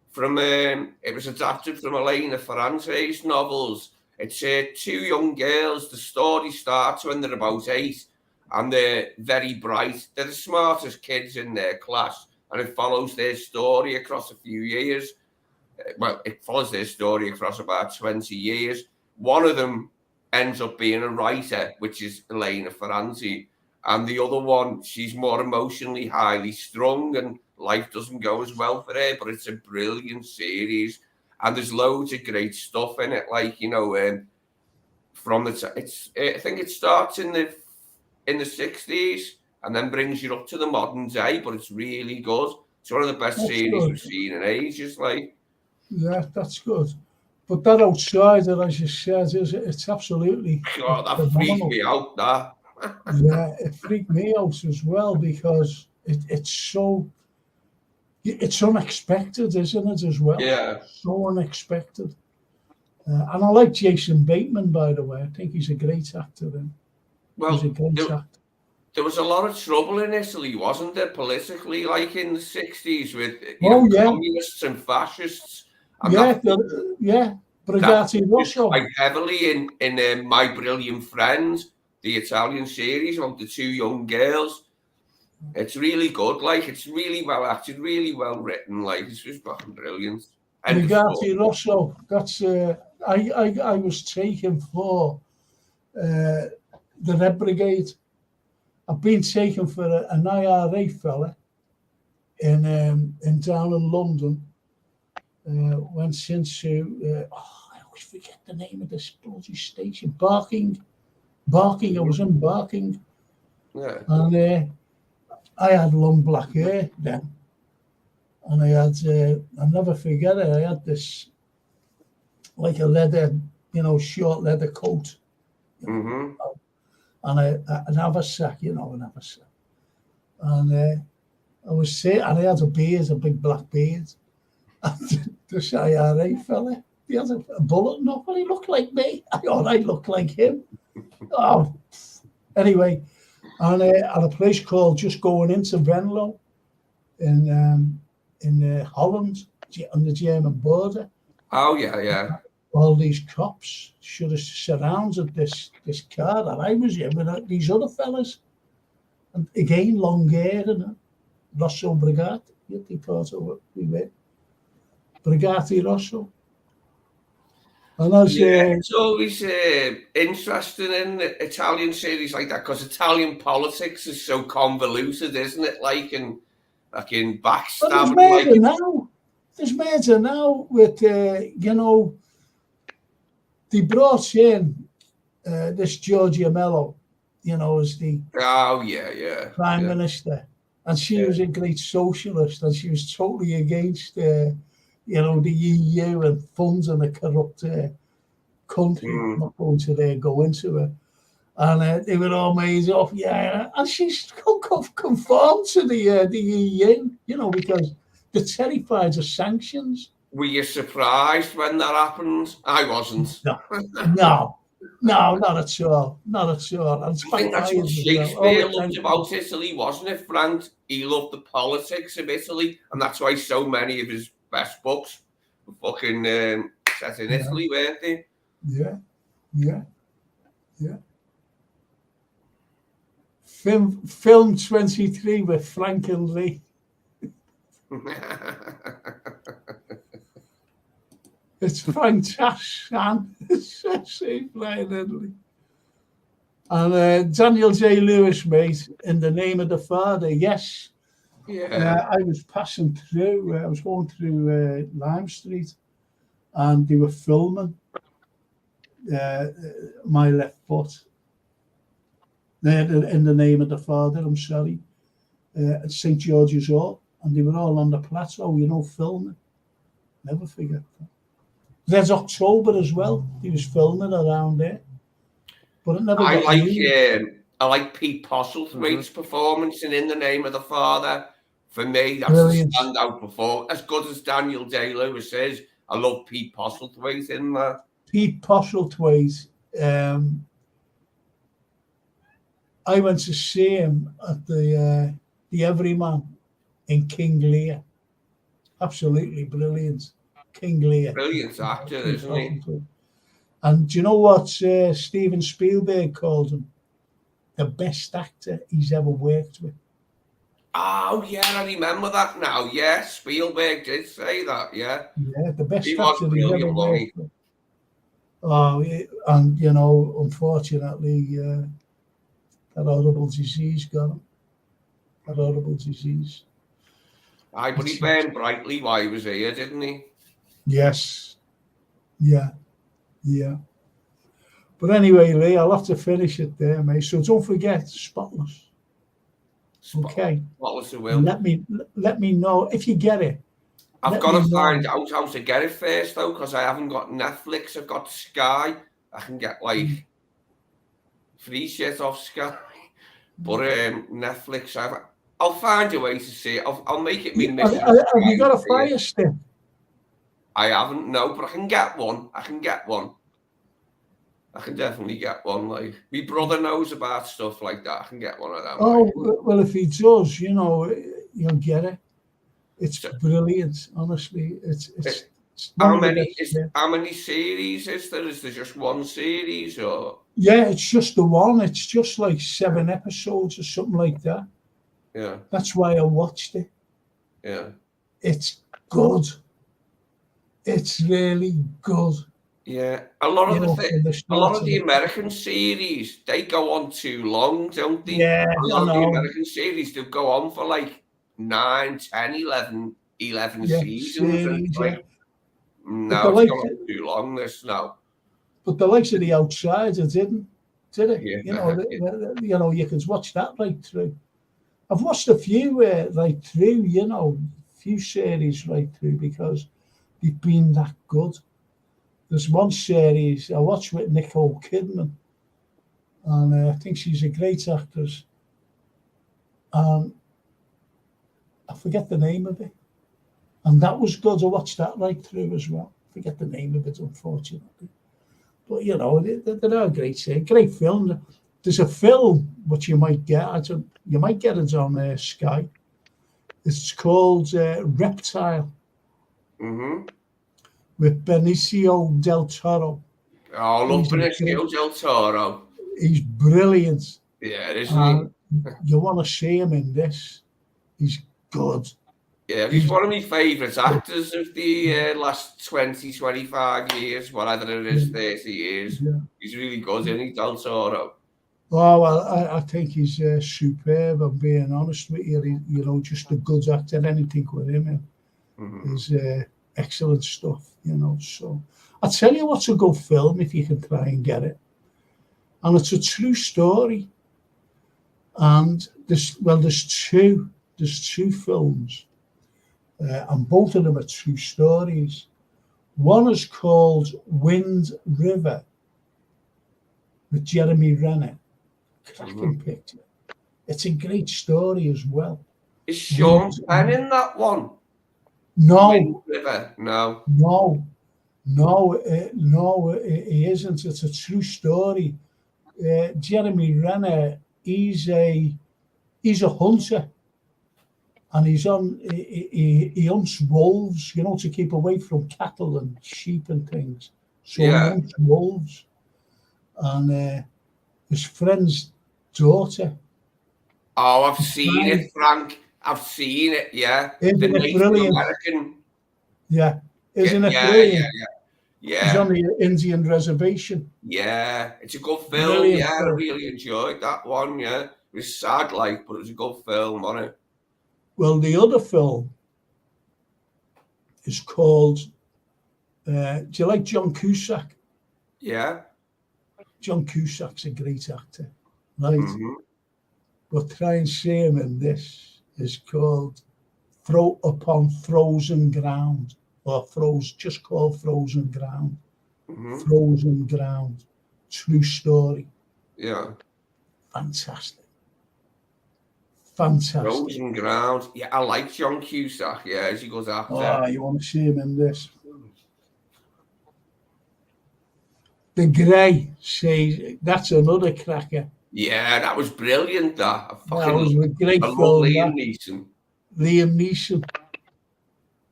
from it was adapted from Elena Ferrante's novels. It's 2 young girls. The story starts when they're about 8, and they're very bright. They're the smartest kids in their class, and it follows their story across a few years. Well, it follows their story across about 20 years. One of them ends up being a writer, which is Elena Ferrante. And the other one, she's more emotionally highly strung and life doesn't go as well for her, but it's a brilliant series. And there's loads of great stuff in it, like, from I think it starts in the 60s and then brings you up to the modern day, but it's really good. It's one of the best series we've seen in ages, like. Yeah, that's good. But that Outsider, as you said, it's absolutely God, that freaked me out, that. Yeah, it freaked me out as well because it's unexpected, isn't it, as well? Yeah. So unexpected. And I like Jason Bateman, by the way. I think he's a great actor. Well, He's a great actor. there was a lot of trouble in Italy, wasn't there, politically, like in the 60s with communists and fascists. And Yeah. Brigati Rosso. Quite heavily in My Brilliant Friend, the Italian series about the two young girls. It's really good, like it's really well acted, really well written, like it's just fucking brilliant. Brigati Rosso. That's I was taken for the Red Brigade. I've been taken for an IRA fella in down in London. Went into I always forget the name of this bloody station. Barking. I was in Barking. Yeah. And I had long black hair then. And I had, I'll never forget it, I had this, like a leather, short leather coat. Mm-hmm. And an haversack, an haversack. And I was saying, and I had a beard, a big black beard. And this IRA fella, he had a bullet knock, and he looked like me. I thought I looked like him. Oh, anyway, and at a place called just going into Venlo in Holland on the German border. Oh yeah. All these cops should have surrounded this car that I was in with these other fellas, and again long hair and Rosso Brigati. They thought we were Brigati Rosso. And it's always interesting in Italian series like that because Italian politics is so convoluted, isn't it? Like in backstabbing. There's murder now with they brought in this Giorgia Mello, as the prime minister, and she was a great socialist, and she was totally against the EU and funds in a corrupt country. I'm not going to go into it. And they were all made up, and she's conformed to the EU, because they're terrified of sanctions. Were you surprised when that happened? I wasn't. No, not at all. Not at all. And I think that's what Shakespeare loved about Italy, wasn't it, Frank? He loved the politics of Italy, and that's why so many of his best books were fucking set in Italy, weren't they? Yeah. Film 23 with Frank and Lee. It's fantastic. It's so brilliantly. And Daniel Day-Lewis, mate, In the Name of the Father, yes. Yeah. I was passing through, I was going through Lime Street, and they were filming My Left Foot. In the Name of the Father, I'm sorry, at St. George's Hall, and they were all on the plateau, filming. Never forget that. There's October as well. He was filming around there, but it never. I like Pete Postlethwaite's performance in the Name of the Father. For me, that's a standout performance. As good as Daniel Day-Lewis is, I love Pete Postlethwaite in that. Pete Postlethwaite. I went to see him at the Everyman in King Lear. Absolutely brilliant. King Lear. Brilliant actor, isn't he? And do you know what Steven Spielberg called him? The best actor he's ever worked with. Oh, yeah, I remember that now. Yeah, Spielberg did say that, yeah. Yeah, the best he actor he's ever worked with. Oh, and, unfortunately, that horrible disease got him. That horrible disease. Aye, but he burned brightly while he was here, didn't he? Yes. Yeah. But anyway, Lee, I'll have to finish it there, mate. So don't forget, Spotless. Okay. Spotless, I will. Let me know if you get it. I've got to find out how to get it first, though, because I haven't got Netflix. I've got Sky. I can get free shit off Sky, but Netflix. I'll find a way to see it. I'll make it me. Have you got a Fire Stick? I haven't, no, but I can get one. I can definitely get one. Like, my brother knows about stuff like that. I can get one of them. Oh, like. well, if he does, you'll get it. It's So, brilliant, honestly. It's one how of the many best. how many series is there? Is there just one series or? Yeah, it's just the one. It's just like 7 episodes or something like that. Yeah. That's why I watched it. Yeah. It's good. It's really good. Yeah. A lot of from a lot of to the American series, they go on too long, don't they? Yeah, A I lot of the know. American series, they go on for like 9, 10, 11 Yeah, seasons. And it's series, yeah. like, But no, the it's like, gone on too long, this now. but the likes of The Outsider did it? Yeah. You could watch that right through. I've watched a few right through, few series right through because they've been that good. There's one series I watched with Nicole Kidman, and I think she's a great actress. I forget the name of it, and that was good. I watched that right through as well. I forget the name of it, unfortunately. But they're a great film. There's a film which you might get. You might get it on Sky. It's called Reptile with Benicio del Toro. Oh, I love Benicio del Toro. He's brilliant. Yeah, isn't he? You want to see him in this. He's good. Yeah, he's one of my favourite actors of the last 20, 25 years, whatever it is, 30 years. Yeah. He's really good, isn't he, Del Toro? Oh, well, I think he's superb. I'm being honest with you. Just a good actor. Anything with him is excellent stuff. So I'll tell you what's a good film if you can try and get it, and it's a true story. And there's two films, and both of them are true stories. One is called Wind River with Jeremy Renner. Cracking picture. It's a great story as well. Is Sean Penn in that one? No. Wind River? No. No, it isn't. It's a true story. Jeremy Renner, he's a hunter, and he hunts wolves, to keep away from cattle and sheep and things. So he hunts wolves, and his friend's daughter. Oh, I've seen it, Frank. I've seen it. Yeah, Isn't the it Native brilliant? American. Yeah, isn't it Yeah, brilliant? Yeah. He's on the Indian reservation. Yeah, it's a good film. Brilliant I film. really enjoyed that one. Yeah, it was sad, but it was a good film, wasn't it? Well, the other film is called. Do you like John Cusack? Yeah. John Cusack's a great actor, right? But try and see him in this. Is called Upon Frozen Ground, or just called Frozen Ground. Frozen Ground, true story. Yeah. Fantastic. Frozen Ground. Yeah, I like John Cusack. Yeah, he's a good actor. Oh, you want to see him in this? The Grey says that's another cracker. Yeah, that was brilliant. That was a great love film. Liam Neeson. Liam Neeson,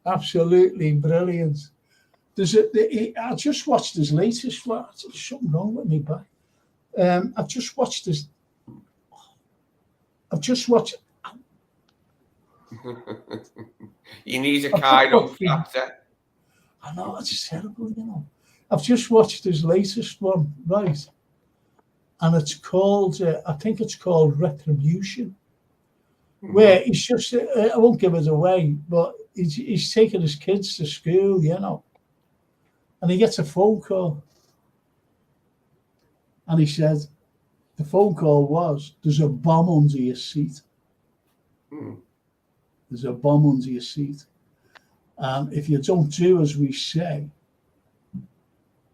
absolutely brilliant. I just watched his latest one. There's something wrong with me back. I've just watched this. You need a chiropractor. I know, it's terrible, I've just watched his latest one, right? And it's called, I think it's called Retribution, where he's just, I won't give it away, but he's taking his kids to school, and he gets a phone call. And he said, the phone call was, there's a bomb under your seat. There's a bomb under your seat. And if you don't do as we say,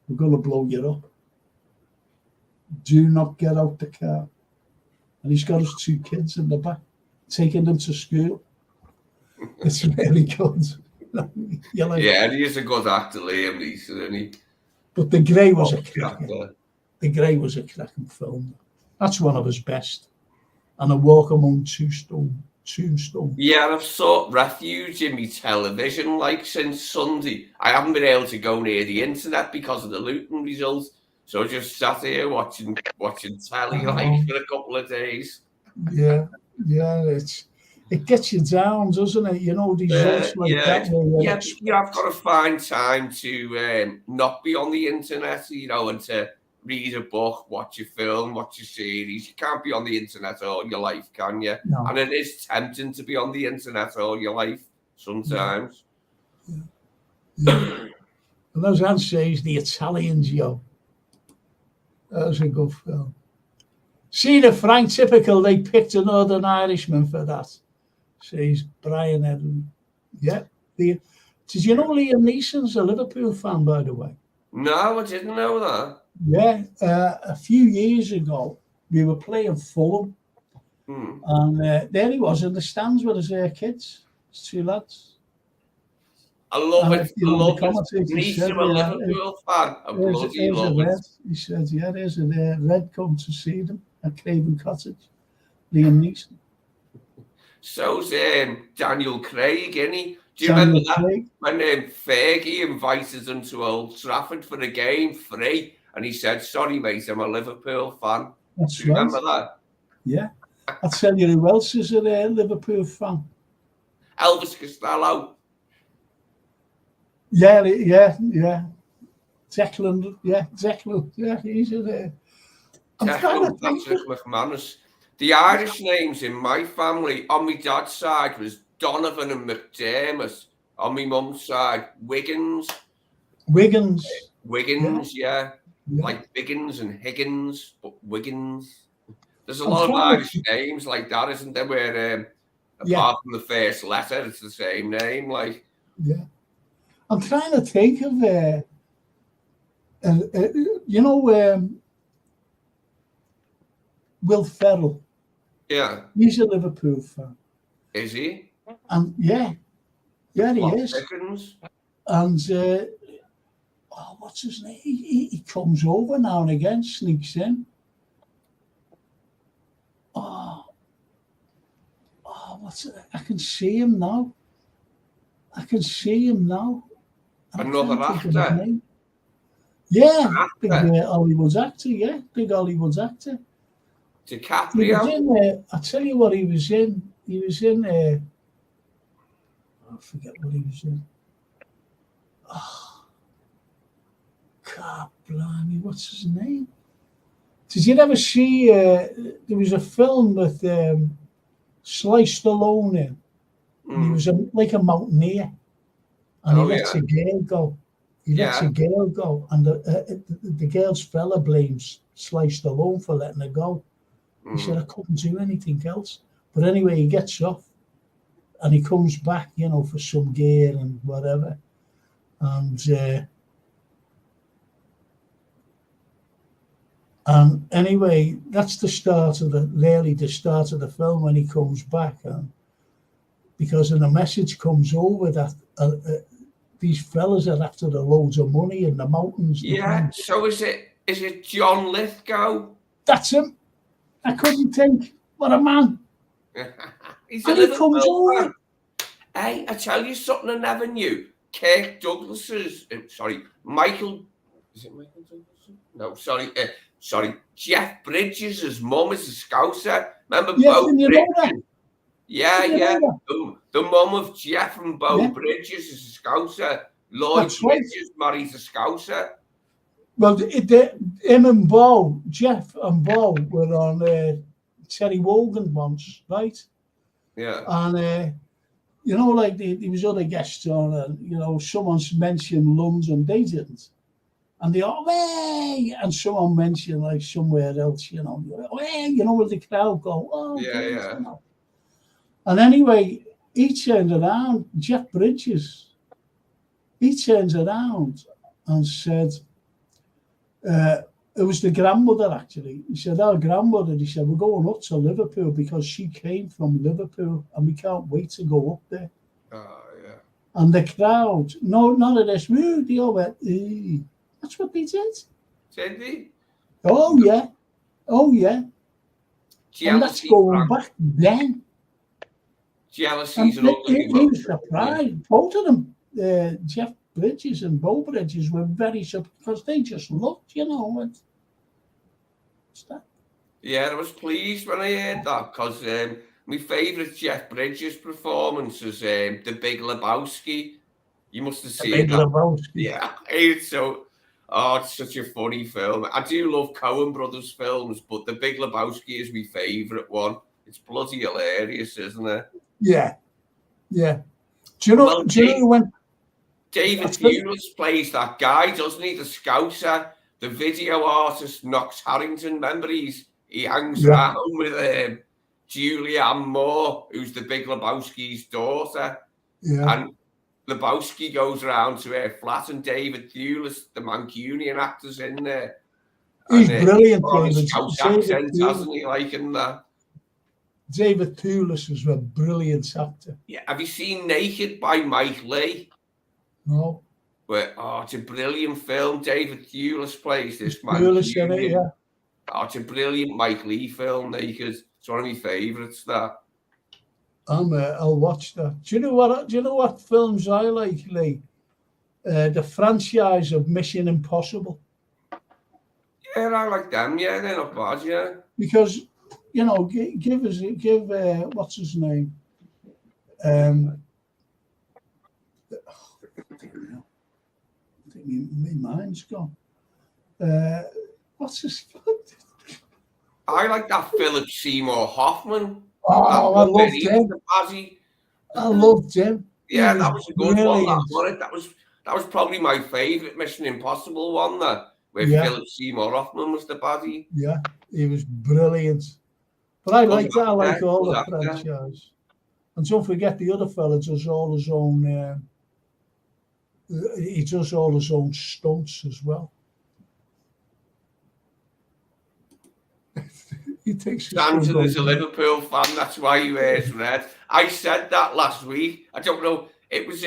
we're going to blow you up. Do not get out the car. And he's got his 2 kids in the back, taking them to school. It's really good. Yeah, he is a good actor, Liam Neeson, isn't he? But The Grey was a cracker. The Grey was a cracking film. That's one of his best. And A Walk Among Tombstones. Yeah, I've sought refuge in my television like since Sunday. I haven't been able to go near the internet because of the Luton results. So I just sat here watching telly like for a couple of days. Yeah, it gets you down, doesn't it? You know, results like that. I've got to find time to not be on the internet, you know, and to read a book, watch a film, watch a series. You can't be on the internet all your life, can you? No. And it is tempting to be on the internet all your life sometimes. Yeah. And those answers, The Italians, yo. That was a good film. See the Frank typical, they picked a Northern Irishman for that. Says Brian Edley. Yeah. Did you know Liam Neeson's a Liverpool fan, by the way? No, I didn't know that. Yeah. A few years ago, we were playing Fulham. And there he was in the stands with his kids. His two lads. I love it. You know, love the it. commentator said, a Liverpool fan. I bloody love it. He said, yeah, there's a red come to see them at Craven Cottage. Liam Neeson. So's Daniel Craig, isn't he? Do you remember that? When Fergie invited them to Old Trafford for a game free, and he said, sorry, mate, I'm a Liverpool fan. That's Do you remember that? Yeah. I'll tell you who else is a Liverpool fan. Elvis Costello. Yeah. Declan, yeah, he's in there. Declan Patrick McManus. The Irish names in my family, on my dad's side, was Donovan and McDermott. On my mum's side, Wiggins. Yeah. Like Biggins and Higgins, but Wiggins. There's a lot of Irish names like that, isn't there? Where apart from the first letter, it's the same name. Like, yeah. I'm trying to think of, you know, Will Ferrell. Yeah. He's a Liverpool fan. Is he? And yeah, he is. Seconds. And what's his name? He comes over now and again, sneaks in. What's it? I can see him now. Another actor. Yeah, big Hollywood actor. Yeah, big Hollywood actor. DiCaprio. I tell you what he was in. He was in. I forget what he was in. Oh, God, blimey, what's his name? Did you ever see? There was a film with Sly Stallone in. And he was like a mountaineer, and he lets a girl go. And the girl's fella blames Sly Stallone for letting her go. He said, I couldn't do anything else. But anyway, he gets off and he comes back, you know, for some gear and whatever. And anyway, that's the start of the film when he comes back. Because then a message comes over that these fellas are after the loads of money in the mountains. Yeah. So is it John Lithgow? That's him. I couldn't think. What a man. He's a Liverpool fan. Hey, I tell you something I never knew. Kirk Douglas's, Michael. Is it Michael Douglas? No, sorry. Jeff Bridges' mum is a Scouser. Remember Bo Bridges? Yeah. The mum of Jeff and Bo Bridges is a Scouser. Lloyd Bridges marries a Scouser. Well, him and Bo, Jeff and Bo were on Terry Wogan once, right? Yeah. And, you know, like there was other guests on, and, you know, someone's mentioned London, they didn't. And they all, hey! And someone mentioned, like, somewhere else, you know, hey! You know, where the crowd go, oh, yeah. You know. And anyway, he turned around, Jeff Bridges, he turns around and said, it was the grandmother, actually. He said, our grandmother, he said, we're going up to Liverpool because she came from Liverpool and we can't wait to go up there. Oh, yeah. And the crowd, no, none of this, they all went, eee. That's what they did. Did they? Oh yeah, oh yeah. And that's Jealousy, going Frank. back then. Jealousy's And an ugly he was emotion. surprised. Both of them, Jeff Bridges and Bo Bridges, were very surprised because they just looked, what's that? Yeah, I was pleased when I heard that because my favourite Jeff Bridges performance is The Big Lebowski. You must have The seen Big that. Lebowski. Yeah, it's such a funny film. I do love Coen Brothers films, but The Big Lebowski is my favourite one. It's bloody hilarious, isn't it? Yeah, yeah. Do you know when David Thewlis plays that guy, doesn't he? The Scouser, the video artist Knox Harrington. Remember, he hangs around with Julianne Moore, who's the Big Lebowski's daughter. Yeah. And Lebowski goes around to her flat, and David Thewlis, the Mancunian actor's in there. He's brilliant, David. David hasn't he? Like in that. David Thewlis was a brilliant actor. Yeah. Have you seen Naked by Mike Leigh? No. It's a brilliant film. David Thewlis plays this man. Yeah. It's a brilliant Mike Leigh film, Naked. It's one of my favourites, that. I'll watch that. Do you know what films I like, Lee? The franchise of Mission Impossible. Yeah, I like them. Yeah, they're not bad. Yeah. Because give what's his name? My mind's gone. What's his? I like that Philip Seymour Hoffman. Oh, I loved him. I loved him. Yeah, that was a good one. That was probably my favourite Mission Impossible one. Where Philip Seymour Hoffman was the baddie. Yeah, he was brilliant. But I like that. I like all the franchise. And don't forget, the other fella does all his own. He does all his own stunts as well. He takes. Stanton is a Liverpool fan. That's why he wears red. I said that last week. I don't know. It was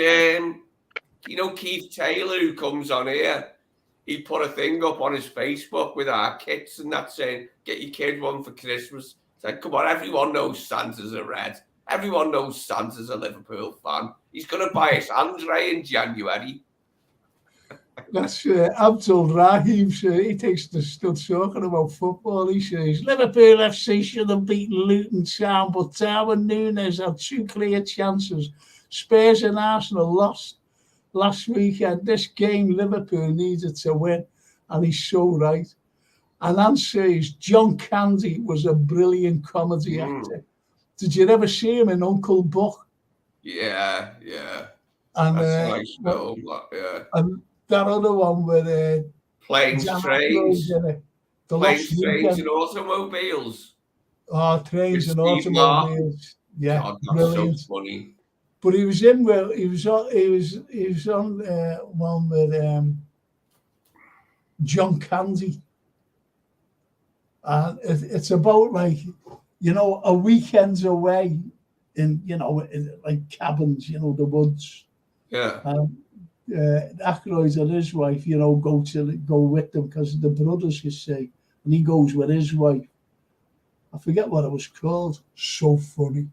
Keith Taylor who comes on here. He put a thing up on his Facebook with our kits and that saying, "Get your kid one for Christmas." Said, "Come on, everyone knows Santa's a red. Everyone knows Santa's a Liverpool fan. He's going to buy us Andre in January." That's Abdul Rahim. He takes the still talking about football. He says Liverpool FC should have beaten Luton Town, but Darwin Núñez had two clear chances. Spurs and Arsenal lost last weekend. This game Liverpool needed to win, and he's so right. And Anne says John Candy was a brilliant comedy actor. Did you ever see him in Uncle Buck? Yeah. And that's a nice film. Yeah. And that other one with Planes, Trains, Planes, Trains and Automobiles. Oh, Trains and Automobiles. Yeah, God, that's brilliant. So funny. But he was on one with John Candy. And it's about a weekend away in like cabins, the woods. Yeah. Aykroyd and his wife, go with them because of the brothers, you see, and he goes with his wife. I forget what it was called. So funny.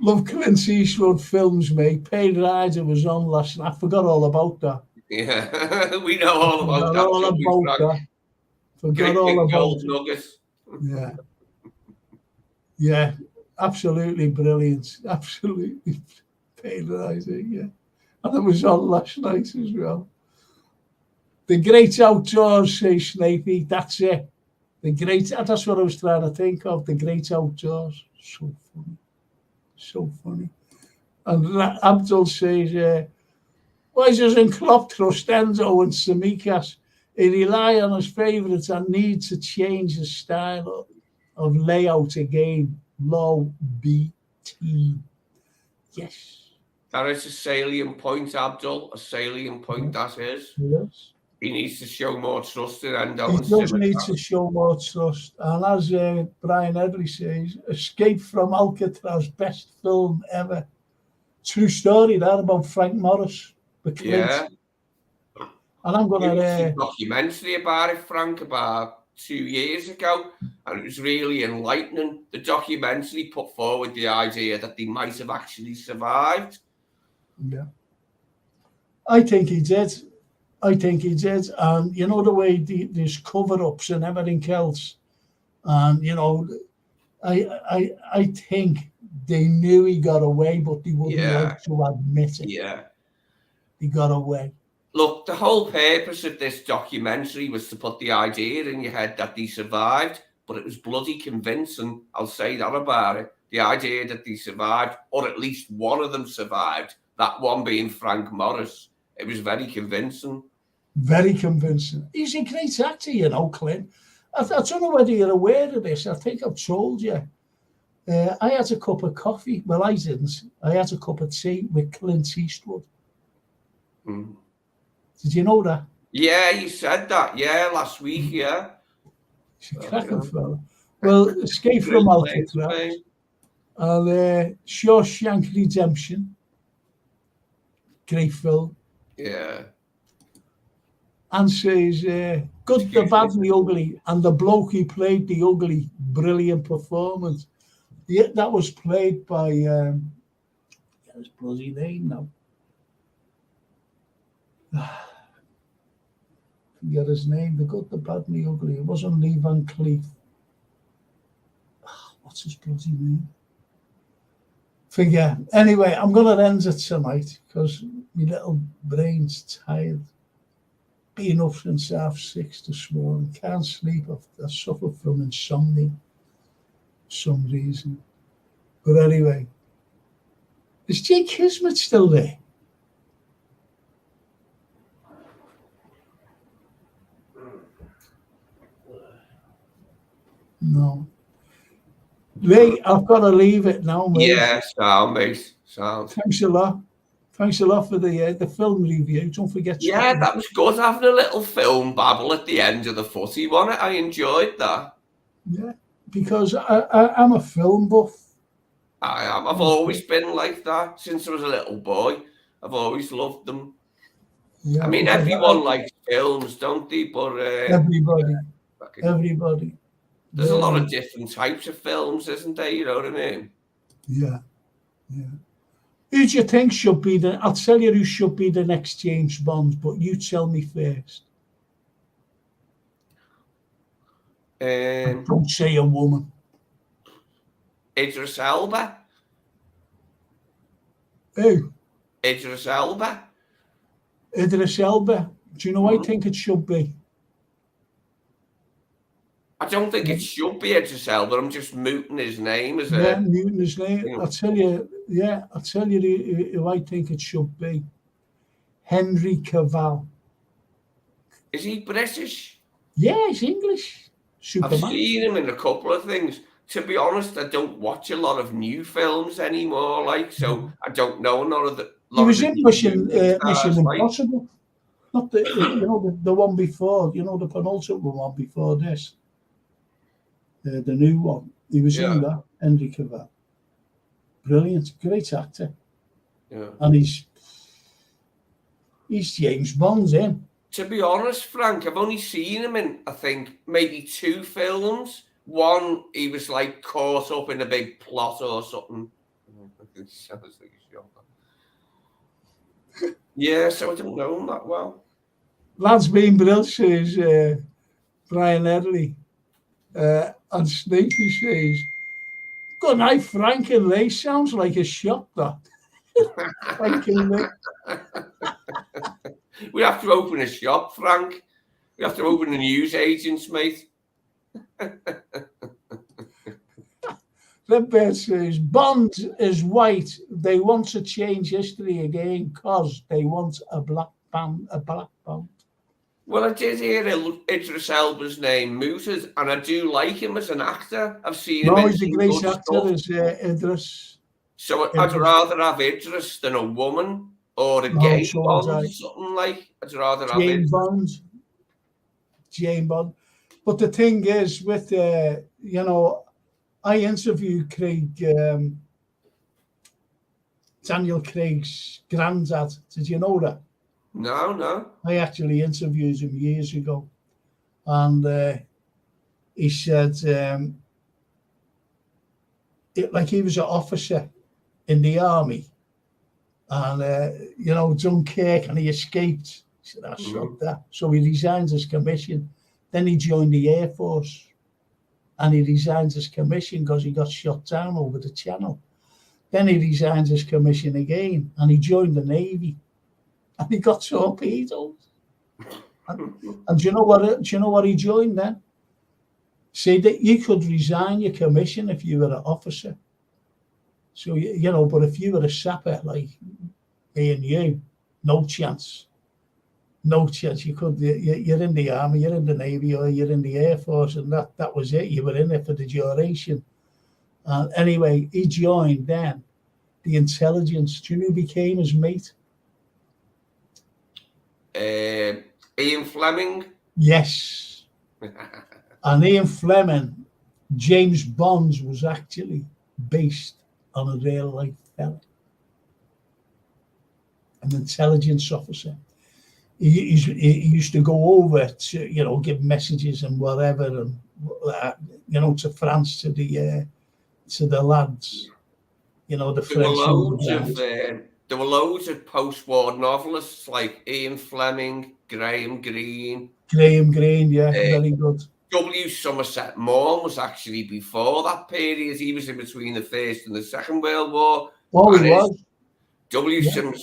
Love Clint Eastwood films, mate. Paid Rider was on last night. I forgot all about that. Yeah, we know all about that. Forgot all about gold nuggets. Yeah, absolutely brilliant. Absolutely Paid Rider, yeah. And it was on last night as well. The Great Outdoors, say Snapey. That's it. That's what I was trying to think of. The Great Outdoors. So funny. And Abdul says, why doesn't Klopp trust Enzo and Tsimikas? He rely on his favourites and needs to change his style of layout again. Low BT. Yes. That is a salient point, Abdul. A salient point, that is. Yes. He needs to show more trust in Endo. He does need to show more trust. And as Brian Edley says, Escape from Alcatraz, best film ever. True story that about Frank Morris, the Clint. Yeah. And I'm There gonna. was a documentary about it, Frank, about 2 years ago, and it was really enlightening. The documentary put forward the idea that they might have actually survived. Yeah, I think he did. And you know the way there's cover-ups and everything else, and you know, I think they knew he got away, but they wouldn't like to admit it. Yeah. He got away. Look, the whole purpose of this documentary was to put the idea in your head that they survived, but it was bloody convincing. I'll say that about it. The idea that they survived, or at least one of them survived, that one being Frank Morris. It was very convincing. Very convincing. He's a great actor, you know, Clint. I don't know whether you're aware of this. I think I've told you. I had a cup of coffee. Well, I didn't. I had a cup of tea with Clint Eastwood. Mm. Did you know that? Yeah, you said that. Yeah, last week, yeah. He's a cracking fella. Well, Escape from Alcatraz and Shawshank Redemption. Great film. Yeah. And says, good, the bad, and the ugly. And the bloke who played the ugly, brilliant performance. Yeah, that was played by, his bloody name now. Forget his name. The good, the bad, and the ugly. It wasn't Lee Van Cleef. What's his bloody name? Forget. Anyway, I'm going to end it tonight because my little brain's tired. Been up since 6:30 this morning. Can't sleep. I suffer from insomnia for some reason. But anyway, is Jake Kismet still there? No. Lee, I've got to leave it now, mate. Yeah, sound, mate. Sound. Thanks a lot. Thanks a lot for the film review. Don't forget. Yeah, that was good having a little film babble at the end of the footy, wasn't it? I enjoyed that. Yeah, because I'm a film buff. I am. I've always been like that since I was a little boy. I've always loved them. Yeah, I mean, everyone likes films, don't they? But everybody. There's a lot of different types of films, isn't there? You know what I mean? Yeah. Who do you think should be I'll tell you who should be the next James Bond, but you tell me first. Don't say a woman. Idris Elba. Who? Idris Elba. Idris Elba. Do you know I think it should be? I don't think it should be Idris Elba. I'm just mooting his name as mooting his name. I'll tell you who I think it should be. Henry Cavill. Is he British? Yeah, he's English. Superman. I've seen him in a couple of things. To be honest, I don't watch a lot of new films anymore. So I don't know none of the. He was in Mission Impossible. Not the one before. The penultimate one before this. The new one. He was in that. Henry Cavill. Brilliant, great actor. Yeah. And he's James Bond's in. To be honest, Frank, I've only seen him in, I think, maybe 2 films. One, he was like caught up in a big plot or something. Yeah, so I don't know him that well. Lads being brilliant, says Brian Edley. And Snapey says, good night, Frank and Lee. Sounds like a shop, that. Frank and Lee. We have to open a shop, Frank. We have to open a news agents, mate. Redbird says, Bond is white. They want to change history again because they want a black Bond. Well, I did hear Idris Elba's name mooted, and I do like him as an actor. I've seen him in he's a great actor, is Idris. So I'd rather have Idris than a woman or a gay Bond or something like. I'd rather have Jane Bond. But the thing is, with I interviewed Craig Daniel Craig's granddad. Did you know that? No. I actually interviewed him years ago, and he said like he was an officer in the army, and Dunkirk, and he escaped. He said, "I shot that." So he resigns his commission. Then he joined the Air Force, and he resigns his commission because he got shot down over the Channel. Then he resigns his commission again, and he joined the Navy, and he got torpedoed. And do you know what? Do you know what he joined then? See, that you could resign your commission if you were an officer. So but if you were a sapper like me and you, no chance. No chance. You could. You're in the army, you're in the Navy, or you're in the Air Force, and that was it. You were in it for the duration. Anyway, he joined then the intelligence. Do you know who became his mate? Ian Fleming. Yes. And Ian Fleming, James Bond was actually based on a real life fella, an intelligence officer. He used to go over to give messages and whatever, and to France, to the lads, the French. There were loads of post-war novelists like Ian Fleming, Graham Greene, yeah, very good. W. Somerset Maugham was actually before that period. He was in between the First and the Second World War. Oh, he was.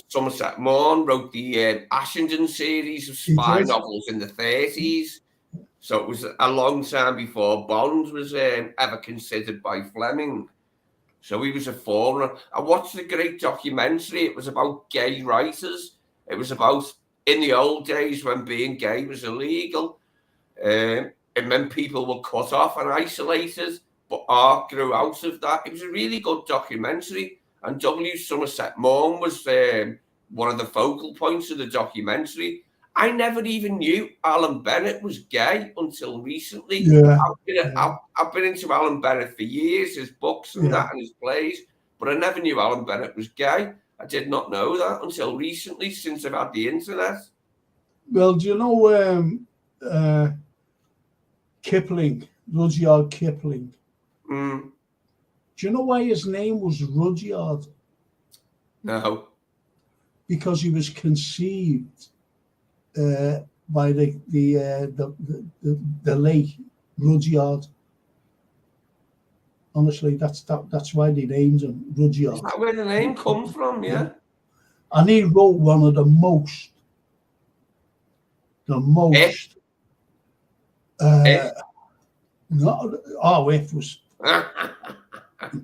Somerset Maugham wrote the Ashenden series of spy novels in the 30s. So it was a long time before Bond was ever considered by Fleming. So he was a forerunner. I watched a great documentary. It was about gay writers. It was about in the old days when being gay was illegal. It meant people were cut off and isolated, but art grew out of that. It was a really good documentary. And W. Somerset Maugham was one of the focal points of the documentary. I never even knew Alan Bennett was gay until recently. Yeah. I've been into Alan Bennett for years, his books and that and his plays, but I never knew Alan Bennett was gay. I did not know that until recently, since I've had the internet. Well, do you know Kipling, Rudyard Kipling? Mm. Do you know why his name was Rudyard? No. Because he was conceived by the late Rudyard. Honestly, that's why they named him Rudyard. Is that where the name comes from? Yeah. And he wrote one of the most. If was.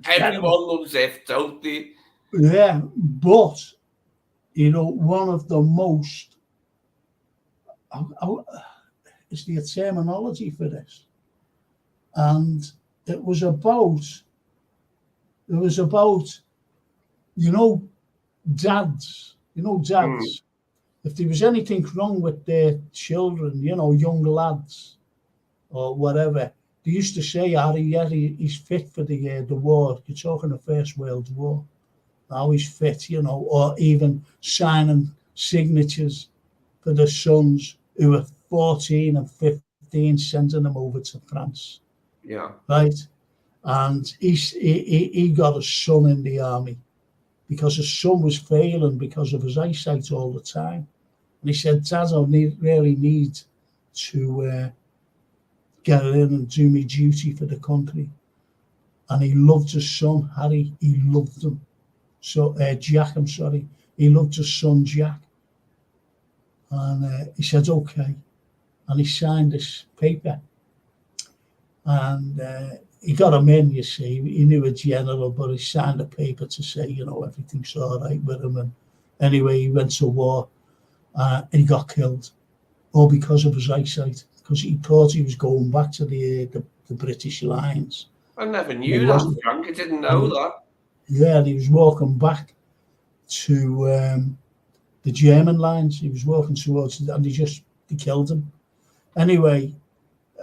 Everyone loves If, don't they? Yeah, but one of the most. Is the terminology for this, and it was about. Dads. Dads. If there was anything wrong with their children, young lads, or whatever, they used to say, Harry, he's fit for the war. You're talking the First World War. Now he's fit, or even signing signatures for the sons who were 14 and 15, sending them over to France. Yeah. Right? And he got a son in the army because his son was failing because of his eyesight all the time. And he said, Dad, I really need to get in and do my duty for the country. And he loved his son, Harry. He loved him. So Jack, I'm sorry. He loved his son, Jack. And he said, okay. And he signed this paper. And he got him in, you see. He knew a general, but he signed a paper to say, everything's all right with him. And anyway, he went to war and he got killed. All because of his eyesight. Because he thought he was going back to the British lines. I never knew that, Frank. I didn't know that. Yeah, and he was walking back to the German lines. He was walking towards, and they killed him. Anyway,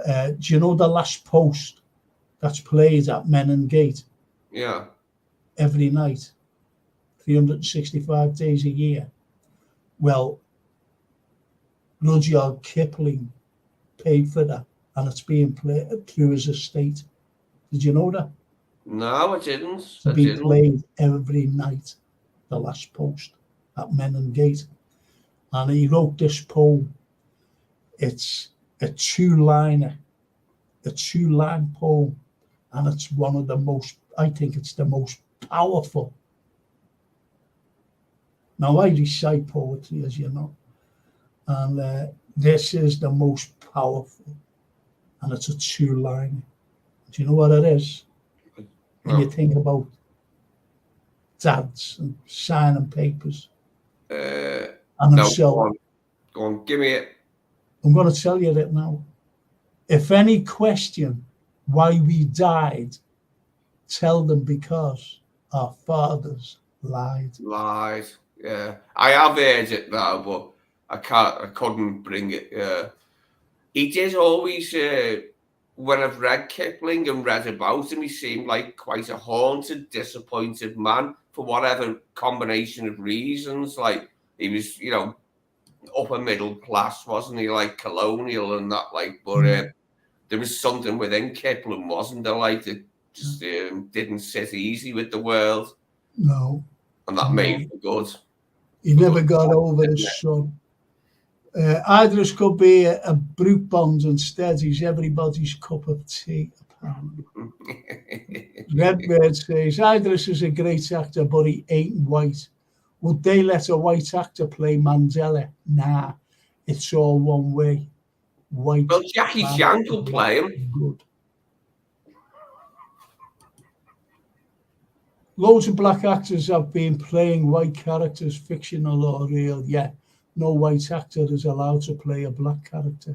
do you know the last post that's played at Menin Gate? Yeah. Every night. 365 days a year. Well, Rudyard Kipling paid for that, and it's being played through his estate. Did you know that? No, I didn't. To be played every night, The Last Post at Menon Gate. And he wrote this poem. It's a two-line poem, and it's one of the most, I think it's the most powerful. Now, I recite poetry, as you know, and this is the most powerful, and it's a two-line. Do you know what it is? When you think about dads and signing papers. And no, so, go on, give me it. I'm going to tell you that now. If any question why we died, tell them because our fathers lied. Lied, yeah. I have heard it now, but I couldn't bring it. He did always, when I've read Kipling and read about him, he seemed like quite a haunted, disappointed man for whatever combination of reasons. Like, he was, upper middle class, wasn't he? Like colonial and that, like, but there was something within Kipling, wasn't there? Like, that just didn't sit easy with the world. No. And that made him good. He never got over his son. Idris could be a brute bond, instead he's everybody's cup of tea, apparently. Redbird says, Idris is a great actor, but he ain't white. Would they let a white actor play Mandela? Nah, it's all one way. White. Well, Jackie Chan could play him. Good. Loads of black actors have been playing white characters, fictional or real. Yeah, no white actor is allowed to play a black character.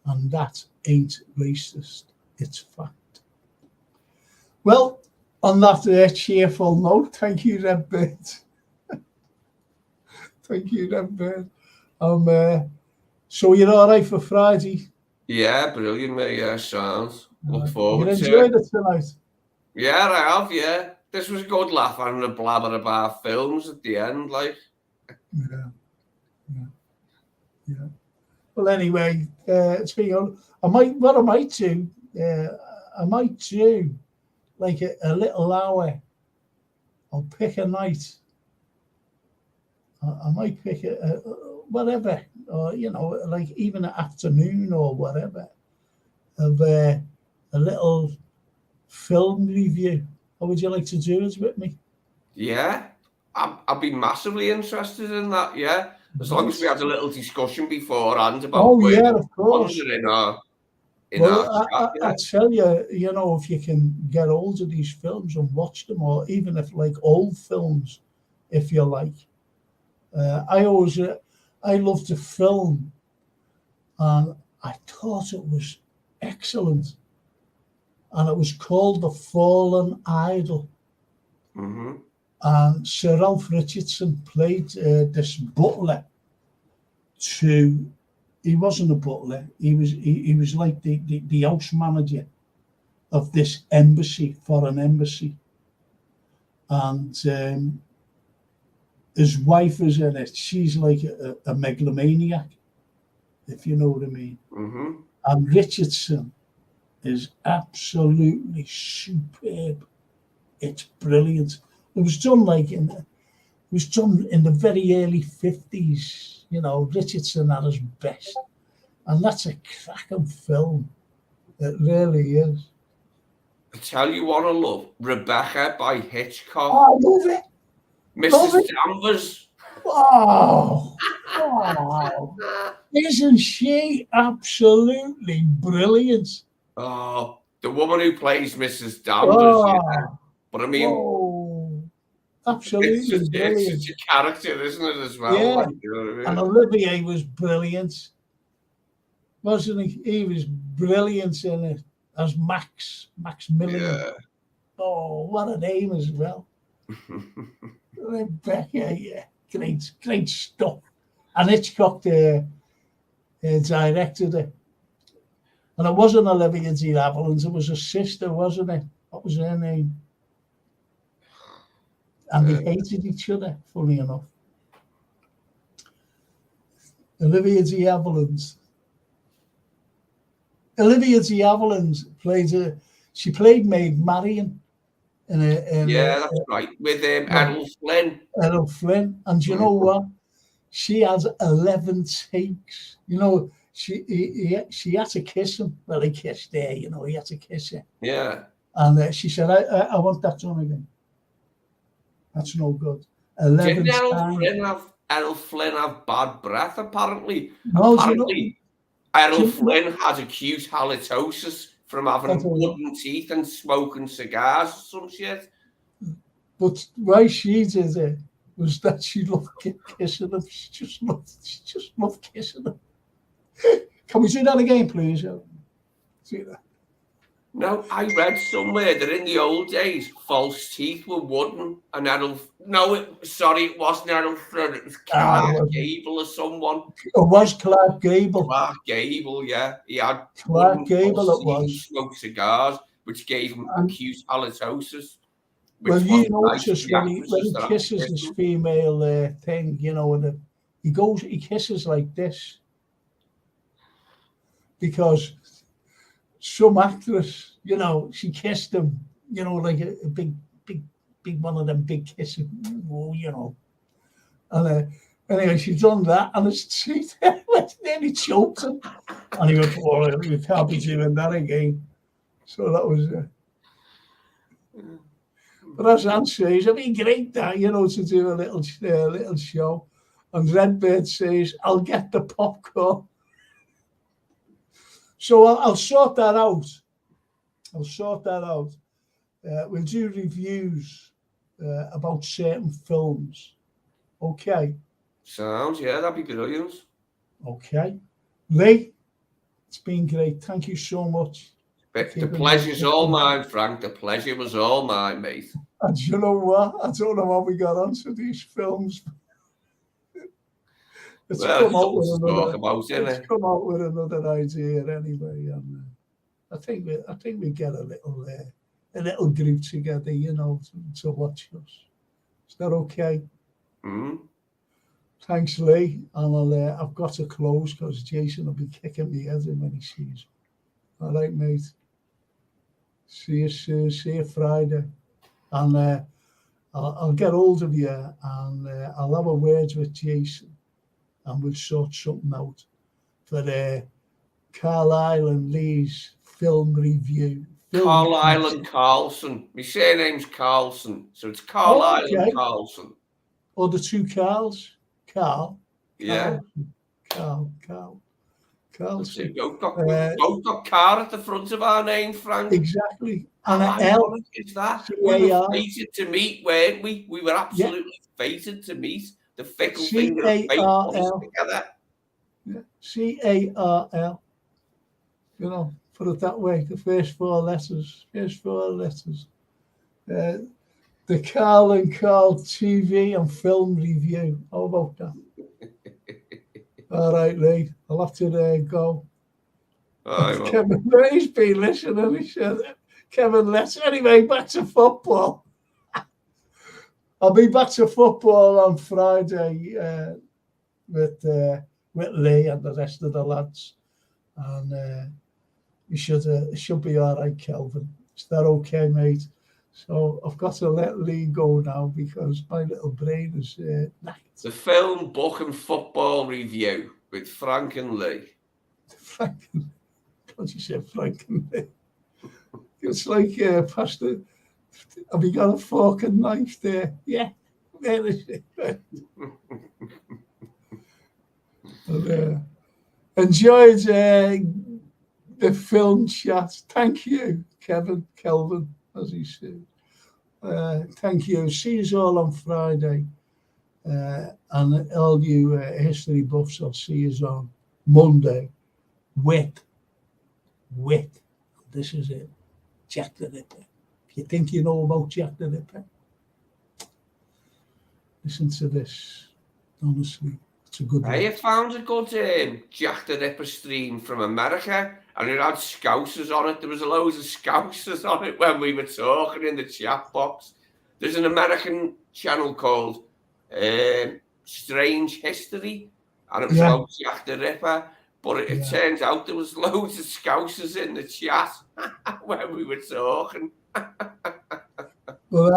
And that ain't racist. It's fact. Well, on that cheerful note, thank you, Redbird. Thank you, Redbird. So you're all right for Friday? Yeah, brilliant, mate. Yeah, sounds. Look forward to it. You enjoyed it tonight? Yeah, I have, yeah. This was a good laugh having a blabber about films at the end, like. Yeah. Well, anyway, speaking of, I might do like a little hour. I'll pick a night. I might pick a whatever, or like even an afternoon or whatever, of a little film review. How would you like to do it with me? Yeah, I'd be massively interested in that. Yeah, as long as we had a little discussion beforehand about. Oh yeah, of course. I tell you, if you can get hold of these films and watch them, or even if like old films, if you like. I loved the film, and I thought it was excellent. And it was called The Fallen Idol. Mm-hmm. And Sir Ralph Richardson played this butler he wasn't a butler, he was like the house manager of this foreign embassy. And his wife is in it. She's like a megalomaniac, if you know what I mean. Mm-hmm. And Richardson is absolutely superb. It's brilliant. It was done in the very early 50s. Richardson at his best, and that's a cracking film. It really is. I tell you what I love, Rebecca by Hitchcock. Oh, I love it. Mrs. Danvers. Oh, isn't she absolutely brilliant? Oh, the woman who plays Mrs. Danvers. Yeah. But I mean, absolutely it's such a character, isn't it, as well? Yeah. Like, you know what I mean? And Olivier was brilliant, wasn't he? He was brilliant in it as Max Milligan. Yeah. Oh, what a name as well. Rebecca, yeah, great stuff. And Hitchcock directed it. And it wasn't Olivia de Havilland, it was a sister, wasn't it? What was her name? And they hated each other, funny enough. Olivia D'Havilland's played Maid Marian That's right, with Errol Flynn. Errol Flynn. And you know what? She has 11 takes. You know, she had to kiss him. Well, he kissed her, you know, he had to kiss her. Yeah. And she said, I want that done again. That's no good. 11 Didn't Errol Flynn have bad breath, apparently? No, apparently, Errol Flynn has acute halitosis from having wooden teeth and smoking cigars or some shit. But why she did it was that she loved kissing him. She just loved kissing him. Can we do that again, please? See that? No, I read somewhere that in the old days, false teeth were wooden, and it wasn't Errol Flynn, it was Clark Gable or someone. It was Clark Gable. Clark Gable, yeah. He had Clark Gable, it was. Smoked cigars, which gave him acute halitosis. Well, you notice when he kisses his female thing, you know, and he kisses like this. Because some actress, you know, she kissed him, you know, like a big one of them big kisses, you know. And anyway, she's done that, and his teeth nearly choked him. And he went, "Oh, we can't be doing that again." So that was But as Anne says, it'd be great that, you know, to do a little show. And Redbird says, "I'll get the popcorn." So I'll sort that out. We'll do reviews about certain films. Okay. Sounds, yeah, that'd be brilliant. Okay. Lee, it's been great. Thank you so much. The pleasure's all mine, Frank. The pleasure was all mine, mate. And you know what? I don't know how we got onto these films. It's come out with another idea anyway, and I think we get a little group together, you know, to watch us. Is that okay? Mm. Thanks, Lee. And I've got to close because Jason will be kicking me head in when he sees me. All right, mate. See you soon. See you Friday, and I'll get hold of you, and I'll have a word with Jason. And we'll sort something out for Carlyle and Lee's film review. Carlyle and Carlson. My surname's Carlson, so it's Carlyle and Carlson. Or the two Carls? Carl? Yeah. Carl. Carlson. Both got car at the front of our name, Frank. Exactly. And an L. Is that? We were fated to meet, weren't we? We were absolutely fated to meet. The fickle finger of fate put us together. Yeah. C-A-R-L. You know, put it that way. The first four letters. The Carl and Carl TV and film review. How about that? All right, Lee. I'll have to go. Kevin, he's been listening. He said, Kevin, anyway, back to football. I'll be back to football on Friday with Lee and the rest of the lads, and it should be all right, Kelvin. Is that okay, mate? So I've got to let Lee go now because my little brain is knackered. The film, book, and football review with Frank and Lee. What you said, Frank and Lee? It's like Pastor. Have you got a fork and knife there? Yeah. There is it. Enjoyed the film chat. Thank you, Kelvin, as he said. Thank you. See you all on Friday. And all you history buffs, I'll see you on Monday with. This is it. Jack the Ripper. You think you know about Jack the Ripper? Listen to this. Honestly, it's a good one. I found a good Jack the Ripper stream from America, and it had Scousers on it. There was loads of Scousers on it when we were talking in the chat box. There's an American channel called Strange History, and it was about Jack the Ripper. But it turns out there was loads of Scousers in the chat when we were talking. Well,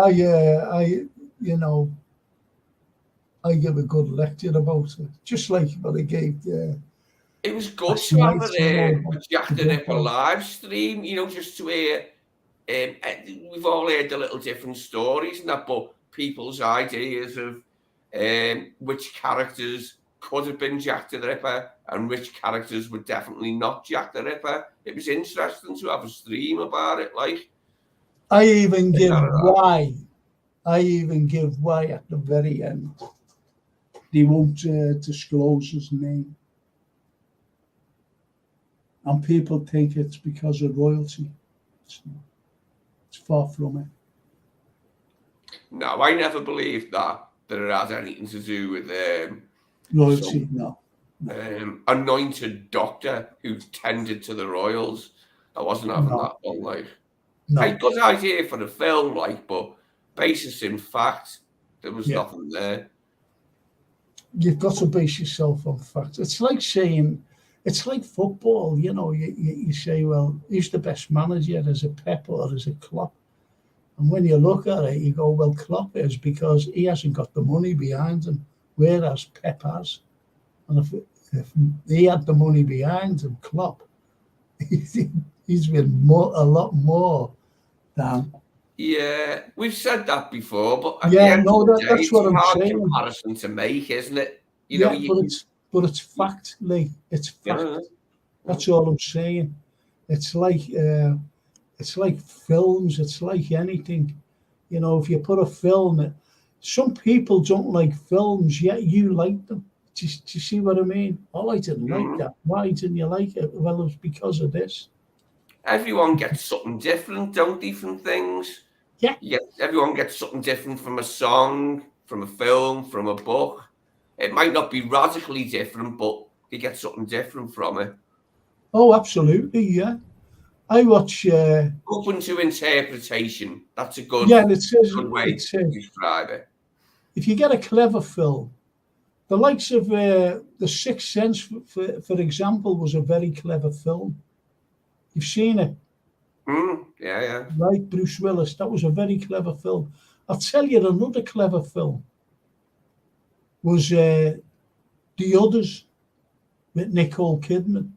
I give a good lecture about it, just like what I gave there. It was good to have a Jack the Ripper live stream, just to hear. We've all heard the little different stories and that, but people's ideas of which characters could have been Jack the Ripper and which characters were definitely not Jack the Ripper. It was interesting to have a stream about it. I even give why at the very end. They won't disclose his name. And people think it's because of royalty. It's not. It's far from it. No, I never believed that it had anything to do with royalty. No. Anointed doctor who tended to the royals. I wasn't having that one. A good idea for the film, but basis in fact, there was nothing there. You've got to base yourself on facts. It's like saying, it's like football, you say, well, who's the best manager? Is it Pep or is it Klopp? And when you look at it, you go, well, Klopp is, because he hasn't got the money behind him, whereas Pep has. And if he had the money behind him, Klopp, he's been a lot more than. Yeah, we've said that before, but that's what I'm saying. Comparison to make, isn't it? But it's fact, Lee. It's fact. Yeah. That's all I'm saying. It's like films. It's like anything. If you put a film, some people don't like films, yet you like them. Do you see what I mean? Oh, I didn't like that. Why didn't you like it? Well, it's because of this. Everyone gets something different, don't they, from things? Yeah. Everyone gets something different from a song, from a film, from a book. It might not be radically different, but you get something different from it. Oh, absolutely, yeah. I watch... Open to interpretation. That's a good, good way to describe it. If you get a clever film, the likes of The Sixth Sense, for example, was a very clever film. You've seen it? Yeah. Right, Bruce Willis. That was a very clever film. I'll tell you another clever film was The Others with Nicole Kidman.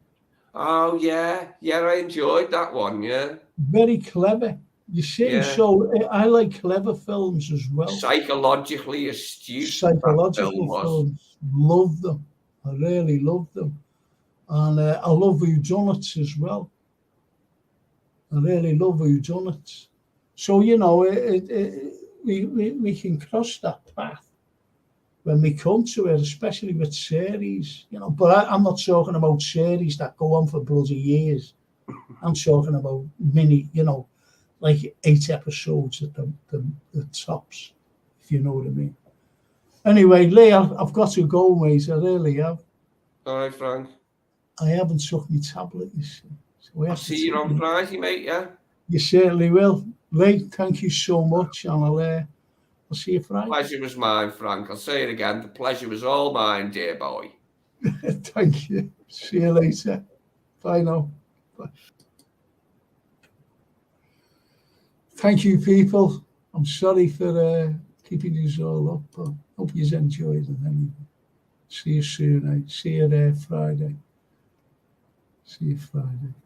Oh, yeah. Yeah, I enjoyed that one, yeah. Very clever. You see, so I like clever films as well. Psychologically astute. Psychological films. Love them. I really love them. And I love whodunits as well. I really love whodunits. So, we can cross that path when we come to it, especially with series, But I'm not talking about series that go on for bloody years. I'm talking about mini, like 8 episodes at the tops, if you know what I mean. Anyway, Lee, I've got to go, mate. I really have. All right, Frank. I haven't took my tablet, you see. So I'll see you on Friday, mate, yeah? You certainly will. Lee, thank you so much, and I'll see you Friday. The pleasure was mine, Frank. I'll say it again. The pleasure was all mine, dear boy. Thank you. See you later. Bye now. Bye. Thank you, people. I'm sorry for keeping you all up, but hope you enjoyed it anyway. See you soon. See you there Friday. See you Friday.